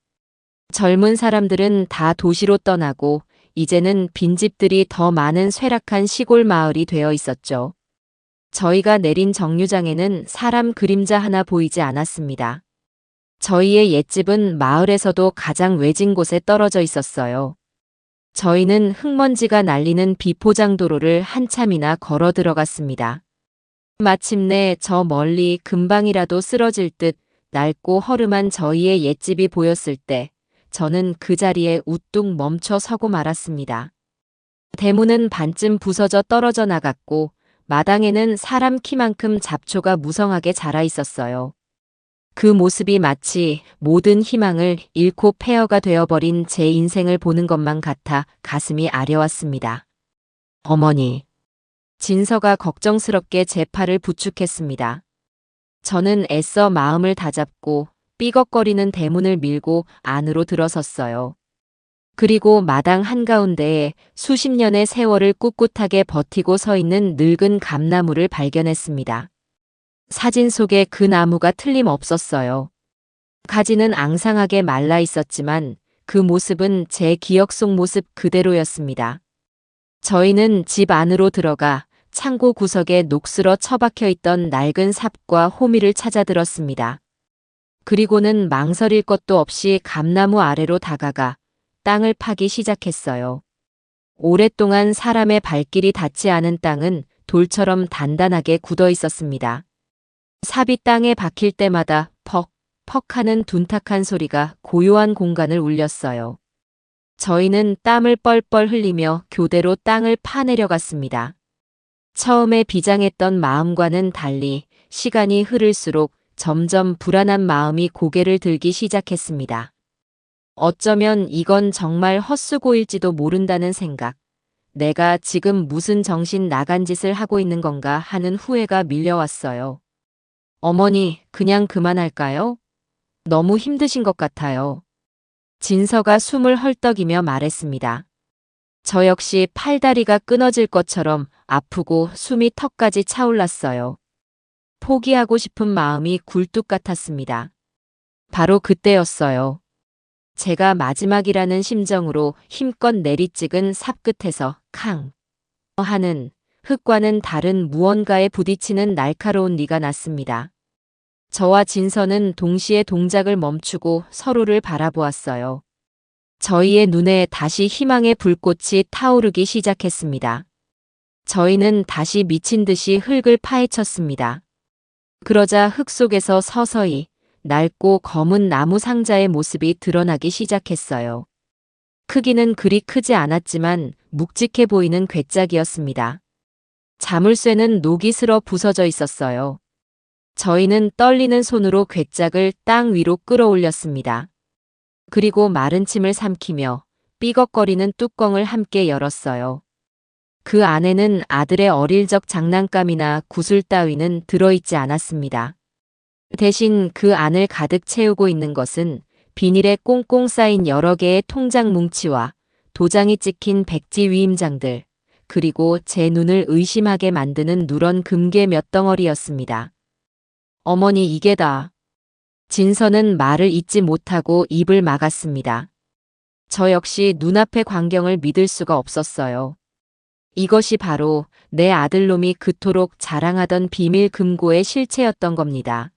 젊은 사람들은 다 도시로 떠나고 이제는 빈집들이 더 많은 쇠락한 시골 마을이 되어 있었죠. 저희가 내린 정류장에는 사람 그림자 하나 보이지 않았습니다. 저희의 옛집은 마을에서도 가장 외진 곳에 떨어져 있었어요. 저희는 흙먼지가 날리는 비포장도로를 한참이나 걸어 들어갔습니다. 마침내 저 멀리 금방이라도 쓰러질 듯 낡고 허름한 저희의 옛집이 보였을 때 저는 그 자리에 우뚝 멈춰 서고 말았습니다. 대문은 반쯤 부서져 떨어져 나갔고 마당에는 사람 키만큼 잡초가 무성하게 자라 있었어요. 그 모습이 마치 모든 희망을 잃고 폐허가 되어버린 제 인생을 보는 것만 같아 가슴이 아려왔습니다. 어머니. 진서가 걱정스럽게 제 팔을 부축했습니다. 저는 애써 마음을 다잡고 삐걱거리는 대문을 밀고 안으로 들어섰어요. 그리고 마당 한가운데에 수십 년의 세월을 꿋꿋하게 버티고 서 있는 늙은 감나무를 발견했습니다. 사진 속의 그 나무가 틀림없었어요. 가지는 앙상하게 말라 있었지만 그 모습은 제 기억 속 모습 그대로였습니다. 저희는 집 안으로 들어가 창고 구석에 녹슬어 처박혀 있던 낡은 삽과 호미를 찾아들었습니다. 그리고는 망설일 것도 없이 감나무 아래로 다가가 땅을 파기 시작했어요. 오랫동안 사람의 발길이 닿지 않은 땅은 돌처럼 단단하게 굳어 있었습니다. 삽이 땅에 박힐 때마다 퍽, 퍽 하는 둔탁한 소리가 고요한 공간을 울렸어요. 저희는 땀을 뻘뻘 흘리며 교대로 땅을 파내려갔습니다. 처음에 비장했던 마음과는 달리 시간이 흐를수록 점점 불안한 마음이 고개를 들기 시작했습니다. 어쩌면 이건 정말 헛수고일지도 모른다는 생각, 내가 지금 무슨 정신 나간 짓을 하고 있는 건가 하는 후회가 밀려왔어요. 어머니, 그냥 그만할까요? 너무 힘드신 것 같아요. 진서가 숨을 헐떡이며 말했습니다. 저 역시 팔다리가 끊어질 것처럼 아프고 숨이 턱까지 차올랐어요. 포기하고 싶은 마음이 굴뚝 같았습니다. 바로 그때였어요. 제가 마지막이라는 심정으로 힘껏 내리찍은 삽 끝에서 캉 하는 흙과는 다른 무언가에 부딪히는 날카로운 리가 났습니다. 저와 진서는 동시에 동작을 멈추고 서로를 바라보았어요. 저희의 눈에 다시 희망의 불꽃이 타오르기 시작했습니다. 저희는 다시 미친 듯이 흙을 파헤쳤습니다. 그러자 흙 속에서 서서히 낡고 검은 나무 상자의 모습이 드러나기 시작했어요. 크기는 그리 크지 않았지만 묵직해 보이는 괴짝이었습니다. 자물쇠는 녹이 슬어 부서져 있었어요. 저희는 떨리는 손으로 괴짝을 땅 위로 끌어올렸습니다. 그리고 마른 침을 삼키며 삐걱거리는 뚜껑을 함께 열었어요. 그 안에는 아들의 어릴 적 장난감이나 구슬 따위는 들어있지 않았습니다. 대신 그 안을 가득 채우고 있는 것은 비닐에 꽁꽁 쌓인 여러 개의 통장 뭉치와 도장이 찍힌 백지 위임장들, 그리고 제 눈을 의심하게 만드는 누런 금괴 몇 덩어리였습니다. 어머니, 이게 다. 진서는 말을 잇지 못하고 입을 막았습니다. 저 역시 눈앞의 광경을 믿을 수가 없었어요. 이것이 바로 내 아들놈이 그토록 자랑하던 비밀 금고의 실체였던 겁니다.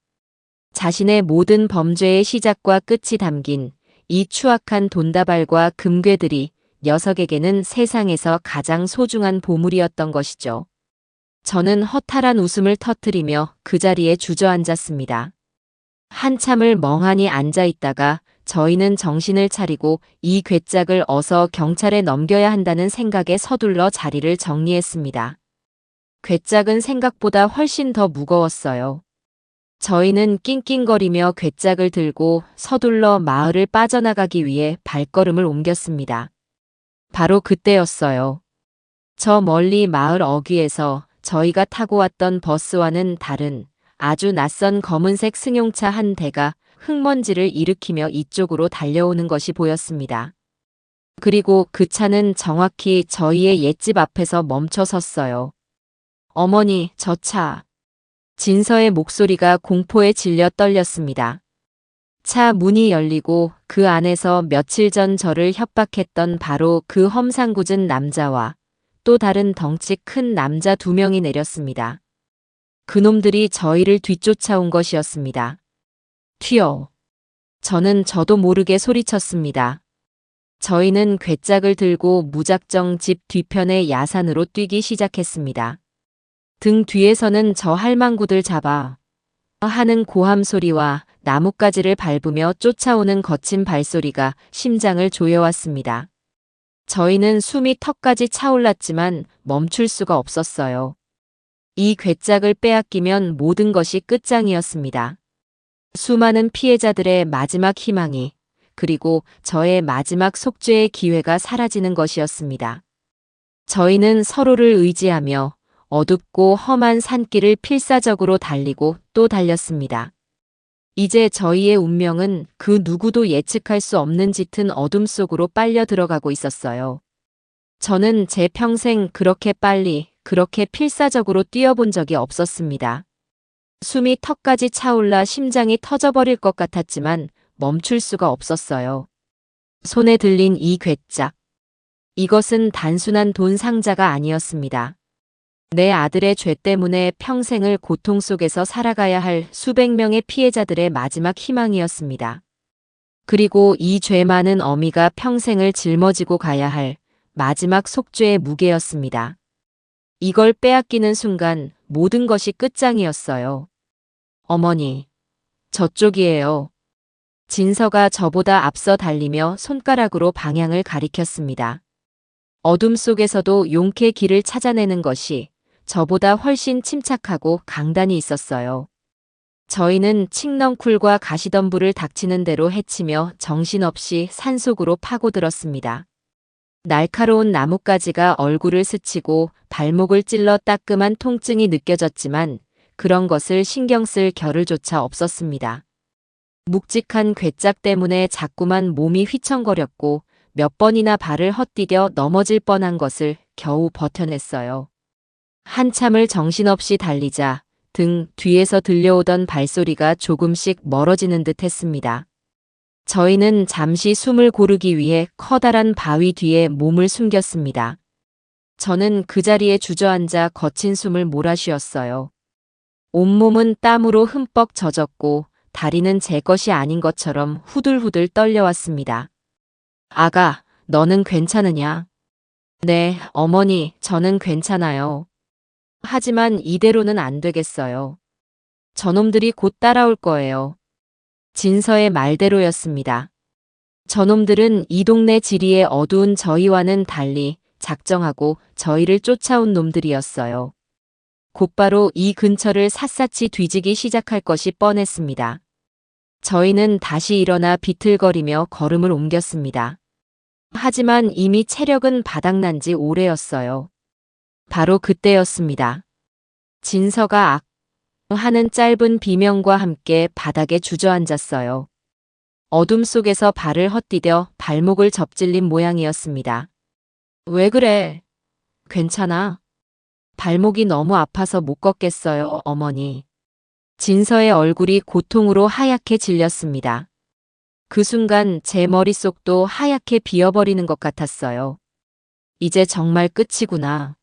자신의 모든 범죄의 시작과 끝이 담긴 이 추악한 돈다발과 금괴들이 녀석에게는 세상에서 가장 소중한 보물이었던 것이죠. 저는 허탈한 웃음을 터뜨리며 그 자리에 주저앉았습니다. 한참을 멍하니 앉아 있다가 저희는 정신을 차리고 이 괴짝을 어서 경찰에 넘겨야 한다는 생각에 서둘러 자리를 정리했습니다. 괴짝은 생각보다 훨씬 더 무거웠어요. 저희는 낑낑거리며 괴짝을 들고 서둘러 마을을 빠져나가기 위해 발걸음을 옮겼습니다. 바로 그때였어요. 저 멀리 마을 어귀에서 저희가 타고 왔던 버스와는 다른 아주 낯선 검은색 승용차 한 대가 흙먼지를 일으키며 이쪽으로 달려오는 것이 보였습니다. 그리고 그 차는 정확히 저희의 옛집 앞에서 멈춰 섰어요. 어머니, 저 차. 진서의 목소리가 공포에 질려 떨렸습니다. 차 문이 열리고 그 안에서 며칠 전 저를 협박했던 바로 그 험상궂은 남자와 또 다른 덩치 큰 남자 2명이 내렸습니다. 그놈들이 저희를 뒤쫓아온 것이었습니다. 튀어. 저도 모르게 소리쳤습니다. 저희는 괴짝을 들고 무작정 집 뒤편의 야산으로 뛰기 시작했습니다. 등 뒤에서는 저 할망구들 잡아 하는 고함 소리와 나뭇가지를 밟으며 쫓아오는 거친 발소리가 심장을 조여왔습니다. 저희는 숨이 턱까지 차올랐지만 멈출 수가 없었어요. 이 괴짝을 빼앗기면 모든 것이 끝장이었습니다. 수많은 피해자들의 마지막 희망이, 그리고 저의 마지막 속죄의 기회가 사라지는 것이었습니다. 저희는 서로를 의지하며 어둡고 험한 산길을 필사적으로 달리고 또 달렸습니다. 이제 저희의 운명은 그 누구도 예측할 수 없는 짙은 어둠 속으로 빨려 들어가고 있었어요. 저는 제 평생 그렇게 빨리, 그렇게 필사적으로 뛰어본 적이 없었습니다. 숨이 턱까지 차올라 심장이 터져버릴 것 같았지만 멈출 수가 없었어요. 손에 들린 이 괴짝. 이것은 단순한 돈 상자가 아니었습니다. 내 아들의 죄 때문에 평생을 고통 속에서 살아가야 할 수백 명의 피해자들의 마지막 희망이었습니다. 그리고 이 죄 많은 어미가 평생을 짊어지고 가야 할 마지막 속죄의 무게였습니다. 이걸 빼앗기는 순간 모든 것이 끝장이었어요. 어머니, 저쪽이에요. 진서가 저보다 앞서 달리며 손가락으로 방향을 가리켰습니다. 어둠 속에서도 용케 길을 찾아내는 것이 저보다 훨씬 침착하고 강단이 있었어요. 저희는 칡넝쿨과 가시덤불을 닥치는 대로 헤치며 정신없이 산속으로 파고들었습니다. 날카로운 나뭇가지가 얼굴을 스치고 발목을 찔러 따끔한 통증이 느껴졌지만 그런 것을 신경 쓸 겨를조차 없었습니다. 묵직한 괴짝 때문에 자꾸만 몸이 휘청거렸고 몇 번이나 발을 헛디뎌 넘어질 뻔한 것을 겨우 버텨냈어요. 한참을 정신없이 달리자 등 뒤에서 들려오던 발소리가 조금씩 멀어지는 듯 했습니다. 저희는 잠시 숨을 고르기 위해 커다란 바위 뒤에 몸을 숨겼습니다. 저는 그 자리에 주저앉아 거친 숨을 몰아쉬었어요. 온몸은 땀으로 흠뻑 젖었고 다리는 제 것이 아닌 것처럼 후들후들 떨려왔습니다. 아가, 너는 괜찮으냐? 네, 어머니, 저는 괜찮아요. 하지만 이대로는 안 되겠어요. 저놈들이 곧 따라올 거예요. 진서의 말대로였습니다. 저놈들은 이 동네 지리의 어두운 저희와는 달리 작정하고 저희를 쫓아온 놈들이었어요. 곧바로 이 근처를 샅샅이 뒤지기 시작할 것이 뻔했습니다. 저희는 다시 일어나 비틀거리며 걸음을 옮겼습니다. 하지만 이미 체력은 바닥난 지 오래였어요. 바로 그때였습니다. 진서가 악 하는 짧은 비명과 함께 바닥에 주저앉았어요. 어둠 속에서 발을 헛디뎌 발목을 접질린 모양이었습니다. 왜 그래? 괜찮아? 발목이 너무 아파서 못 걷겠어요, 어머니. 진서의 얼굴이 고통으로 하얗게 질렸습니다. 그 순간 제 머릿속도 하얗게 비어버리는 것 같았어요. 이제 정말 끝이구나.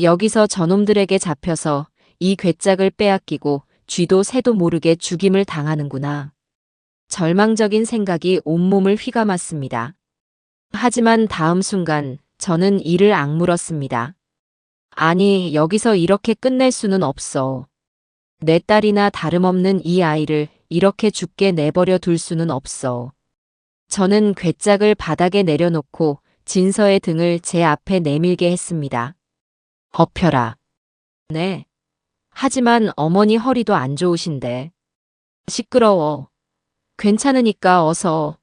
여기서 저놈들에게 잡혀서 이 괴짝을 빼앗기고 쥐도 새도 모르게 죽임을 당하는구나. 절망적인 생각이 온몸을 휘감았습니다. 하지만 다음 순간 저는 이를 악물었습니다. 아니, 여기서 이렇게 끝낼 수는 없어. 내 딸이나 다름없는 이 아이를 이렇게 죽게 내버려 둘 수는 없어. 저는 괴짝을 바닥에 내려놓고 진서의 등을 제 앞에 내밀게 했습니다. 엎혀라. 네. 하지만 어머니 허리도 안 좋으신데. 시끄러워. 괜찮으니까 어서.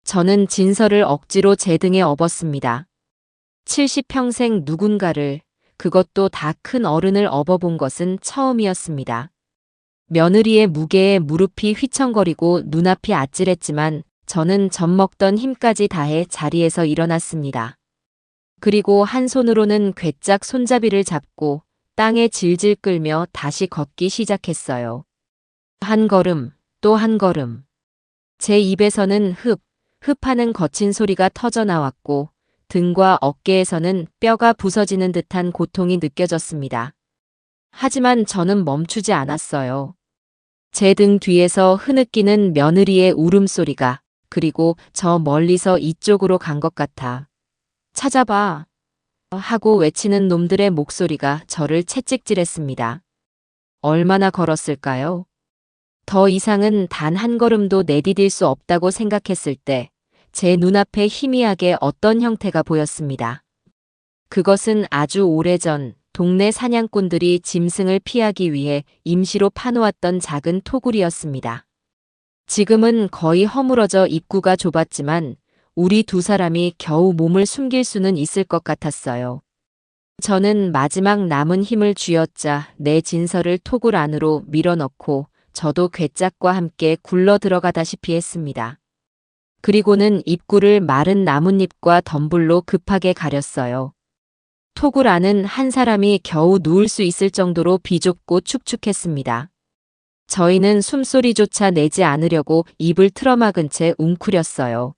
저는 진서를 억지로 제 등에 업었습니다. 70평생 누군가를, 그것도 다 큰 어른을 업어본 것은 처음이었습니다. 며느리의 무게에 무릎이 휘청거리고 눈앞이 아찔했지만 저는 젖먹던 힘까지 다해 자리에서 일어났습니다. 그리고 한 손으로는 괴짝 손잡이를 잡고 땅에 질질 끌며 다시 걷기 시작했어요. 한 걸음, 또 한 걸음. 제 입에서는 흡하는 거친 소리가 터져 나왔고 등과 어깨에서는 뼈가 부서지는 듯한 고통이 느껴졌습니다. 하지만 저는 멈추지 않았어요. 제 등 뒤에서 흐느끼는 며느리의 울음소리가, 그리고 저 멀리서 이쪽으로 간 것 같아. 찾아봐. 하고 외치는 놈들의 목소리가 저를 채찍질했습니다. 얼마나 걸었을까요? 더 이상은 단 한 걸음도 내디딜 수 없다고 생각했을 때 제 눈앞에 희미하게 어떤 형태가 보였습니다. 그것은 아주 오래전 동네 사냥꾼들이 짐승을 피하기 위해 임시로 파놓았던 작은 토굴이었습니다. 지금은 거의 허물어져 입구가 좁았지만 우리 두 사람이 겨우 몸을 숨길 수는 있을 것 같았어요. 저는 마지막 남은 힘을 쥐어짜 내 진서를 토굴 안으로 밀어넣고 저도 괴짝과 함께 굴러 들어가다시피 했습니다. 그리고는 입구를 마른 나뭇잎과 덤불로 급하게 가렸어요. 토굴 안은 한 사람이 겨우 누울 수 있을 정도로 비좁고 축축했습니다. 저희는 숨소리조차 내지 않으려고 입을 틀어막은 채 웅크렸어요.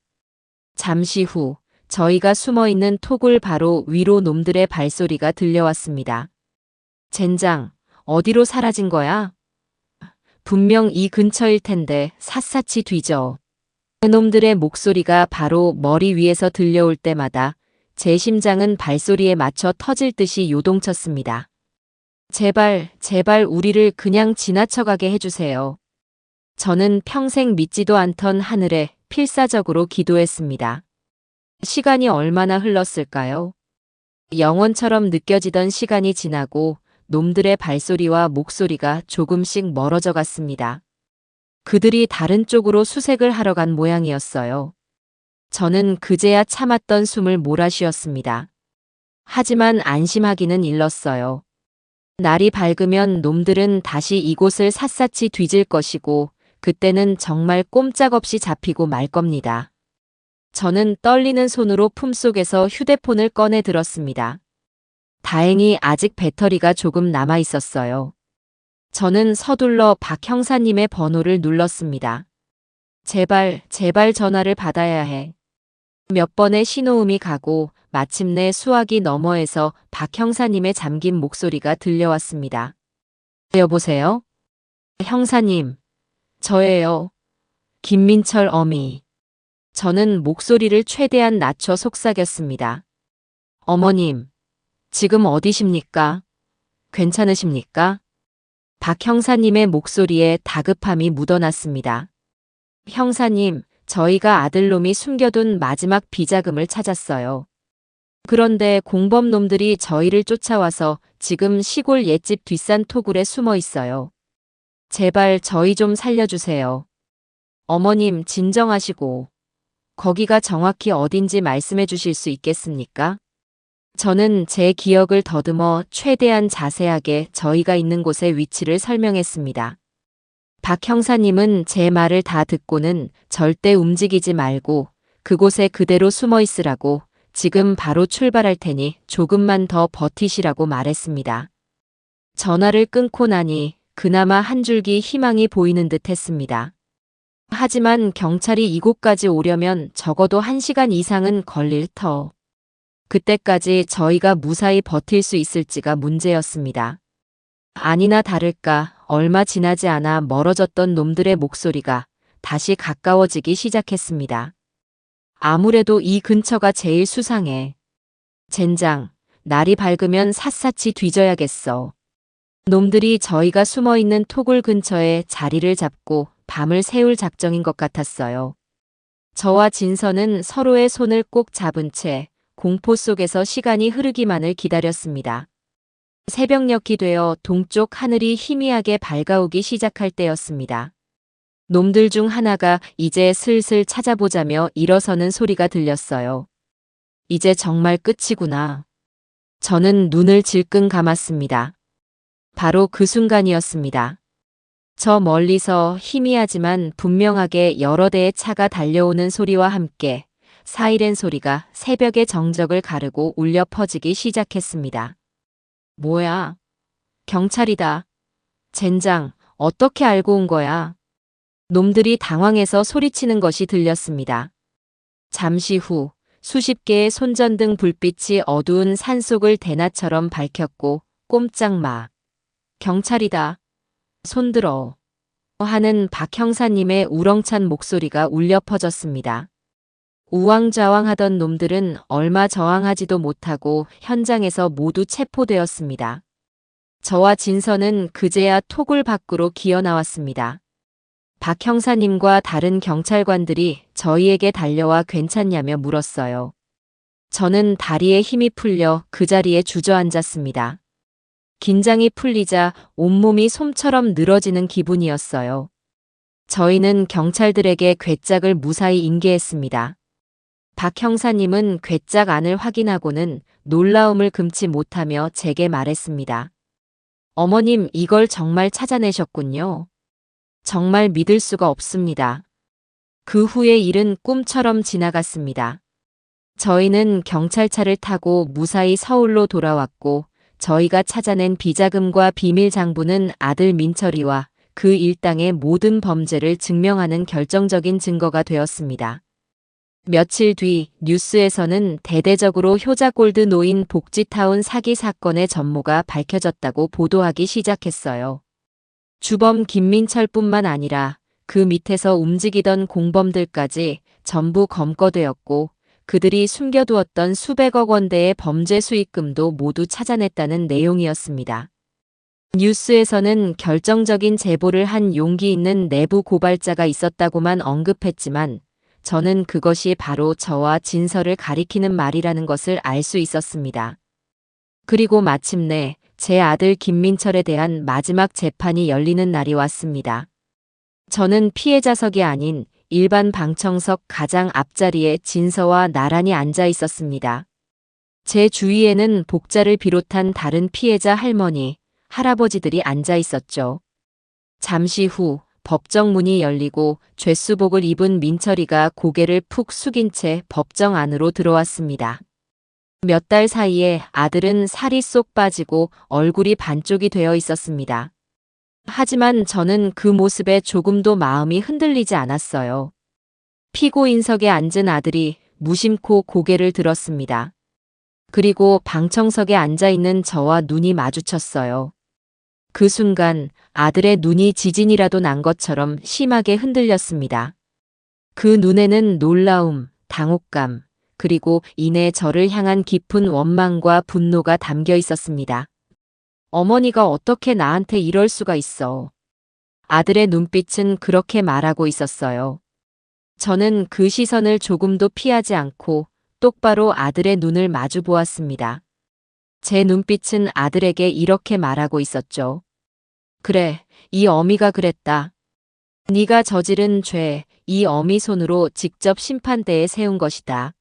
잠시 후 저희가 숨어있는 토굴 바로 위로 놈들의 발소리가 들려왔습니다. 젠장, 어디로 사라진 거야? 분명 이 근처일 텐데 샅샅이 뒤져. 그놈들의 목소리가 바로 머리 위에서 들려올 때마다 제 심장은 발소리에 맞춰 터질 듯이 요동쳤습니다. 제발, 제발 우리를 그냥 지나쳐가게 해주세요. 저는 평생 믿지도 않던 하늘에 필사적으로 기도했습니다. 시간이 얼마나 흘렀을까요? 영원처럼 느껴지던 시간이 지나고 놈들의 발소리와 목소리가 조금씩 멀어져 갔습니다. 그들이 다른 쪽으로 수색을 하러 간 모양이었어요. 저는 그제야 참았던 숨을 몰아쉬었습니다. 하지만 안심하기는 일렀어요. 날이 밝으면 놈들은 다시 이곳을 샅샅이 뒤질 것이고 그때는 정말 꼼짝없이 잡히고 말 겁니다. 저는 떨리는 손으로 품속에서 휴대폰을 꺼내 들었습니다. 다행히 아직 배터리가 조금 남아 있었어요. 저는 서둘러 박 형사님의 번호를 눌렀습니다. 제발, 제발 전화를 받아야 해. 몇 번의 신호음이 가고 마침내 수화기 너머에서 박 형사님의 잠긴 목소리가 들려왔습니다. 여보세요? 형사님, 저예요. 김민철 어미. 저는 목소리를 최대한 낮춰 속삭였습니다. 어머님, 지금 어디십니까? 괜찮으십니까? 박 형사님의 목소리에 다급함이 묻어났습니다. 형사님, 저희가 아들놈이 숨겨둔 마지막 비자금을 찾았어요. 그런데 공범놈들이 저희를 쫓아와서 지금 시골 옛집 뒷산 토굴에 숨어 있어요. 제발 저희 좀 살려주세요. 어머님 진정하시고 거기가 정확히 어딘지 말씀해 주실 수 있겠습니까? 저는 제 기억을 더듬어 최대한 자세하게 저희가 있는 곳의 위치를 설명했습니다. 박 형사님은 제 말을 다 듣고는 절대 움직이지 말고 그곳에 그대로 숨어 있으라고 지금 바로 출발할 테니 조금만 더 버티시라고 말했습니다. 전화를 끊고 나니 그나마 한 줄기 희망이 보이는 듯 했습니다. 하지만 경찰이 이곳까지 오려면 적어도 1시간 이상은 걸릴 터. 그때까지 저희가 무사히 버틸 수 있을지가 문제였습니다. 아니나 다를까 얼마 지나지 않아 멀어졌던 놈들의 목소리가 다시 가까워지기 시작했습니다. 아무래도 이 근처가 제일 수상해. 젠장, 날이 밝으면 샅샅이 뒤져야겠어. 놈들이 저희가 숨어있는 토굴 근처에 자리를 잡고 밤을 새울 작정인 것 같았어요. 저와 진서는 서로의 손을 꼭 잡은 채 공포 속에서 시간이 흐르기만을 기다렸습니다. 새벽녘이 되어 동쪽 하늘이 희미하게 밝아오기 시작할 때였습니다. 놈들 중 하나가 이제 슬슬 찾아보자며 일어서는 소리가 들렸어요. 이제 정말 끝이구나. 저는 눈을 질끈 감았습니다. 바로 그 순간이었습니다. 저 멀리서 희미하지만 분명하게 여러 대의 차가 달려오는 소리와 함께 사이렌 소리가 새벽의 정적을 가르고 울려 퍼지기 시작했습니다. 뭐야? 경찰이다. 젠장, 어떻게 알고 온 거야? 놈들이 당황해서 소리치는 것이 들렸습니다. 잠시 후 수십 개의 손전등 불빛이 어두운 산속을 대낮처럼 밝혔고 꼼짝 마. 경찰이다. 손들어. 하는 박 형사님의 우렁찬 목소리가 울려 퍼졌습니다. 우왕좌왕하던 놈들은 얼마 저항하지도 못하고 현장에서 모두 체포되었습니다. 저와 진서는 그제야 토굴 밖으로 기어 나왔습니다. 박 형사님과 다른 경찰관들이 저희에게 달려와 괜찮냐며 물었어요. 저는 다리에 힘이 풀려 그 자리에 주저앉았습니다. 긴장이 풀리자 온몸이 솜처럼 늘어지는 기분이었어요. 저희는 경찰들에게 괴짝을 무사히 인계했습니다. 박 형사님은 괴짝 안을 확인하고는 놀라움을 금치 못하며 제게 말했습니다. 어머님, 이걸 정말 찾아내셨군요. 정말 믿을 수가 없습니다. 그 후의 일은 꿈처럼 지나갔습니다. 저희는 경찰차를 타고 무사히 서울로 돌아왔고 저희가 찾아낸 비자금과 비밀 장부는 아들 민철이와 그 일당의 모든 범죄를 증명하는 결정적인 증거가 되었습니다. 며칠 뒤 뉴스에서는 대대적으로 효자골드 노인 복지타운 사기 사건의 전모가 밝혀졌다고 보도하기 시작했어요. 주범 김민철뿐만 아니라 그 밑에서 움직이던 공범들까지 전부 검거되었고 그들이 숨겨두었던 수백억 원대의 범죄 수익금도 모두 찾아냈다는 내용이었습니다. 뉴스에서는 결정적인 제보를 한 용기 있는 내부 고발자가 있었다고만 언급했지만 저는 그것이 바로 저와 진서를 가리키는 말이라는 것을 알 수 있었습니다. 그리고 마침내 제 아들 김민철에 대한 마지막 재판이 열리는 날이 왔습니다. 저는 피해자석이 아닌 일반 방청석 가장 앞자리에 진서와 나란히 앉아 있었습니다. 제 주위에는 복자를 비롯한 다른 피해자 할머니, 할아버지들이 앉아 있었죠. 잠시 후 법정 문이 열리고 죄수복을 입은 민철이가 고개를 푹 숙인 채 법정 안으로 들어왔습니다. 몇 달 사이에 아들은 살이 쏙 빠지고 얼굴이 반쪽이 되어 있었습니다. 하지만 저는 그 모습에 조금도 마음이 흔들리지 않았어요. 피고인석에 앉은 아들이 무심코 고개를 들었습니다. 그리고 방청석에 앉아 있는 저와 눈이 마주쳤어요. 그 순간 아들의 눈이 지진이라도 난 것처럼 심하게 흔들렸습니다. 그 눈에는 놀라움, 당혹감, 그리고 이내 저를 향한 깊은 원망과 분노가 담겨 있었습니다. 어머니가 어떻게 나한테 이럴 수가 있어. 아들의 눈빛은 그렇게 말하고 있었어요. 저는 그 시선을 조금도 피하지 않고 똑바로 아들의 눈을 마주 보았습니다. 제 눈빛은 아들에게 이렇게 말하고 있었죠. 그래, 이 어미가 그랬다. 네가 저지른 죄, 이 어미 손으로 직접 심판대에 세운 것이다.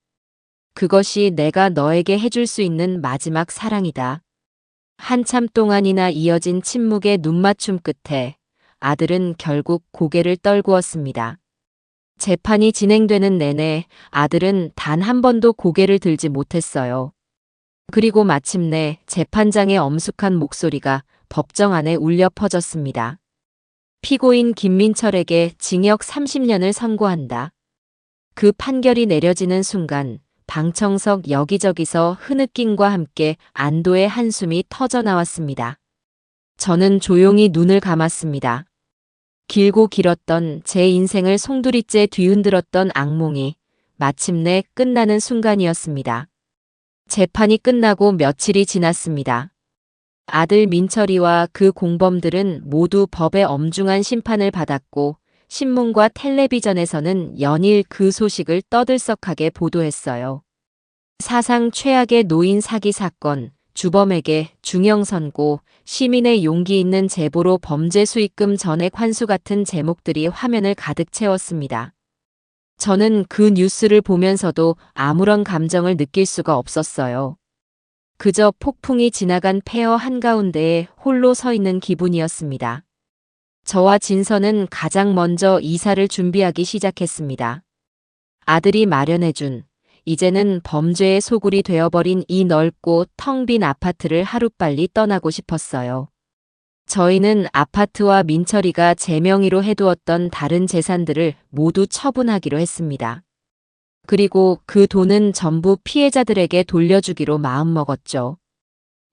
그것이 내가 너에게 해줄 수 있는 마지막 사랑이다. 한참 동안이나 이어진 침묵의 눈맞춤 끝에 아들은 결국 고개를 떨구었습니다. 재판이 진행되는 내내 아들은 단 한 번도 고개를 들지 못했어요. 그리고 마침내 재판장의 엄숙한 목소리가 법정 안에 울려 퍼졌습니다. 피고인 김민철에게 징역 30년을 선고한다. 그 판결이 내려지는 순간 방청석 여기저기서 흐느낌과 함께 안도의 한숨이 터져 나왔습니다. 저는 조용히 눈을 감았습니다. 길고 길었던 제 인생을 송두리째 뒤흔들었던 악몽이 마침내 끝나는 순간이었습니다. 재판이 끝나고 며칠이 지났습니다. 아들 민철이와 그 공범들은 모두 법의 엄중한 심판을 받았고 신문과 텔레비전에서는 연일 그 소식을 떠들썩하게 보도했어요. 사상 최악의 노인 사기 사건, 주범에게 중형 선고, 시민의 용기 있는 제보로 범죄 수익금 전액 환수 같은 제목들이 화면을 가득 채웠습니다. 저는 그 뉴스를 보면서도 아무런 감정을 느낄 수가 없었어요. 그저 폭풍이 지나간 폐허 한가운데에 홀로 서 있는 기분이었습니다. 저와 진서는 가장 먼저 이사를 준비하기 시작했습니다. 아들이 마련해준, 이제는 범죄의 소굴이 되어버린 이 넓고 텅 빈 아파트를 하루빨리 떠나고 싶었어요. 저희는 아파트와 민철이가 제 명의로 해두었던 다른 재산들을 모두 처분하기로 했습니다. 그리고 그 돈은 전부 피해자들에게 돌려주기로 마음먹었죠.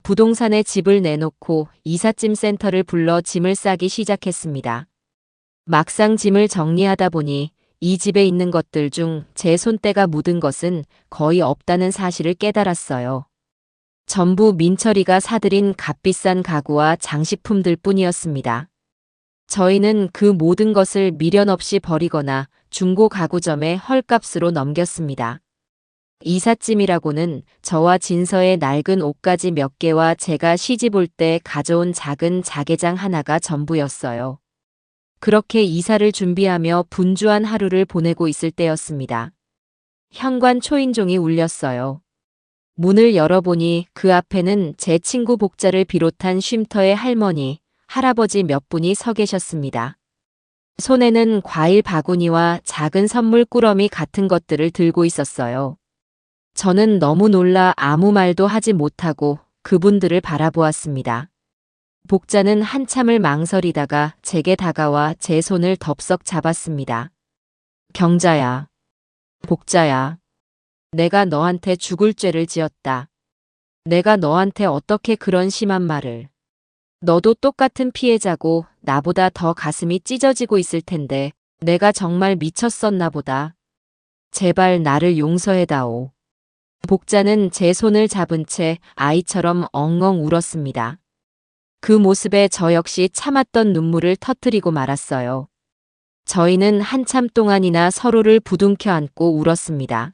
부동산에 집을 내놓고 이삿짐 센터를 불러 짐을 싸기 시작했습니다. 막상 짐을 정리하다 보니 이 집에 있는 것들 중 제 손때가 묻은 것은 거의 없다는 사실을 깨달았어요. 전부 민철이가 사들인 값비싼 가구와 장식품들 뿐이었습니다. 저희는 그 모든 것을 미련 없이 버리거나 중고 가구점에 헐값으로 넘겼습니다. 이삿짐이라고는 저와 진서의 낡은 옷가지 몇 개와 제가 시집 올 때 가져온 작은 자개장 하나가 전부였어요. 그렇게 이사를 준비하며 분주한 하루를 보내고 있을 때였습니다. 현관 초인종이 울렸어요. 문을 열어보니 그 앞에는 제 친구 복자를 비롯한 쉼터의 할머니, 할아버지 몇 분이 서 계셨습니다. 손에는 과일 바구니와 작은 선물 꾸러미 같은 것들을 들고 있었어요. 저는 너무 놀라 아무 말도 하지 못하고 그분들을 바라보았습니다. 복자는 한참을 망설이다가 제게 다가와 제 손을 덥석 잡았습니다. 경자야, 복자야, 내가 너한테 죽을 죄를 지었다. 내가 너한테 어떻게 그런 심한 말을. 너도 똑같은 피해자고 나보다 더 가슴이 찢어지고 있을 텐데 내가 정말 미쳤었나 보다. 제발 나를 용서해다오. 복자는 제 손을 잡은 채 아이처럼 엉엉 울었습니다. 그 모습에 저 역시 참았던 눈물을 터뜨리고 말았어요. 저희는 한참 동안이나 서로를 부둥켜 안고 울었습니다.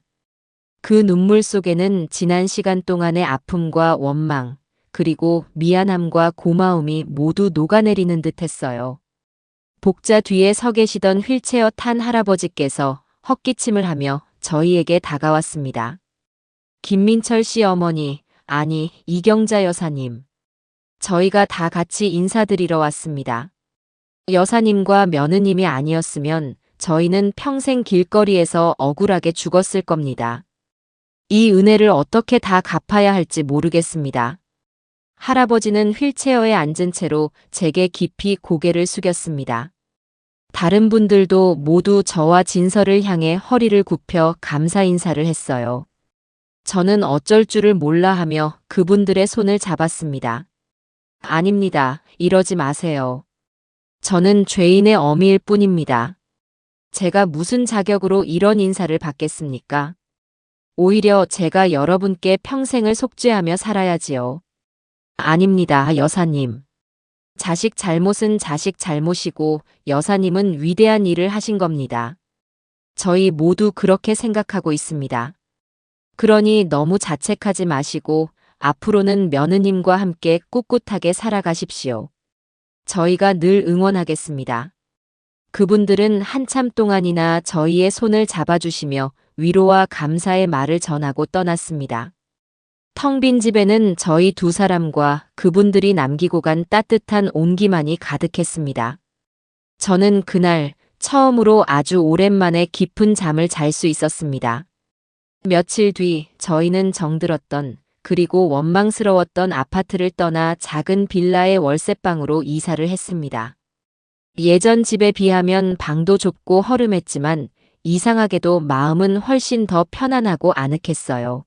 그 눈물 속에는 지난 시간 동안의 아픔과 원망, 그리고 미안함과 고마움이 모두 녹아내리는 듯 했어요. 복자 뒤에 서 계시던 휠체어 탄 할아버지께서 헛기침을 하며 저희에게 다가왔습니다. 김민철 씨 어머니, 아니, 이경자 여사님. 저희가 다 같이 인사드리러 왔습니다. 여사님과 며느님이 아니었으면 저희는 평생 길거리에서 억울하게 죽었을 겁니다. 이 은혜를 어떻게 다 갚아야 할지 모르겠습니다. 할아버지는 휠체어에 앉은 채로 제게 깊이 고개를 숙였습니다. 다른 분들도 모두 저와 진서를 향해 허리를 굽혀 감사 인사를 했어요. 저는 어쩔 줄을 몰라 하며 그분들의 손을 잡았습니다. 아닙니다. 이러지 마세요. 저는 죄인의 어미일 뿐입니다. 제가 무슨 자격으로 이런 인사를 받겠습니까? 오히려 제가 여러분께 평생을 속죄하며 살아야지요. 아닙니다, 여사님. 자식 잘못은 자식 잘못이고 여사님은 위대한 일을 하신 겁니다. 저희 모두 그렇게 생각하고 있습니다. 그러니 너무 자책하지 마시고 앞으로는 며느님과 함께 꿋꿋하게 살아가십시오. 저희가 늘 응원하겠습니다. 그분들은 한참 동안이나 저희의 손을 잡아주시며 위로와 감사의 말을 전하고 떠났습니다. 텅 빈 집에는 저희 두 사람과 그분들이 남기고 간 따뜻한 온기만이 가득했습니다. 저는 그날 처음으로 아주 오랜만에 깊은 잠을 잘 수 있었습니다. 며칠 뒤 저희는 정들었던 그리고 원망스러웠던 아파트를 떠나 작은 빌라의 월세방으로 이사를 했습니다. 예전 집에 비하면 방도 좁고 허름했지만 이상하게도 마음은 훨씬 더 편안하고 아늑했어요.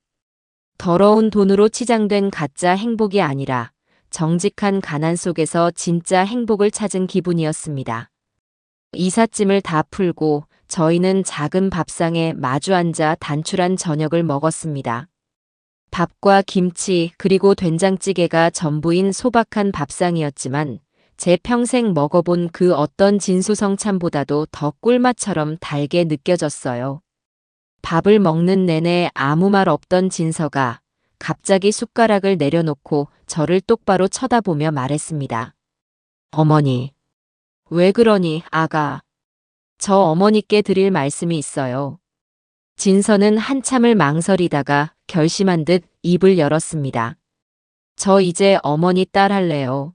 더러운 돈으로 치장된 가짜 행복이 아니라 정직한 가난 속에서 진짜 행복을 찾은 기분이었습니다. 이삿짐을 다 풀고 저희는 작은 밥상에 마주 앉아 단출한 저녁을 먹었습니다. 밥과 김치 그리고 된장찌개가 전부인 소박한 밥상이었지만 제 평생 먹어본 그 어떤 진수성찬보다도 더 꿀맛처럼 달게 느껴졌어요. 밥을 먹는 내내 아무 말 없던 진서가 갑자기 숟가락을 내려놓고 저를 똑바로 쳐다보며 말했습니다. 어머니. 왜 그러니, 아가? 저 어머니께 드릴 말씀이 있어요. 진서는 한참을 망설이다가 결심한 듯 입을 열었습니다. 저 이제 어머니 딸 할래요.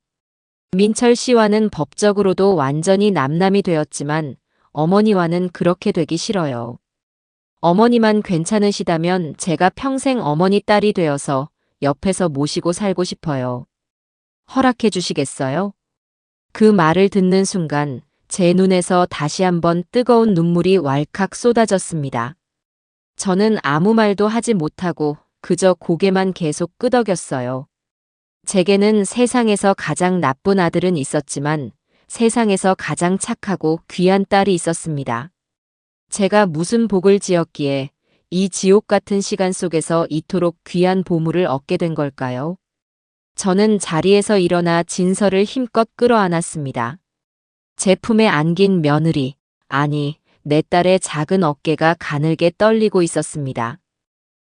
민철 씨와는 법적으로도 완전히 남남이 되었지만 어머니와는 그렇게 되기 싫어요. 어머니만 괜찮으시다면 제가 평생 어머니 딸이 되어서 옆에서 모시고 살고 싶어요. 허락해 주시겠어요? 그 말을 듣는 순간 제 눈에서 다시 한번 뜨거운 눈물이 왈칵 쏟아졌습니다. 저는 아무 말도 하지 못하고 그저 고개만 계속 끄덕였어요. 제게는 세상에서 가장 나쁜 아들은 있었지만 세상에서 가장 착하고 귀한 딸이 있었습니다. 제가 무슨 복을 지었기에 이 지옥 같은 시간 속에서 이토록 귀한 보물을 얻게 된 걸까요? 저는 자리에서 일어나 진서를 힘껏 끌어안았습니다. 제 품에 안긴 며느리, 아니, 내 딸의 작은 어깨가 가늘게 떨리고 있었습니다.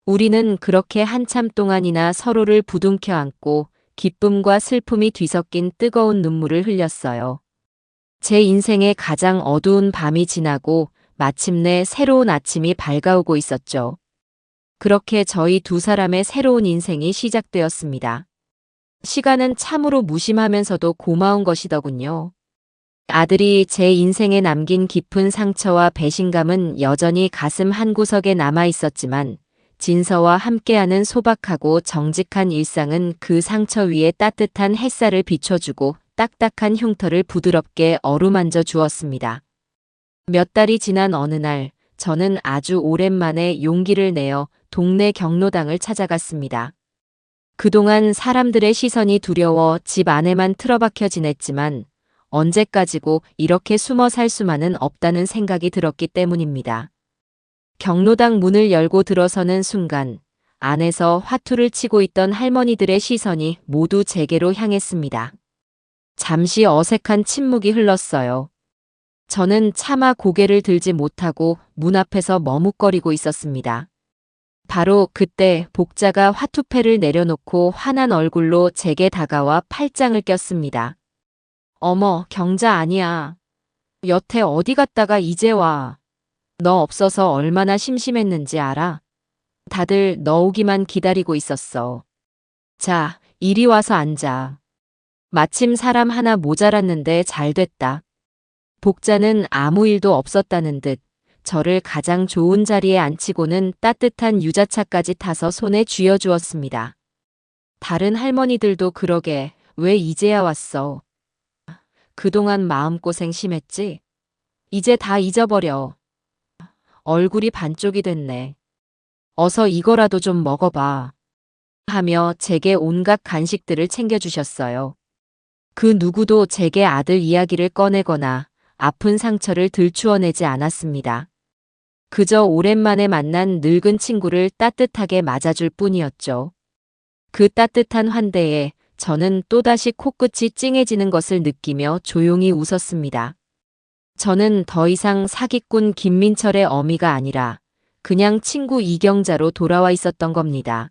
우리는 그렇게 한참 동안이나 서로를 부둥켜 안고 기쁨과 슬픔이 뒤섞인 뜨거운 눈물을 흘렸어요. 제 인생의 가장 어두운 밤이 지나고 마침내 새로운 아침이 밝아오고 있었죠. 그렇게 저희 두 사람의 새로운 인생이 시작되었습니다. 시간은 참으로 무심하면서도 고마운 것이더군요. 아들이 제 인생에 남긴 깊은 상처와 배신감은 여전히 가슴 한구석에 남아 있었지만 진서와 함께하는 소박하고 정직한 일상은 그 상처 위에 따뜻한 햇살을 비춰주고 딱딱한 흉터를 부드럽게 어루만져 주었습니다. 몇 달이 지난 어느 날 저는 아주 오랜만에 용기를 내어 동네 경로당을 찾아갔습니다. 그동안 사람들의 시선이 두려워 집 안에만 틀어박혀 지냈지만 언제까지고 이렇게 숨어 살 수만은 없다는 생각이 들었기 때문입니다. 경로당 문을 열고 들어서는 순간 안에서 화투를 치고 있던 할머니들의 시선이 모두 제게로 향했습니다. 잠시 어색한 침묵이 흘렀어요. 저는 차마 고개를 들지 못하고 문 앞에서 머뭇거리고 있었습니다. 바로 그때 복자가 화투패를 내려놓고 환한 얼굴로 제게 다가와 팔짱을 꼈습니다. 어머, 경자 아니야. 여태 어디 갔다가 이제 와. 너 없어서 얼마나 심심했는지 알아? 다들 너 오기만 기다리고 있었어. 자, 이리 와서 앉아. 마침 사람 하나 모자랐는데 잘 됐다. 복자는 아무 일도 없었다는 듯 저를 가장 좋은 자리에 앉히고는 따뜻한 유자차까지 타서 손에 쥐어주었습니다. 다른 할머니들도 그러게 왜 이제야 왔어? 그동안 마음고생 심했지? 이제 다 잊어버려. 얼굴이 반쪽이 됐네. 어서 이거라도 좀 먹어봐. 하며 제게 온갖 간식들을 챙겨주셨어요. 그 누구도 제게 아들 이야기를 꺼내거나 아픈 상처를 들추어내지 않았습니다. 그저 오랜만에 만난 늙은 친구를 따뜻하게 맞아줄 뿐이었죠. 그 따뜻한 환대에 저는 또다시 코끝이 찡해지는 것을 느끼며 조용히 웃었습니다. 저는 더 이상 사기꾼 김민철의 어미가 아니라 그냥 친구 이경자로 돌아와 있었던 겁니다.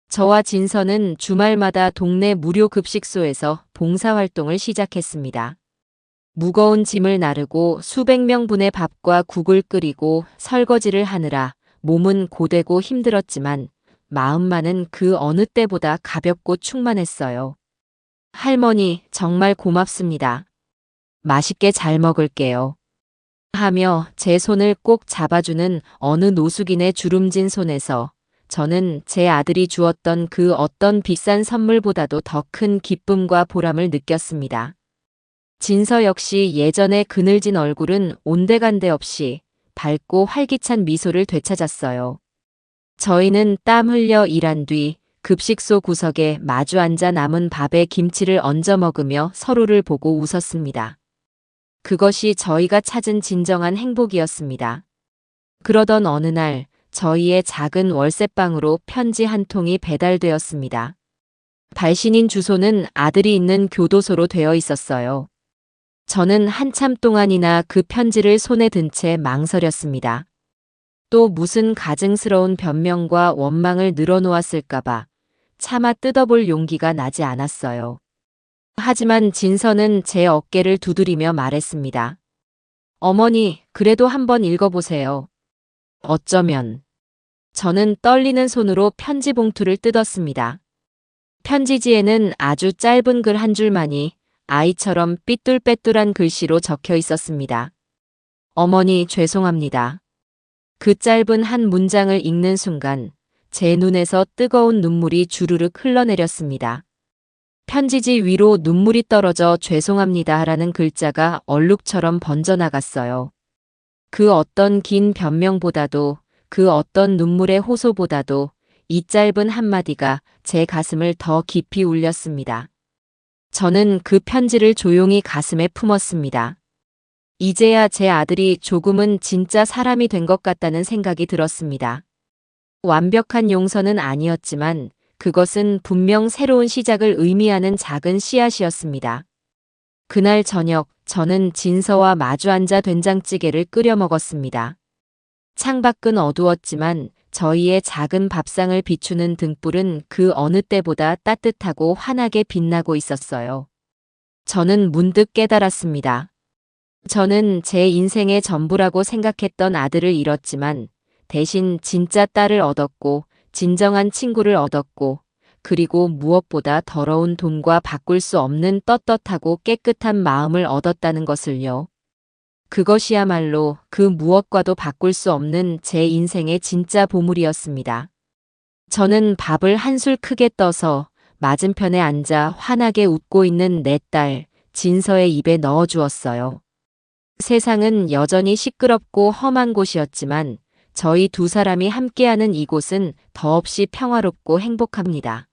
저와 진서는 주말마다 동네 무료 급식소에서 봉사활동을 시작했습니다. 무거운 짐을 나르고 수백 명분의 밥과 국을 끓이고 설거지를 하느라 몸은 고되고 힘들었지만 마음만은 그 어느 때보다 가볍고 충만했어요. 할머니, 정말 고맙습니다. 맛있게 잘 먹을게요. 하며 제 손을 꼭 잡아주는 어느 노숙인의 주름진 손에서 저는 제 아들이 주었던 그 어떤 비싼 선물보다도 더 큰 기쁨과 보람을 느꼈습니다. 진서 역시 예전의 그늘진 얼굴은 온데간데 없이 밝고 활기찬 미소를 되찾았어요. 저희는 땀 흘려 일한 뒤 급식소 구석에 마주 앉아 남은 밥에 김치를 얹어 먹으며 서로를 보고 웃었습니다. 그것이 저희가 찾은 진정한 행복이었습니다. 그러던 어느 날 저희의 작은 월세방으로 편지 한 통이 배달되었습니다. 발신인 주소는 아들이 있는 교도소로 되어 있었어요. 저는 한참 동안이나 그 편지를 손에 든 채 망설였습니다. 또 무슨 가증스러운 변명과 원망을 늘어놓았을까봐 차마 뜯어볼 용기가 나지 않았어요. 하지만 진서는 제 어깨를 두드리며 말했습니다. 어머니, 그래도 한번 읽어보세요. 어쩌면. 저는 떨리는 손으로 편지 봉투를 뜯었습니다. 편지지에는 아주 짧은 글 한 줄만이 아이처럼 삐뚤빼뚤한 글씨로 적혀 있었습니다. 어머니, 죄송합니다. 그 짧은 한 문장을 읽는 순간 제 눈에서 뜨거운 눈물이 주르륵 흘러내렸습니다. 편지지 위로 눈물이 떨어져 죄송합니다라는 글자가 얼룩처럼 번져나갔어요. 그 어떤 긴 변명보다도 그 어떤 눈물의 호소보다도 이 짧은 한마디가 제 가슴을 더 깊이 울렸습니다. 저는 그 편지를 조용히 가슴에 품었습니다. 이제야 제 아들이 조금은 진짜 사람이 된 것 같다는 생각이 들었습니다. 완벽한 용서는 아니었지만 그것은 분명 새로운 시작을 의미하는 작은 씨앗이었습니다. 그날 저녁 저는 진서와 마주 앉아 된장찌개를 끓여 먹었습니다. 창밖은 어두웠지만 저희의 작은 밥상을 비추는 등불은 그 어느 때보다 따뜻하고 환하게 빛나고 있었어요. 저는 문득 깨달았습니다. 저는 제 인생의 전부라고 생각했던 아들을 잃었지만 대신 진짜 딸을 얻었고 진정한 친구를 얻었고 그리고 무엇보다 더러운 돈과 바꿀 수 없는 떳떳하고 깨끗한 마음을 얻었다는 것을요. 그것이야말로 그 무엇과도 바꿀 수 없는 제 인생의 진짜 보물이었습니다. 저는 밥을 한술 크게 떠서 맞은편에 앉아 환하게 웃고 있는 내 딸 진서의 입에 넣어 주었어요. 세상은 여전히 시끄럽고 험한 곳이었지만 저희 두 사람이 함께하는 이곳은 더없이 평화롭고 행복합니다.